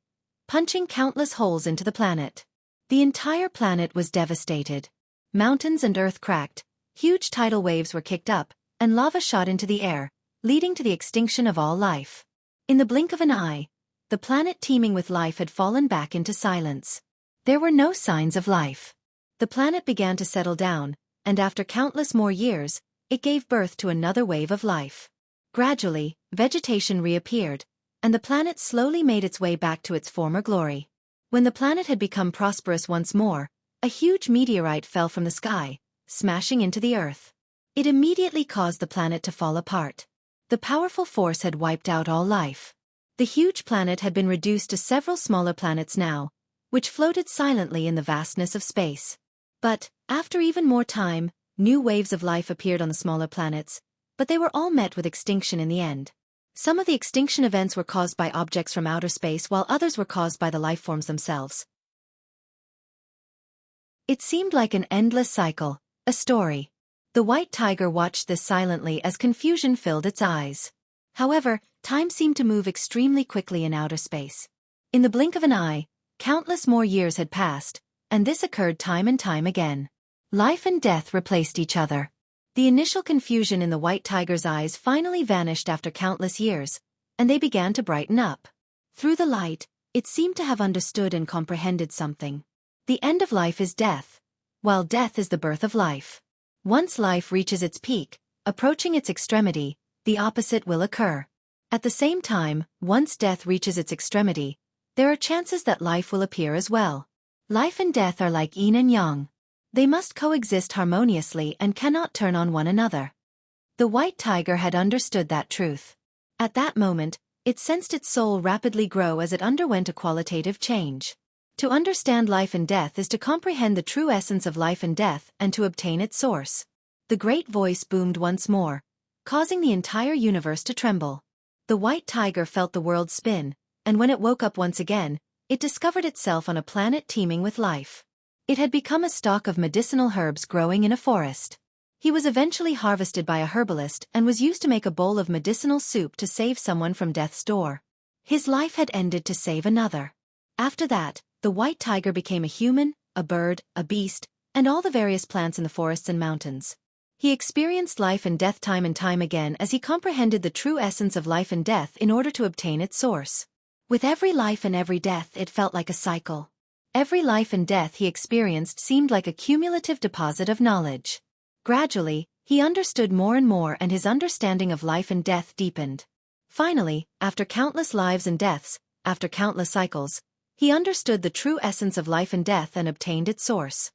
punching countless holes into the planet. The entire planet was devastated. Mountains and earth cracked, huge tidal waves were kicked up, and lava shot into the air, leading to the extinction of all life. In the blink of an eye, the planet teeming with life had fallen back into silence. There were no signs of life. The planet began to settle down, and after countless more years, it gave birth to another wave of life. Gradually, vegetation reappeared, and the planet slowly made its way back to its former glory. When the planet had become prosperous once more, a huge meteorite fell from the sky, smashing into the earth. It immediately caused the planet to fall apart. The powerful force had wiped out all life. The huge planet had been reduced to several smaller planets now, which floated silently in the vastness of space. But, after even more time, new waves of life appeared on the smaller planets, but they were all met with extinction in the end. Some of the extinction events were caused by objects from outer space while others were caused by the lifeforms themselves. It seemed like an endless cycle, a story. The white tiger watched this silently as confusion filled its eyes. However, time seemed to move extremely quickly in outer space. In the blink of an eye, countless more years had passed, and this occurred time and time again. Life and death replaced each other. The initial confusion in the white tiger's eyes finally vanished after countless years, and they began to brighten up. Through the light, it seemed to have understood and comprehended something. The end of life is death, while death is the birth of life. Once life reaches its peak, approaching its extremity, the opposite will occur. At the same time, once death reaches its extremity, there are chances that life will appear as well. Life and death are like yin and yang. They must coexist harmoniously and cannot turn on one another. The white tiger had understood that truth. At that moment, it sensed its soul rapidly grow as it underwent a qualitative change. To understand life and death is to comprehend the true essence of life and death and to obtain its source. The great voice boomed once more, causing the entire universe to tremble. The white tiger felt the world spin, and when it woke up once again, it discovered itself on a planet teeming with life. It had become a stalk of medicinal herbs growing in a forest. He was eventually harvested by a herbalist and was used to make a bowl of medicinal soup to save someone from death's door. His life had ended to save another. After that, the white tiger became a human, a bird, a beast, and all the various plants in the forests and mountains. He experienced life and death time and time again as he comprehended the true essence of life and death in order to obtain its source. With every life and every death it felt like a cycle. Every life and death he experienced seemed like a cumulative deposit of knowledge. Gradually, he understood more and more and his understanding of life and death deepened. Finally, after countless lives and deaths, after countless cycles, he understood the true essence of life and death and obtained its source.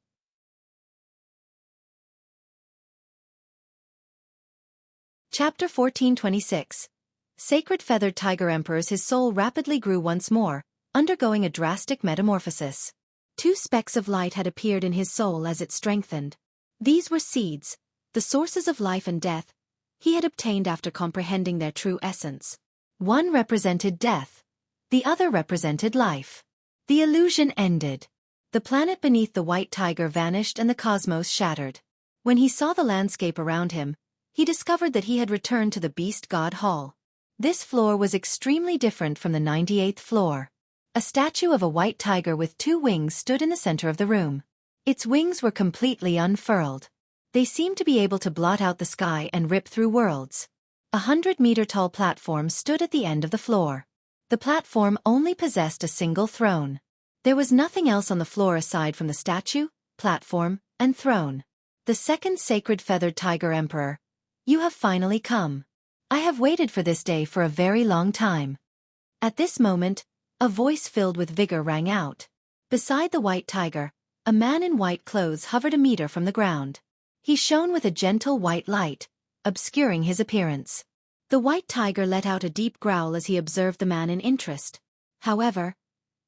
Chapter 1426. Sacred Feathered Tiger Emperors. His soul rapidly grew once more, undergoing a drastic metamorphosis. 2 specks of light had appeared in his soul as it strengthened. These were seeds, the sources of life and death he had obtained after comprehending their true essence. One represented death, the other represented life. The illusion ended. The planet beneath the white tiger vanished and the cosmos shattered. When he saw the landscape around him, he discovered that he had returned to the Beast God Hall. This floor was extremely different from the 98th floor. A statue of a white tiger with 2 wings stood in the center of the room. Its wings were completely unfurled. They seemed to be able to blot out the sky and rip through worlds. A 100-meter-tall platform stood at the end of the floor. The platform only possessed a single throne. There was nothing else on the floor aside from the statue, platform, and throne. The second Sacred Feathered Tiger Emperor. You have finally come. I have waited for this day for a very long time. At this moment, a voice filled with vigor rang out. Beside the white tiger, a man in white clothes hovered a meter from the ground. He shone with a gentle white light, obscuring his appearance. The white tiger let out a deep growl as he observed the man in interest. However,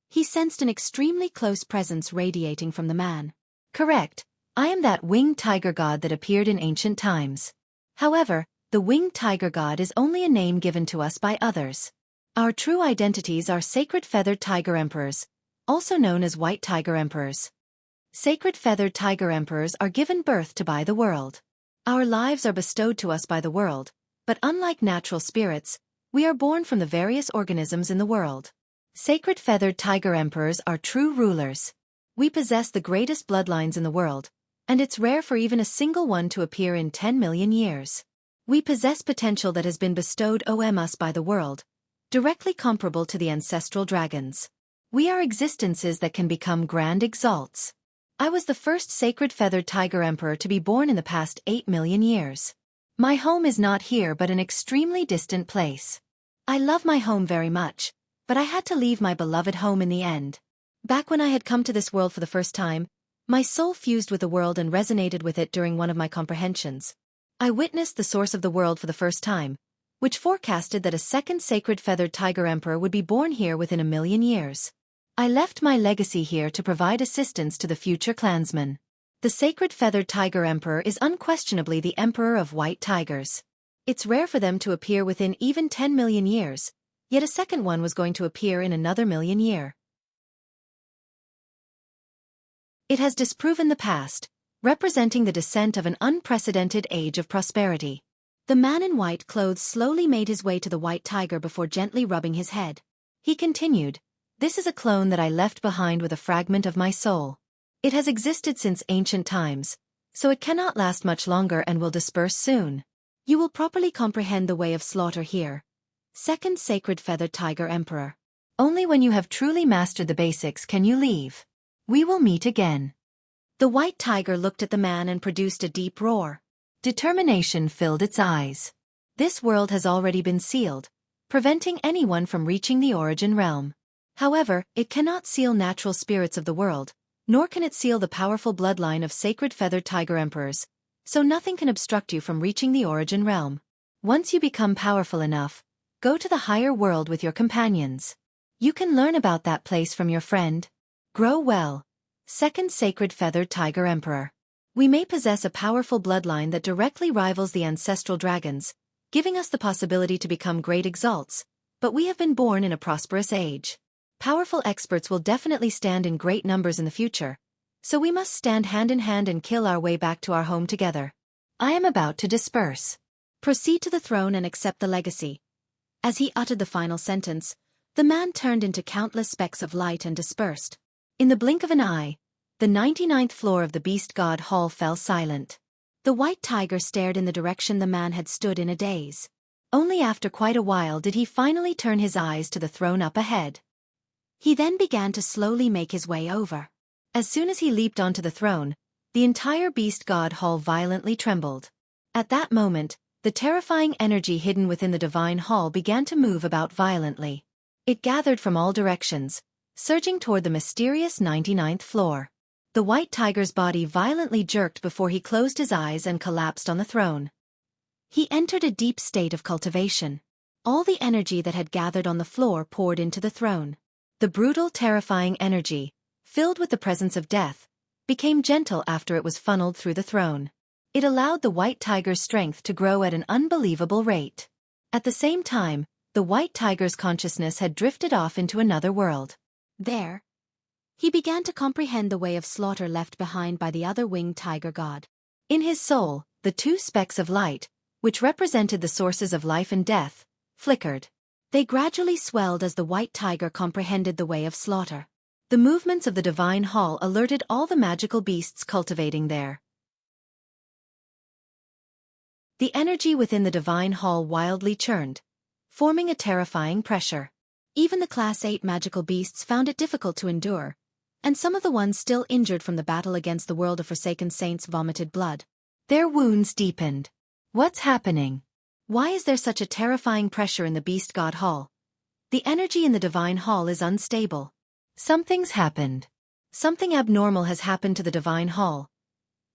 he sensed an extremely close presence radiating from the man. Correct, I am that winged tiger god that appeared in ancient times. However, the winged tiger god is only a name given to us by others. Our true identities are Sacred Feathered Tiger Emperors, also known as White Tiger Emperors. Sacred Feathered Tiger Emperors are given birth to by the world. Our lives are bestowed to us by the world, but unlike natural spirits, we are born from the various organisms in the world. Sacred Feathered Tiger Emperors are true rulers. We possess the greatest bloodlines in the world, and it's rare for even a single one to appear in 10 million years. We possess potential that has been bestowed on us by the world, directly comparable to the ancestral dragons. We are existences that can become grand exalts. I was the first Sacred Feathered Tiger Emperor to be born in the past 8 million years. My home is not here but an extremely distant place. I love my home very much, but I had to leave my beloved home in the end. Back when I had come to this world for the first time, my soul fused with the world and resonated with it during one of my comprehensions. I witnessed the source of the world for the first time, which forecasted that a second Sacred Feathered Tiger Emperor would be born here within 1 million years. I left my legacy here to provide assistance to the future clansmen. The Sacred Feathered Tiger Emperor is unquestionably the Emperor of White Tigers. It's rare for them to appear within even 10 million years, yet a second one was going to appear in another million year. It has disproven the past, representing the descent of an unprecedented age of prosperity. The man in white clothes slowly made his way to the white tiger before gently rubbing his head. He continued, "This is a clone that I left behind with a fragment of my soul. It has existed since ancient times, so it cannot last much longer and will disperse soon. You will properly comprehend the way of slaughter here. Second Sacred Feathered Tiger Emperor. Only when you have truly mastered the basics can you leave. We will meet again." The white tiger looked at the man and produced a deep roar. Determination filled its eyes. This world has already been sealed, preventing anyone from reaching the origin realm. However, it cannot seal natural spirits of the world, nor can it seal the powerful bloodline of sacred feathered tiger emperors, so nothing can obstruct you from reaching the origin realm. Once you become powerful enough, go to the higher world with your companions. You can learn about that place from your friend. Grow well. Second Sacred Feathered Tiger Emperor. We may possess a powerful bloodline that directly rivals the ancestral dragons, giving us the possibility to become great exalts, but we have been born in a prosperous age. Powerful experts will definitely stand in great numbers in the future, so we must stand hand in hand and kill our way back to our home together. I am about to disperse. Proceed to the throne and accept the legacy. As he uttered the final sentence, the man turned into countless specks of light and dispersed. In the blink of an eye, the 99th floor of the Beast God Hall fell silent. The white tiger stared in the direction the man had stood in a daze. Only after quite a while did he finally turn his eyes to the throne up ahead. He then began to slowly make his way over. As soon as he leaped onto the throne, the entire Beast God Hall violently trembled. At that moment, the terrifying energy hidden within the divine hall began to move about violently. It gathered from all directions, surging toward the mysterious 99th floor. The white tiger's body violently jerked before he closed his eyes and collapsed on the throne. He entered a deep state of cultivation. All the energy that had gathered on the floor poured into the throne. The brutal, terrifying energy, filled with the presence of death, became gentle after it was funneled through the throne. It allowed the white tiger's strength to grow at an unbelievable rate. At the same time, the white tiger's consciousness had drifted off into another world. There, he began to comprehend the way of slaughter left behind by the other winged tiger god. In his soul, the two specks of light, which represented the sources of life and death, flickered. They gradually swelled as the white tiger comprehended the way of slaughter. The movements of the divine hall alerted all the magical beasts cultivating there. The energy within the divine hall wildly churned, forming a terrifying pressure. Even the Class 8 magical beasts found it difficult to endure, and some of the ones still injured from the battle against the world of Forsaken Saints vomited blood. Their wounds deepened. What's happening? Why is there such a terrifying pressure in the Beast God Hall? The energy in the Divine Hall is unstable. Something's happened. Something abnormal has happened to the Divine Hall.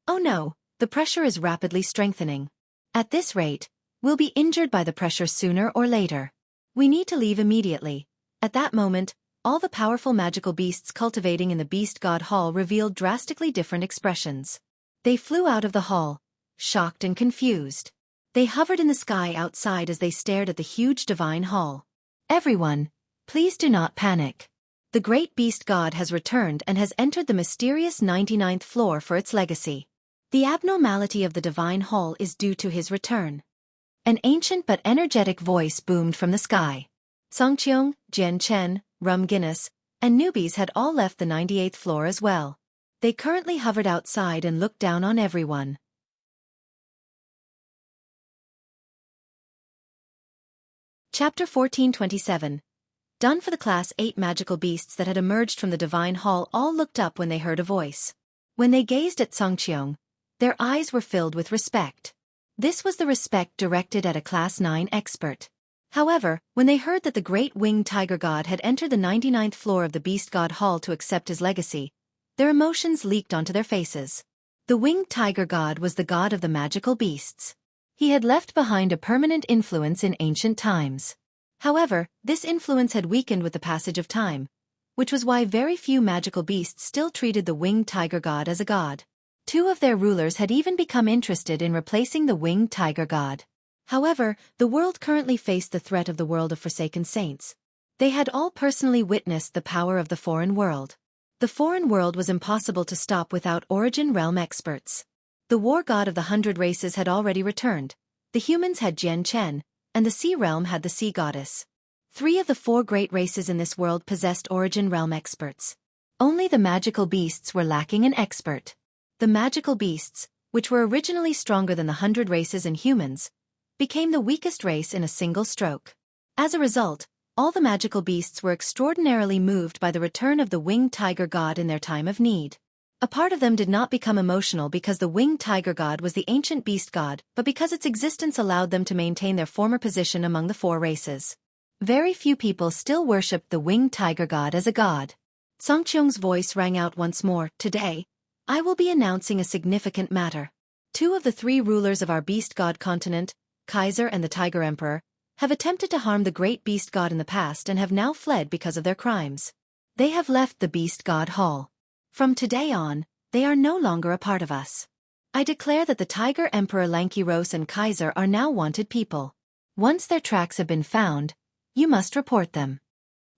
Oh no, the pressure is rapidly strengthening. At this rate, we'll be injured by the pressure sooner or later. We need to leave immediately. At that moment, all the powerful magical beasts cultivating in the Beast God Hall revealed drastically different expressions. They flew out of the hall, shocked and confused. They hovered in the sky outside as they stared at the huge divine hall. Everyone, please do not panic. The great beast god has returned and has entered the mysterious 99th floor for its legacy. The abnormality of the divine hall is due to his return. An ancient but energetic voice boomed from the sky. Songcheong, Jian Chen, Rum Guinness, and newbies had all left the 98th floor as well. They currently hovered outside and looked down on everyone. Chapter 1427. Done for the Class 8 magical beasts that had emerged from the divine hall all looked up when they heard a voice. When they gazed at Songcheong, their eyes were filled with respect. This was the respect directed at a Class 9 expert. However, when they heard that the great winged tiger god had entered the 99th floor of the Beast God Hall to accept his legacy, their emotions leaked onto their faces. The winged tiger god was the god of the magical beasts. He had left behind a permanent influence in ancient times. However, this influence had weakened with the passage of time, which was why very few magical beasts still treated the winged tiger god as a god. Two of their rulers had even become interested in replacing the winged tiger god. However, the world currently faced the threat of the world of Forsaken Saints. They had all personally witnessed the power of the foreign world. The foreign world was impossible to stop without Origin Realm experts. The war god of the 100 races had already returned. The humans had Jian Chen, and the sea realm had the sea goddess. 3 of the 4 great races in this world possessed Origin Realm experts. Only the magical beasts were lacking an expert. The magical beasts, which were originally stronger than the 100 races and humans, became the weakest race in a single stroke. As a result, all the magical beasts were extraordinarily moved by the return of the winged tiger god in their time of need. A part of them did not become emotional because the winged tiger god was the ancient beast god, but because its existence allowed them to maintain their former position among the 4 races. Very few people still worshipped the winged tiger god as a god. Songqiyong's voice rang out once more. Today, I will be announcing a significant matter. 2 of the 3 rulers of our beast god continent, Kaiser and the Tiger Emperor, have attempted to harm the great beast god in the past and have now fled because of their crimes. They have left the beast god hall. From today on, they are no longer a part of us. I declare that the Tiger Emperor Lankiros and Kaiser are now wanted people. Once their tracks have been found, you must report them.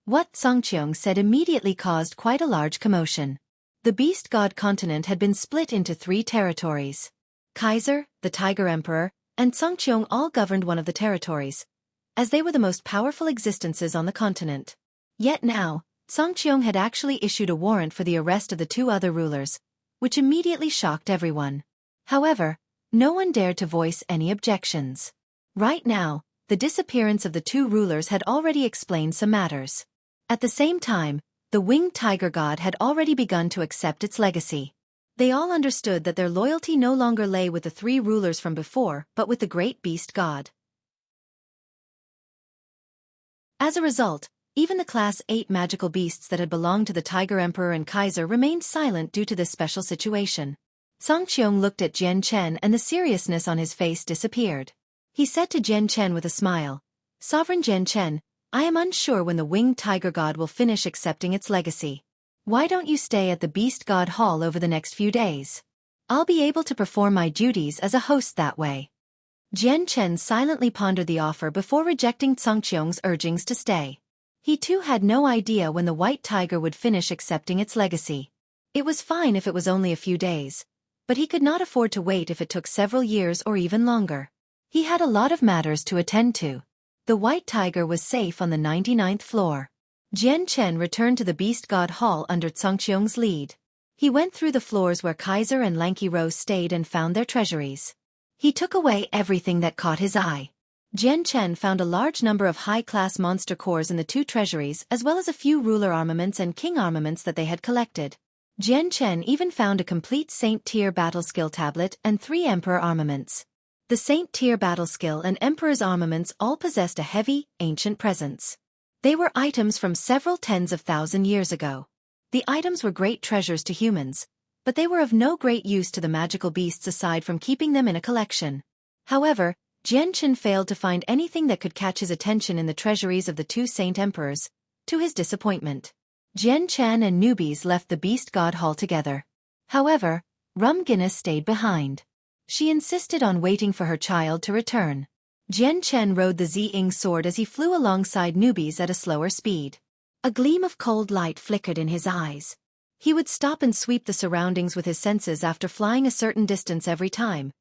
What Songqiyong said immediately caused quite a large commotion. The beast god continent had been split into 3 territories. Kaiser, the Tiger Emperor, and Songqiyong all governed one of the territories, as they were the most powerful existences on the continent. Yet now, Songqiyong had actually issued a warrant for the arrest of the 2 other rulers, which immediately shocked everyone. However, no one dared to voice any objections. Right now, the disappearance of the 2 rulers had already explained some matters. At the same time, the winged tiger god had already begun to accept its legacy. They all understood that their loyalty no longer lay with the 3 rulers from before but with the great beast god. As a result, even the Class 8 magical beasts that had belonged to the Tiger Emperor and Kaiser remained silent due to this special situation. Songqiyong looked at Jian Chen and the seriousness on his face disappeared. He said to Jian Chen with a smile, "Sovereign Jian Chen, I am unsure when the winged tiger god will finish accepting its legacy. Why don't you stay at the Beast God Hall over the next few days? I'll be able to perform my duties as a host that way." Jian Chen silently pondered the offer before rejecting Songqiyong's urgings to stay. He too had no idea when the white tiger would finish accepting its legacy. It was fine if it was only a few days, but he could not afford to wait if it took several years or even longer. He had a lot of matters to attend to. The white tiger was safe on the 99th floor. Jian Chen returned to the Beast God Hall under Songqiyong's lead. He went through the floors where Kaiser and Lanky Rose stayed and found their treasuries. He took away everything that caught his eye. Jian Chen found a large number of high-class monster cores in the 2 treasuries as well as a few ruler armaments and king armaments that they had collected. Jian Chen even found a complete Saint Tier battle skill tablet and 3 Emperor armaments. The Saint Tier battle skill and Emperor's armaments all possessed a heavy, ancient presence. They were items from several tens of thousand years ago. The items were great treasures to humans, but they were of no great use to the magical beasts aside from keeping them in a collection. However, Jian Chen failed to find anything that could catch his attention in the treasuries of the 2 Saint Emperors, to his disappointment. Jian Chen and newbies left the Beast God Hall together. However, Rum Guinness stayed behind. She insisted on waiting for her child to return. Jian Chen rode the Ziying sword as he flew alongside newbies at a slower speed. A gleam of cold light flickered in his eyes. He would stop and sweep the surroundings with his senses after flying a certain distance every time,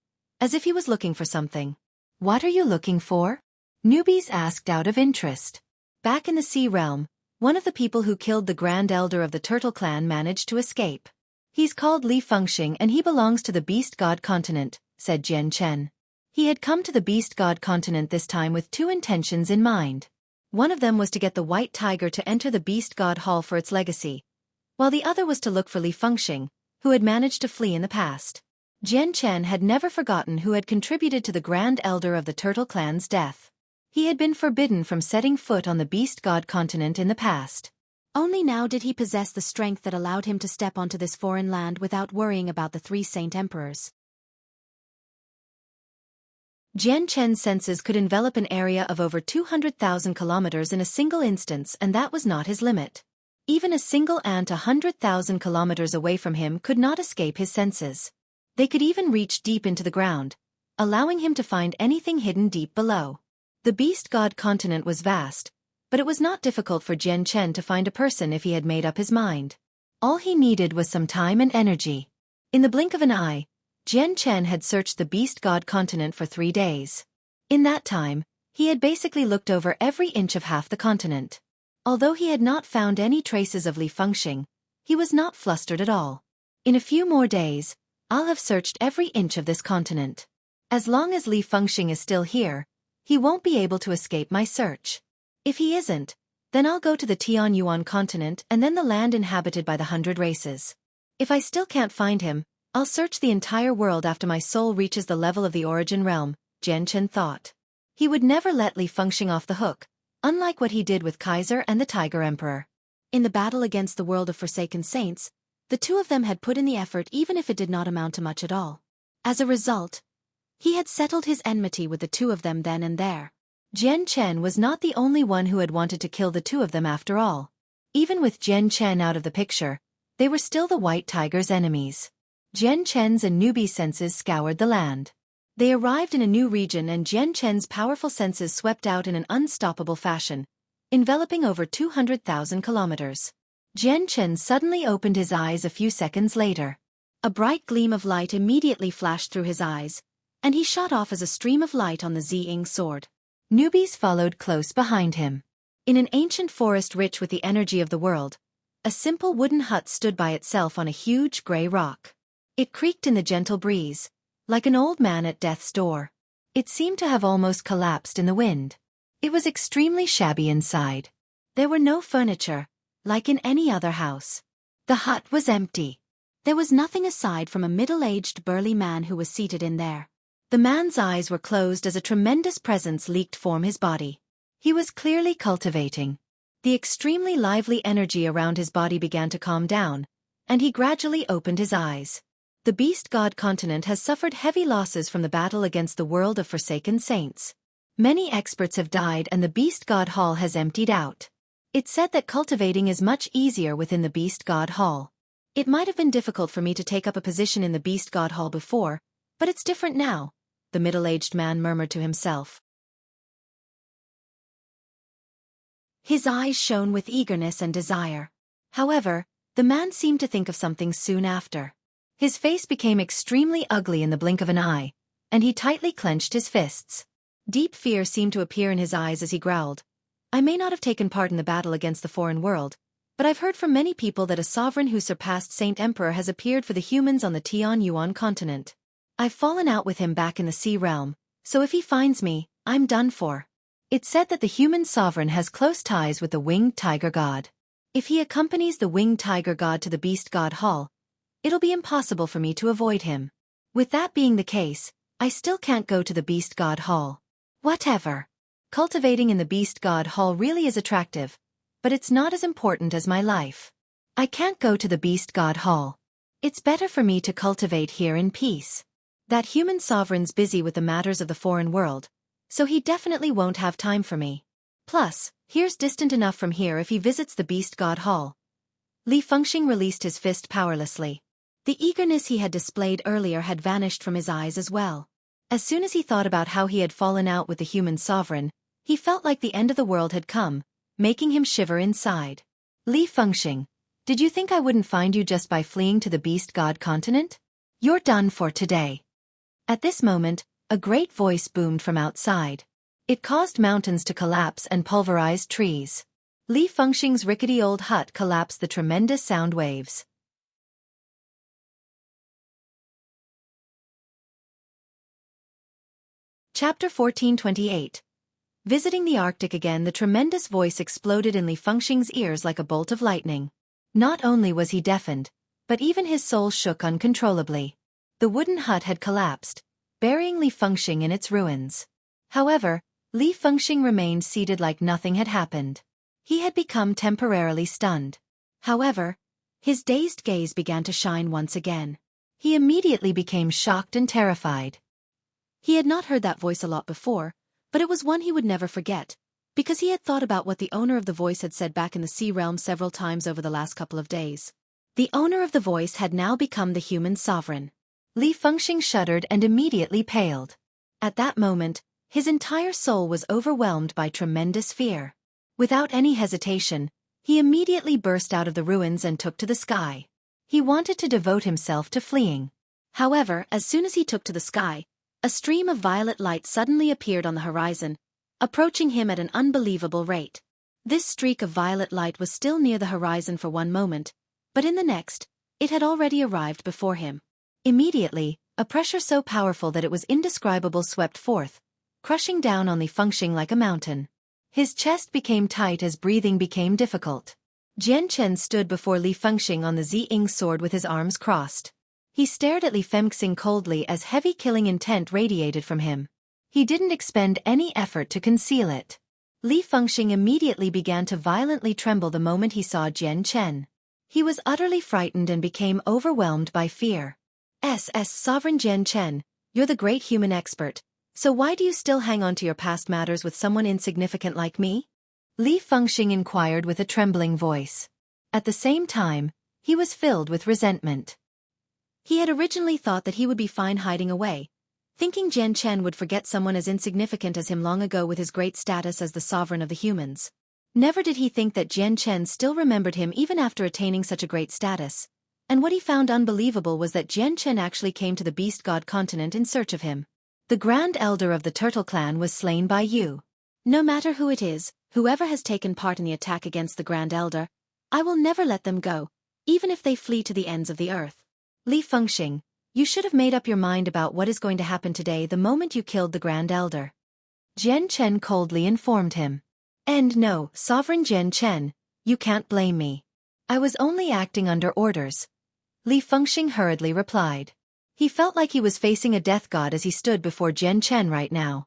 as if he was looking for something. "What are you looking for?" Newbies asked out of interest. Back in the sea realm, one of the people who killed the Grand Elder of the Turtle Clan managed to escape. "He's called Li Fengxing and he belongs to the Beast God Continent," said Jian Chen. He had come to the Beast God Continent this time with 2 intentions in mind. One of them was to get the white tiger to enter the Beast God Hall for its legacy, while the other was to look for Li Fengxing, who had managed to flee in the past. Jian Chen had never forgotten who had contributed to the Grand Elder of the Turtle Clan's death. He had been forbidden from setting foot on the Beast God Continent in the past. Only now did he possess the strength that allowed him to step onto this foreign land without worrying about the 3 Saint Emperors. Jian Chen's senses could envelop an area of over 200,000 kilometers in a single instance, and that was not his limit. Even a single ant 100,000 kilometers away from him could not escape his senses. They could even reach deep into the ground, allowing him to find anything hidden deep below. The beast god continent was vast, but it was not difficult for Jian Chen to find a person if he had made up his mind. All he needed was some time and energy. In the blink of an eye, Jian Chen had searched the beast god continent for 3 days. In that time, he had basically looked over every inch of half the continent. Although he had not found any traces of Li Fengxing, he was not flustered at all. In a few more days, I'll have searched every inch of this continent. As long as Li Fengxing is still here, he won't be able to escape my search. If he isn't, then I'll go to the Tianyuan continent and then the land inhabited by the 100 races. If I still can't find him, I'll search the entire world after my soul reaches the level of the origin realm, Jian Chen thought. He would never let Li Fengxing off the hook, unlike what he did with Kaiser and the Tiger Emperor. In the battle against the world of Forsaken Saints, the two of them had put in the effort even if it did not amount to much at all. As a result, he had settled his enmity with the two of them then and there. Jian Chen was not the only one who had wanted to kill the two of them after all. Even with Jian Chen out of the picture, they were still the White Tiger's enemies. Jian Chen's and Newbie's senses scoured the land. They arrived in a new region and Jian Chen's powerful senses swept out in an unstoppable fashion, enveloping over 200,000 kilometers. Jian Chen suddenly opened his eyes a few seconds later. A bright gleam of light immediately flashed through his eyes, and he shot off as a stream of light on the Ziying sword. Newbies followed close behind him. In an ancient forest rich with the energy of the world, a simple wooden hut stood by itself on a huge gray rock. It creaked in the gentle breeze, like an old man at death's door. It seemed to have almost collapsed in the wind. It was extremely shabby inside. There were no furniture, like in any other house. The hut was empty. There was nothing aside from a middle-aged burly man who was seated in there. The man's eyes were closed as a tremendous presence leaked from his body. He was clearly cultivating. The extremely lively energy around his body began to calm down, and he gradually opened his eyes. The Beast God continent has suffered heavy losses from the battle against the world of Forsaken Saints. Many experts have died and the Beast God Hall has emptied out. It's said that cultivating is much easier within the Beast God Hall. It might have been difficult for me to take up a position in the Beast God Hall before, but it's different now, the middle-aged man murmured to himself. His eyes shone with eagerness and desire. However, the man seemed to think of something soon after. His face became extremely ugly in the blink of an eye, and he tightly clenched his fists. Deep fear seemed to appear in his eyes as he growled. I may not have taken part in the battle against the foreign world, but I've heard from many people that a sovereign who surpassed Saint Emperor has appeared for the humans on the Tianyuan continent. I've fallen out with him back in the sea realm, so if he finds me, I'm done for. It's said that the human sovereign has close ties with the winged tiger god. If he accompanies the winged tiger god to the Beast God Hall, it'll be impossible for me to avoid him. With that being the case, I still can't go to the Beast God Hall. Whatever. Cultivating in the Beast God Hall really is attractive, but it's not as important as my life. I can't go to the Beast God Hall. It's better for me to cultivate here in peace. That human sovereign's busy with the matters of the foreign world, so he definitely won't have time for me. Plus, here's distant enough from here if he visits the Beast God Hall. Li Fengxing released his fist powerlessly. The eagerness he had displayed earlier had vanished from his eyes as well. As soon as he thought about how he had fallen out with the human sovereign, he felt like the end of the world had come, making him shiver inside. Li Fengxing, did you think I wouldn't find you just by fleeing to the Beast God continent? You're done for today. At this moment, a great voice boomed from outside. It caused mountains to collapse and pulverized trees. Li Fengxing's rickety old hut collapsed the tremendous sound waves. Chapter 1428. Visiting the Arctic again, the tremendous voice exploded in Li Fengxing's ears like a bolt of lightning. Not only was he deafened, but even his soul shook uncontrollably. The wooden hut had collapsed, burying Li Fengxing in its ruins. However, Li Fengxing remained seated like nothing had happened. He had become temporarily stunned. However, his dazed gaze began to shine once again. He immediately became shocked and terrified. He had not heard that voice a lot before, but it was one he would never forget, because he had thought about what the owner of the voice had said back in the sea realm several times over the last couple of days. The owner of the voice had now become the human sovereign. Li Fengxing shuddered and immediately paled. At that moment, his entire soul was overwhelmed by tremendous fear. Without any hesitation, he immediately burst out of the ruins and took to the sky. He wanted to devote himself to fleeing. However, as soon as he took to the sky, a stream of violet light suddenly appeared on the horizon, approaching him at an unbelievable rate. This streak of violet light was still near the horizon for one moment, but in the next, it had already arrived before him. Immediately, a pressure so powerful that it was indescribable swept forth, crushing down on Li Fengxing like a mountain. His chest became tight as breathing became difficult. Jian Chen stood before Li Fengxing on the Ziying sword with his arms crossed. He stared at Li Fengxing coldly as heavy killing intent radiated from him. He didn't expend any effort to conceal it. Li Fengxing immediately began to violently tremble the moment he saw Jian Chen. He was utterly frightened and became overwhelmed by fear. Sovereign Jian Chen, you're the great human expert, so why do you still hang on to your past matters with someone insignificant like me? Li Fengxing inquired with a trembling voice. At the same time, he was filled with resentment. He had originally thought that he would be fine hiding away, thinking Jian Chen would forget someone as insignificant as him long ago with his great status as the sovereign of the humans. Never did he think that Jian Chen still remembered him even after attaining such a great status. And what he found unbelievable was that Jian Chen actually came to the Beast God continent in search of him. The Grand Elder of the Turtle Clan was slain by you. No matter who it is, whoever has taken part in the attack against the Grand Elder, I will never let them go, even if they flee to the ends of the earth. Li Fengxing, you should have made up your mind about what is going to happen today the moment you killed the Grand Elder. Jian Chen coldly informed him. And no, Sovereign Jian Chen, you can't blame me. I was only acting under orders. Li Fengxing hurriedly replied. He felt like he was facing a death god as he stood before Jian Chen right now.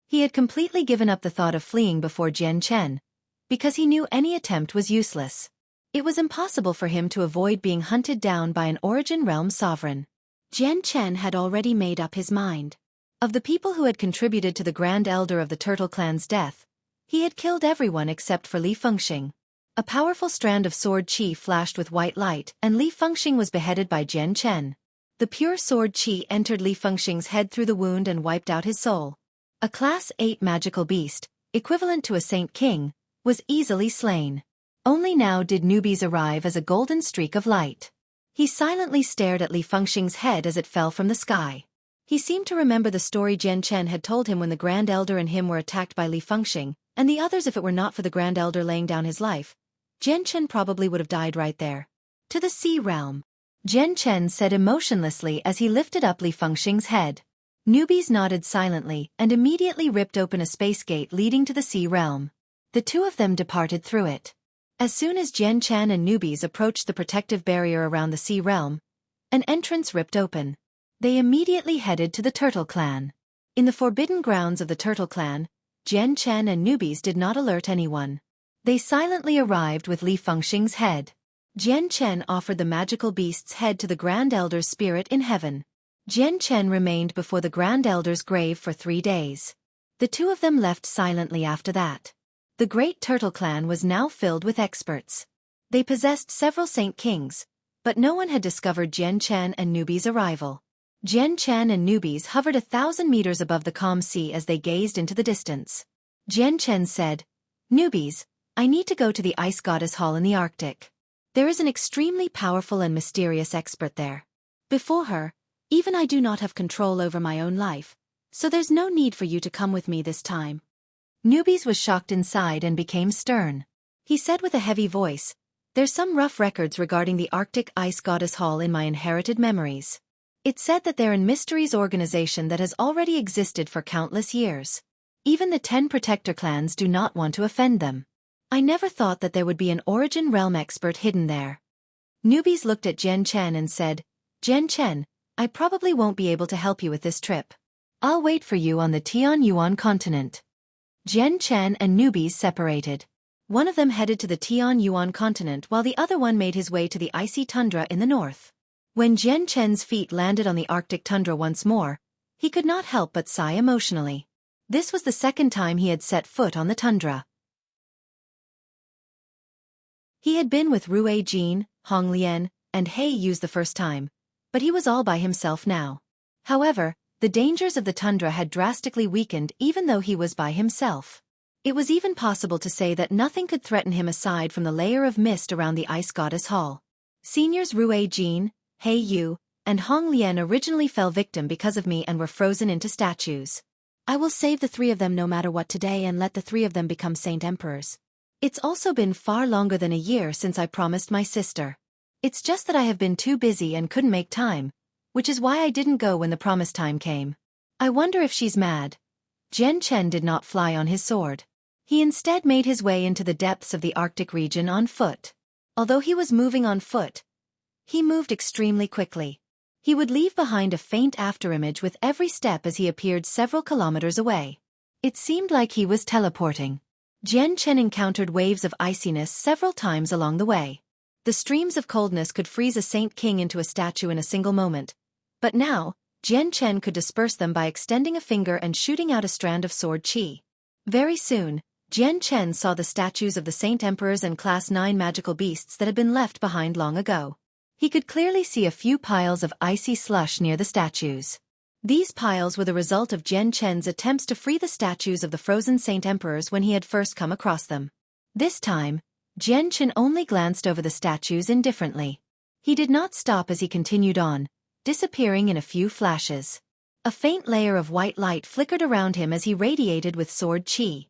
He had completely given up the thought of fleeing before Jian Chen, because he knew any attempt was useless. It was impossible for him to avoid being hunted down by an Origin Realm sovereign. Jian Chen had already made up his mind. Of the people who had contributed to the Grand Elder of the Turtle Clan's death, he had killed everyone except for Li Fengxing. A powerful strand of sword qi flashed with white light, and Li Fengxing was beheaded by Jian Chen. The pure sword qi entered Li Fengxing's head through the wound and wiped out his soul. A Class 8 magical beast, equivalent to a Saint King, was easily slain. Only now did newbies arrive as a golden streak of light. He silently stared at Li Fengxing's head as it fell from the sky. He seemed to remember the story Jian Chen had told him when the Grand Elder and him were attacked by Li Fengxing, and the others. If it were not for the Grand Elder laying down his life, Jian Chen probably would have died right there. To the Sea Realm, Jian Chen said emotionlessly as he lifted up Li Fengxing's head. Newbies nodded silently and immediately ripped open a space gate leading to the Sea Realm. The two of them departed through it. As soon as Jian Chen and newbies approached the protective barrier around the Sea Realm, an entrance ripped open. They immediately headed to the Turtle Clan. In the forbidden grounds of the Turtle Clan, Jian Chen and newbies did not alert anyone. They silently arrived with Li Fengxing's head. Jian Chen offered the magical beast's head to the Grand Elder's spirit in heaven. Jian Chen remained before the Grand Elder's grave for 3 days. The two of them left silently after that. The Great Turtle Clan was now filled with experts. They possessed several Saint Kings, but no one had discovered Jian Chen and newbies' arrival. Jian Chen and newbies hovered 1,000 meters above the calm sea as they gazed into the distance. Jian Chen said, "Newbies, I need to go to the Ice Goddess Hall in the Arctic. There is an extremely powerful and mysterious expert there. Before her, even I do not have control over my own life, so there's no need for you to come with me this time." Newbies was shocked inside and became stern. He said with a heavy voice, "There's some rough records regarding the Arctic Ice Goddess Hall in my inherited memories. It's said that they're a mysteries organization that has already existed for countless years. Even the 10 protector clans do not want to offend them. I never thought that there would be an Origin Realm expert hidden there." Newbies looked at Jian Chen and said, "Jian Chen, I probably won't be able to help you with this trip. I'll wait for you on the Tianyuan continent." Jian Chen and newbies separated. One of them headed to the Tianyuan continent while the other one made his way to the icy tundra in the north. When Jian Chen's feet landed on the Arctic tundra once more, he could not help but sigh emotionally. This was the second time he had set foot on the tundra. He had been with Rue Jin, Hong Lian, and He Yu the first time, but he was all by himself now. However, the dangers of the tundra had drastically weakened even though he was by himself. It was even possible to say that nothing could threaten him aside from the layer of mist around the Ice Goddess Hall. Seniors Rue Jin, He Yu, and Hong Lian originally fell victim because of me and were frozen into statues. I will save the three of them no matter what today and let the three of them become Saint Emperors. It's also been far longer than a year since I promised my sister. It's just that I have been too busy and couldn't make time, which is why I didn't go when the promised time came. I wonder if she's mad. Jian Chen did not fly on his sword. He instead made his way into the depths of the Arctic region on foot. Although he was moving on foot, he moved extremely quickly. He would leave behind a faint afterimage with every step as he appeared several kilometers away. It seemed like he was teleporting. Jian Chen encountered waves of iciness several times along the way. The streams of coldness could freeze a Saint King into a statue in a single moment. But now, Jian Chen could disperse them by extending a finger and shooting out a strand of sword qi. Very soon, Jian Chen saw the statues of the Saint Emperors and Class 9 magical beasts that had been left behind long ago. He could clearly see a few piles of icy slush near the statues. These piles were the result of Jian Chen's attempts to free the statues of the frozen Saint Emperors when he had first come across them. This time, Jian Chen only glanced over the statues indifferently. He did not stop as he continued on, disappearing in a few flashes. A faint layer of white light flickered around him as he radiated with sword qi.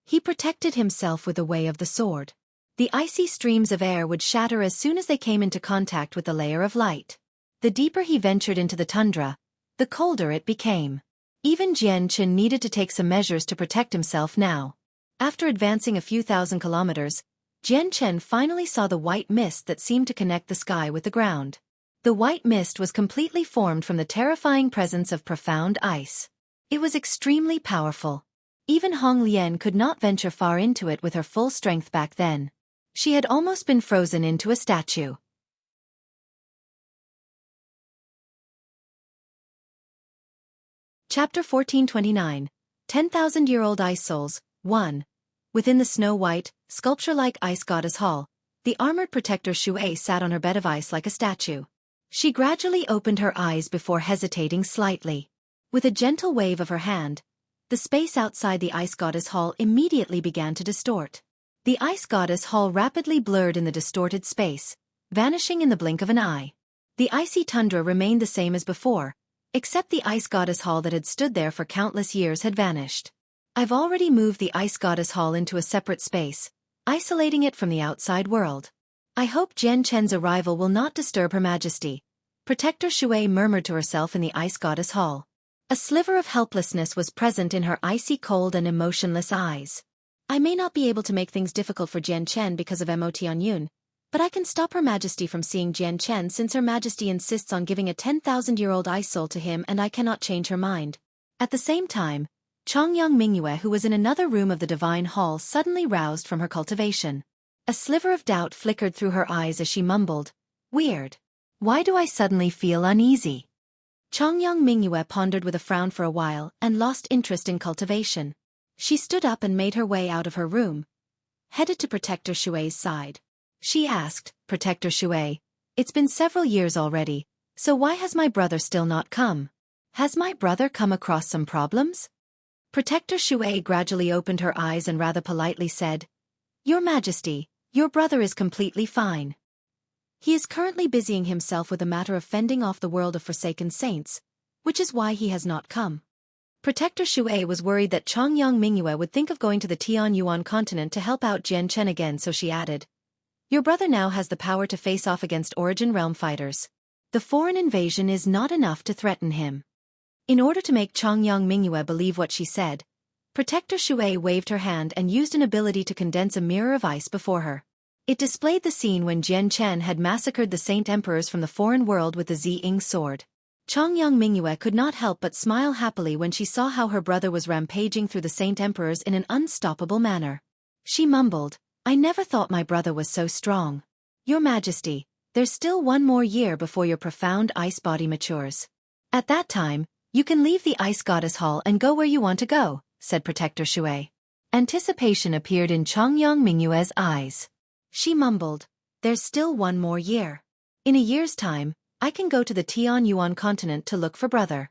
He protected himself with the way of the sword. The icy streams of air would shatter as soon as they came into contact with the layer of light. The deeper he ventured into the tundra, the colder it became. Even Jian Chen needed to take some measures to protect himself now. After advancing a few thousand kilometers, Jian Chen finally saw the white mist that seemed to connect the sky with the ground. The white mist was completely formed from the terrifying presence of profound ice. It was extremely powerful. Even Hong Lian could not venture far into it with her full strength back then. She had almost been frozen into a statue. Chapter 1429, 10,000-Year-Old Ice Souls, 1. Within the snow-white, sculpture-like Ice Goddess Hall, the armored protector Xueqi sat on her bed of ice like a statue. She gradually opened her eyes before hesitating slightly. With a gentle wave of her hand, the space outside the Ice Goddess Hall immediately began to distort. The Ice Goddess Hall rapidly blurred in the distorted space, vanishing in the blink of an eye. The icy tundra remained the same as before, except the Ice Goddess Hall that had stood there for countless years had vanished. I've already moved the Ice Goddess Hall into a separate space, isolating it from the outside world. I hope Jian Chen's arrival will not disturb Her Majesty, Protector Xueqi murmured to herself in the Ice Goddess Hall. A sliver of helplessness was present in her icy cold and emotionless eyes. I may not be able to make things difficult for Jian Chen because of Mo Tianyun, but I can stop Her Majesty from seeing Jian Chen since Her Majesty insists on giving a 10,000-year-old ice soul to him and I cannot change her mind. At the same time, Chongyang Mingyue, who was in another room of the Divine Hall, suddenly roused from her cultivation. A sliver of doubt flickered through her eyes as she mumbled, "Weird. Why do I suddenly feel uneasy?" Chongyang Mingyue pondered with a frown for a while and lost interest in cultivation. She stood up and made her way out of her room, headed to Protector Xueqi's side. She asked, "Protector Xueqi, it's been several years already, so why has my brother still not come? Has my brother come across some problems?" Protector Xueqi gradually opened her eyes and rather politely said, "Your Majesty, your brother is completely fine. He is currently busying himself with the matter of fending off the world of forsaken saints, which is why he has not come." Protector Xueqi was worried that Chongyang Mingyue would think of going to the Tianyuan continent to help out Jian Chen again, so she added, "Your brother now has the power to face off against Origin Realm fighters. The foreign invasion is not enough to threaten him." In order to make Chongyang Mingyue believe what she said, Protector Xueqi waved her hand and used an ability to condense a mirror of ice before her. It displayed the scene when Jian Chen had massacred the Saint Emperors from the foreign world with the Ziying sword. Chongyang Mingyue could not help but smile happily when she saw how her brother was rampaging through the Saint Emperors in an unstoppable manner. She mumbled, "I never thought my brother was so strong. Your Majesty, there's still one more year before your profound ice body matures. At that time, you can leave the Ice Goddess Hall and go where you want to go," said Protector Xueqi. Anticipation appeared in Chongyang Mingyue's eyes. She mumbled, "There's still one more year. In a year's time, I can go to the Tianyuan continent to look for brother.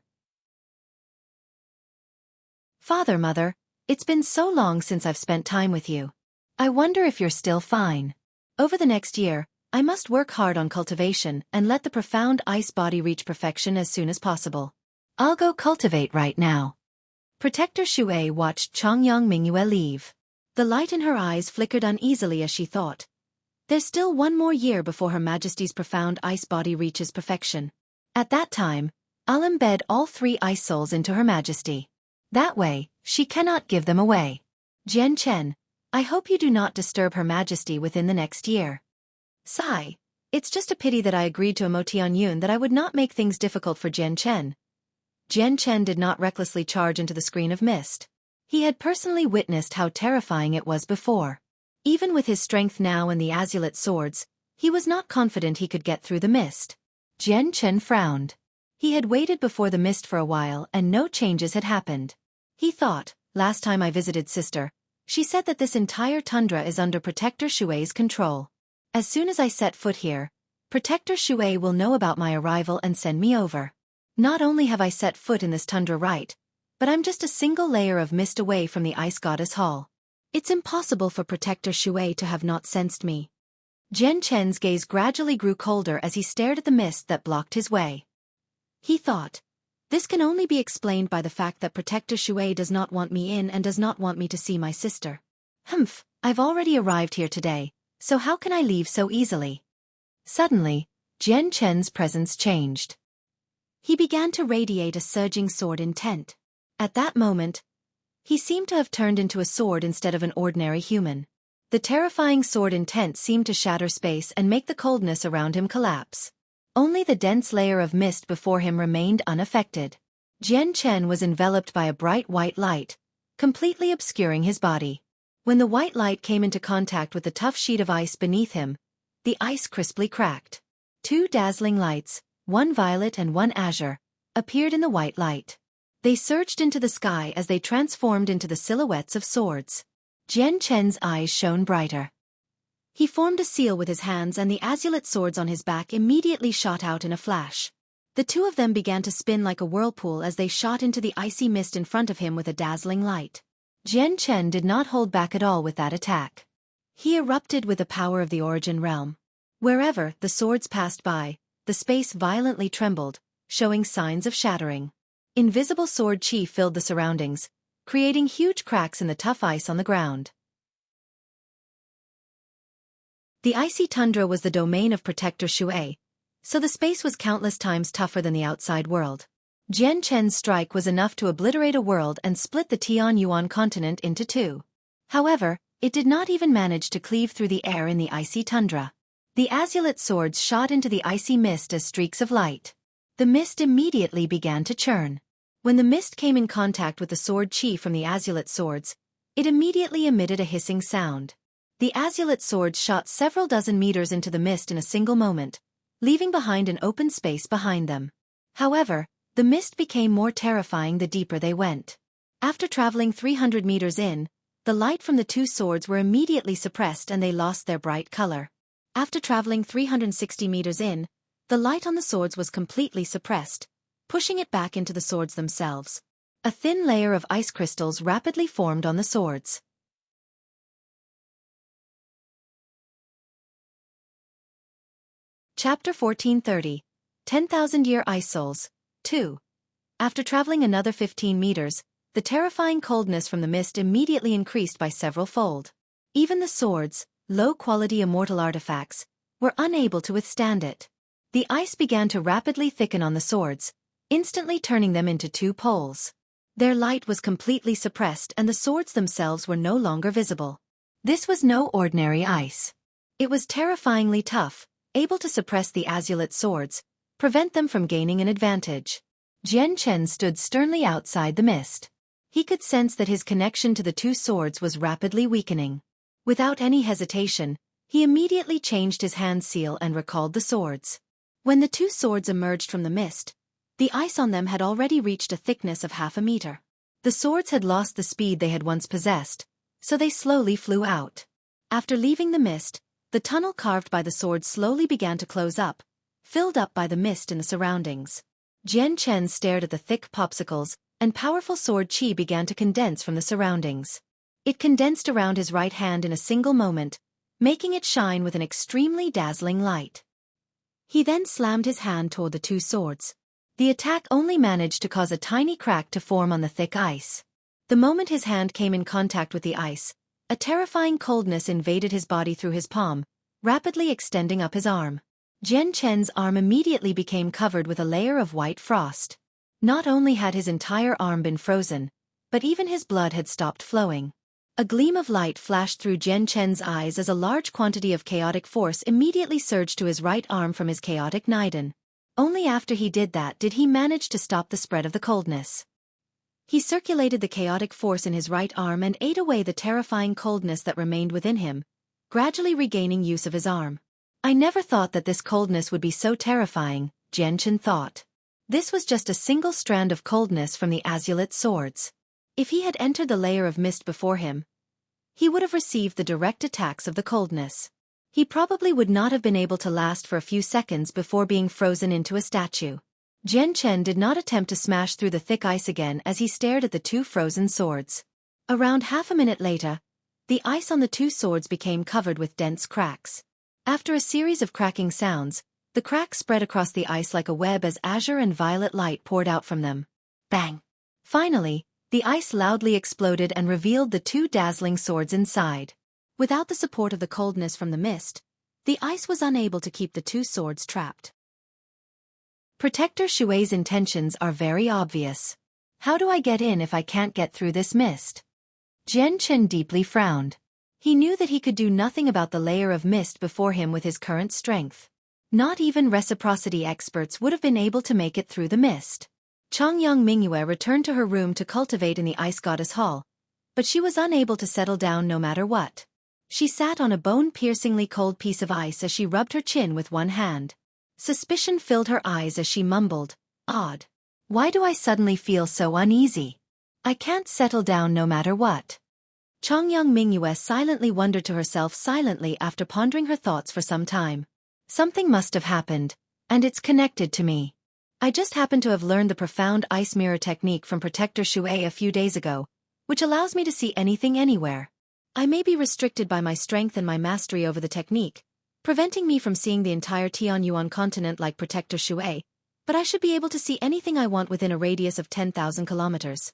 Father, mother, it's been so long since I've spent time with you. I wonder if you're still fine. Over the next year, I must work hard on cultivation and let the profound ice body reach perfection as soon as possible. I'll go cultivate right now. Protector Xueqi watched Chongyang Mingyue leave. The light in her eyes flickered uneasily as she thought. There's still one more year before Her Majesty's profound ice body reaches perfection. At that time, I'll embed all 3 ice souls into Her Majesty. That way, she cannot give them away. Jian Chen, I hope you do not disturb Her Majesty within the next year. Sigh. It's just a pity that I agreed to a Motianyun that I would not make things difficult for Jian Chen. Jian Chen did not recklessly charge into the screen of mist. He had personally witnessed how terrifying it was before. Even with his strength now and the azulate swords, he was not confident he could get through the mist. Jian Chen frowned. He had waited before the mist for a while and no changes had happened. He thought, last time I visited sister, she said that this entire tundra is under Protector Xueqi's control. As soon as I set foot here, Protector Xueqi will know about my arrival and send me over. Not only have I set foot in this tundra right, but I'm just a single layer of mist away from the Ice Goddess Hall. It's impossible for Protector Xueqi to have not sensed me. Jian Chen's gaze gradually grew colder as he stared at the mist that blocked his way. He thought, this can only be explained by the fact that Protector Xueqi does not want me in and does not want me to see my sister. Humph, I've already arrived here today, so how can I leave so easily? Suddenly, Jian Chen's presence changed. He began to radiate a surging sword intent. At that moment, he seemed to have turned into a sword instead of an ordinary human. The terrifying sword intent seemed to shatter space and make the coldness around him collapse. Only the dense layer of mist before him remained unaffected. Jian Chen was enveloped by a bright white light, completely obscuring his body. When the white light came into contact with the tough sheet of ice beneath him, the ice crisply cracked. 2 dazzling lights, one violet and one azure, appeared in the white light. They surged into the sky as they transformed into the silhouettes of swords. Jian Chen's eyes shone brighter. He formed a seal with his hands and the azulate swords on his back immediately shot out in a flash. The 2 of them began to spin like a whirlpool as they shot into the icy mist in front of him with a dazzling light. Jian Chen did not hold back at all with that attack. He erupted with the power of the Origin Realm. Wherever the swords passed by, the space violently trembled, showing signs of shattering. Invisible sword chi filled the surroundings, creating huge cracks in the tough ice on the ground. The icy tundra was the domain of Protector Xueqi, so the space was countless times tougher than the outside world. Jian Chen's strike was enough to obliterate a world and split the Tianyuan continent into 2. However, it did not even manage to cleave through the air in the icy tundra. The azulate swords shot into the icy mist as streaks of light. The mist immediately began to churn. When the mist came in contact with the sword chi from the azulate swords, it immediately emitted a hissing sound. The azulate swords shot several dozen meters into the mist in a single moment, leaving behind an open space behind them. However, the mist became more terrifying the deeper they went. After traveling 300 meters in, the light from the 2 swords were immediately suppressed and they lost their bright color. After traveling 360 meters in, the light on the swords was completely suppressed, pushing it back into the swords themselves. A thin layer of ice crystals rapidly formed on the swords. Chapter 1430. 10,000-Year Ice Souls, 2. After traveling another 15 meters, the terrifying coldness from the mist immediately increased by several fold. Even the swords, low-quality immortal artifacts, were unable to withstand it. The ice began to rapidly thicken on the swords, instantly turning them into 2 poles. Their light was completely suppressed and the swords themselves were no longer visible. This was no ordinary ice. It was terrifyingly tough, able to suppress the azulate swords, prevent them from gaining an advantage. Jian Chen stood sternly outside the mist. He could sense that his connection to the 2 swords was rapidly weakening. Without any hesitation, he immediately changed his hand seal and recalled the swords. When the 2 swords emerged from the mist, the ice on them had already reached a thickness of half a meter. The swords had lost the speed they had once possessed, so they slowly flew out. After leaving the mist, the tunnel carved by the swords slowly began to close up, filled up by the mist in the surroundings. Jian Chen stared at the thick popsicles, and powerful sword qi began to condense from the surroundings. It condensed around his right hand in a single moment, making it shine with an extremely dazzling light. He then slammed his hand toward the two swords. The attack only managed to cause a tiny crack to form on the thick ice. The moment his hand came in contact with the ice, a terrifying coldness invaded his body through his palm, rapidly extending up his arm. Jian Chen's arm immediately became covered with a layer of white frost. Not only had his entire arm been frozen, but even his blood had stopped flowing. A gleam of light flashed through Jian Chen's eyes as a large quantity of chaotic force immediately surged to his right arm from his chaotic Niden. Only after he did that did he manage to stop the spread of the coldness. He circulated the chaotic force in his right arm and ate away the terrifying coldness that remained within him, gradually regaining use of his arm. I never thought that this coldness would be so terrifying, Jian Chen thought. This was just a single strand of coldness from the azulate swords. If he had entered the layer of mist before him, he would have received the direct attacks of the coldness. He probably would not have been able to last for a few seconds before being frozen into a statue. Jian Chen did not attempt to smash through the thick ice again as he stared at the two frozen swords. Around half a minute later, the ice on the two swords became covered with dense cracks. After a series of cracking sounds, the cracks spread across the ice like a web as azure and violet light poured out from them. Bang! Finally, the ice loudly exploded and revealed the two dazzling swords inside. Without the support of the coldness from the mist, the ice was unable to keep the two swords trapped. Protector Xueqi's intentions are very obvious. How do I get in if I can't get through this mist? Jian Chen deeply frowned. He knew that he could do nothing about the layer of mist before him with his current strength. Not even reciprocity experts would have been able to make it through the mist. Changyang Mingyue returned to her room to cultivate in the Ice Goddess Hall, but she was unable to settle down no matter what. She sat on a bone-piercingly cold piece of ice as she rubbed her chin with one hand. Suspicion filled her eyes as she mumbled, "Odd. Why do I suddenly feel so uneasy? I can't settle down no matter what." Changyang Mingyue silently wondered to herself silently after pondering her thoughts for some time. Something must have happened, and it's connected to me. I just happened to have learned the profound ice mirror technique from Protector Xueqi a few days ago, which allows me to see anything anywhere. I may be restricted by my strength and my mastery over the technique, preventing me from seeing the entire Tianyuan continent like Protector Xueqi, but I should be able to see anything I want within a radius of 10,000 kilometers.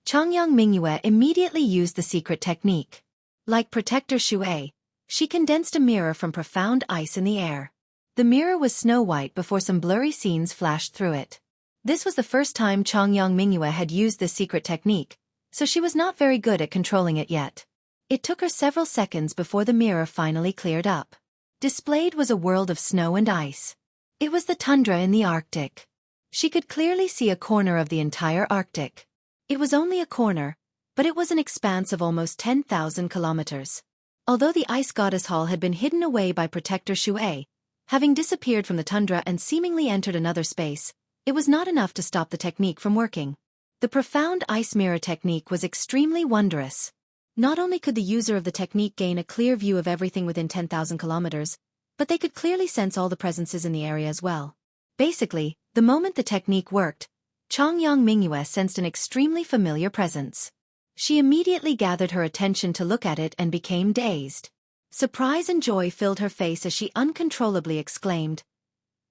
Changyang Mingyue immediately used the secret technique. Like Protector Xueqi, she condensed a mirror from profound ice in the air. The mirror was snow-white before some blurry scenes flashed through it. This was the first time Changyang Mingyue had used this secret technique, so she was not very good at controlling it yet. It took her several seconds before the mirror finally cleared up. Displayed was a world of snow and ice. It was the tundra in the Arctic. She could clearly see a corner of the entire Arctic. It was only a corner, but it was an expanse of almost 10,000 kilometers. Although the Ice Goddess Hall had been hidden away by Protector Xueqi, having disappeared from the tundra and seemingly entered another space, it was not enough to stop the technique from working. The profound ice mirror technique was extremely wondrous. Not only could the user of the technique gain a clear view of everything within 10,000 kilometers, but they could clearly sense all the presences in the area as well. Basically, the moment the technique worked, Changyang Mingyue sensed an extremely familiar presence. She immediately gathered her attention to look at it and became dazed. Surprise and joy filled her face as she uncontrollably exclaimed,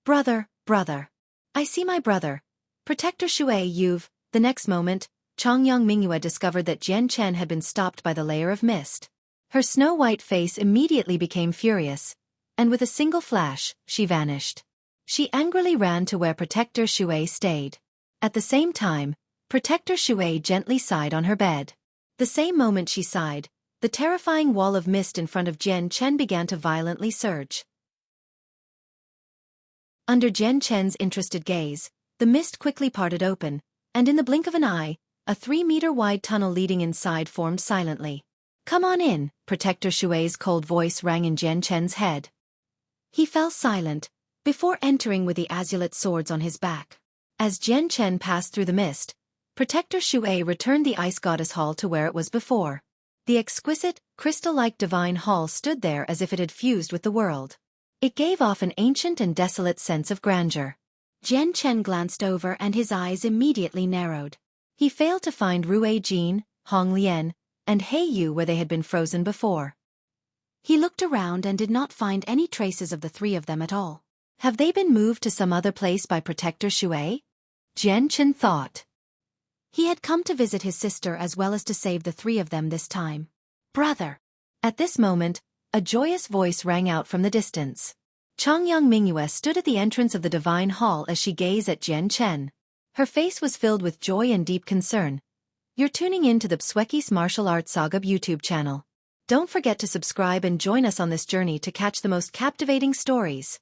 "Brother, brother! I see my brother. Protector Xueqi, you've..." The next moment, Changyang Mingyue discovered that Jian Chen had been stopped by the layer of mist. Her snow-white face immediately became furious, and with a single flash, she vanished. She angrily ran to where Protector Xueqi stayed. At the same time, Protector Xueqi gently sighed on her bed. The same moment she sighed, the terrifying wall of mist in front of Jian Chen began to violently surge. Under Jian Chen's interested gaze, the mist quickly parted open, and in the blink of an eye, a 3-meter-wide tunnel leading inside formed silently. "Come on in," Protector Xueqi's cold voice rang in Jian Chen's head. He fell silent, before entering with the azulate swords on his back. As Jian Chen passed through the mist, Protector Xueqi returned the Ice Goddess Hall to where it was before. The exquisite, crystal-like divine hall stood there as if it had fused with the world. It gave off an ancient and desolate sense of grandeur. Jian Chen glanced over and his eyes immediately narrowed. He failed to find Rue Jin, Hong Lian, and He Yu where they had been frozen before. He looked around and did not find any traces of the three of them at all. Have they been moved to some other place by Protector Xueqi? Jian Chen thought. He had come to visit his sister as well as to save the three of them this time. Brother! At this moment, a joyous voice rang out from the distance. Changyang Mingyue stood at the entrance of the Divine Hall as she gazed at Jian Chen. Her face was filled with joy and deep concern. You're tuning in to the Xueqi's Martial Arts Saga YouTube channel. Don't forget to subscribe and join us on this journey to catch the most captivating stories.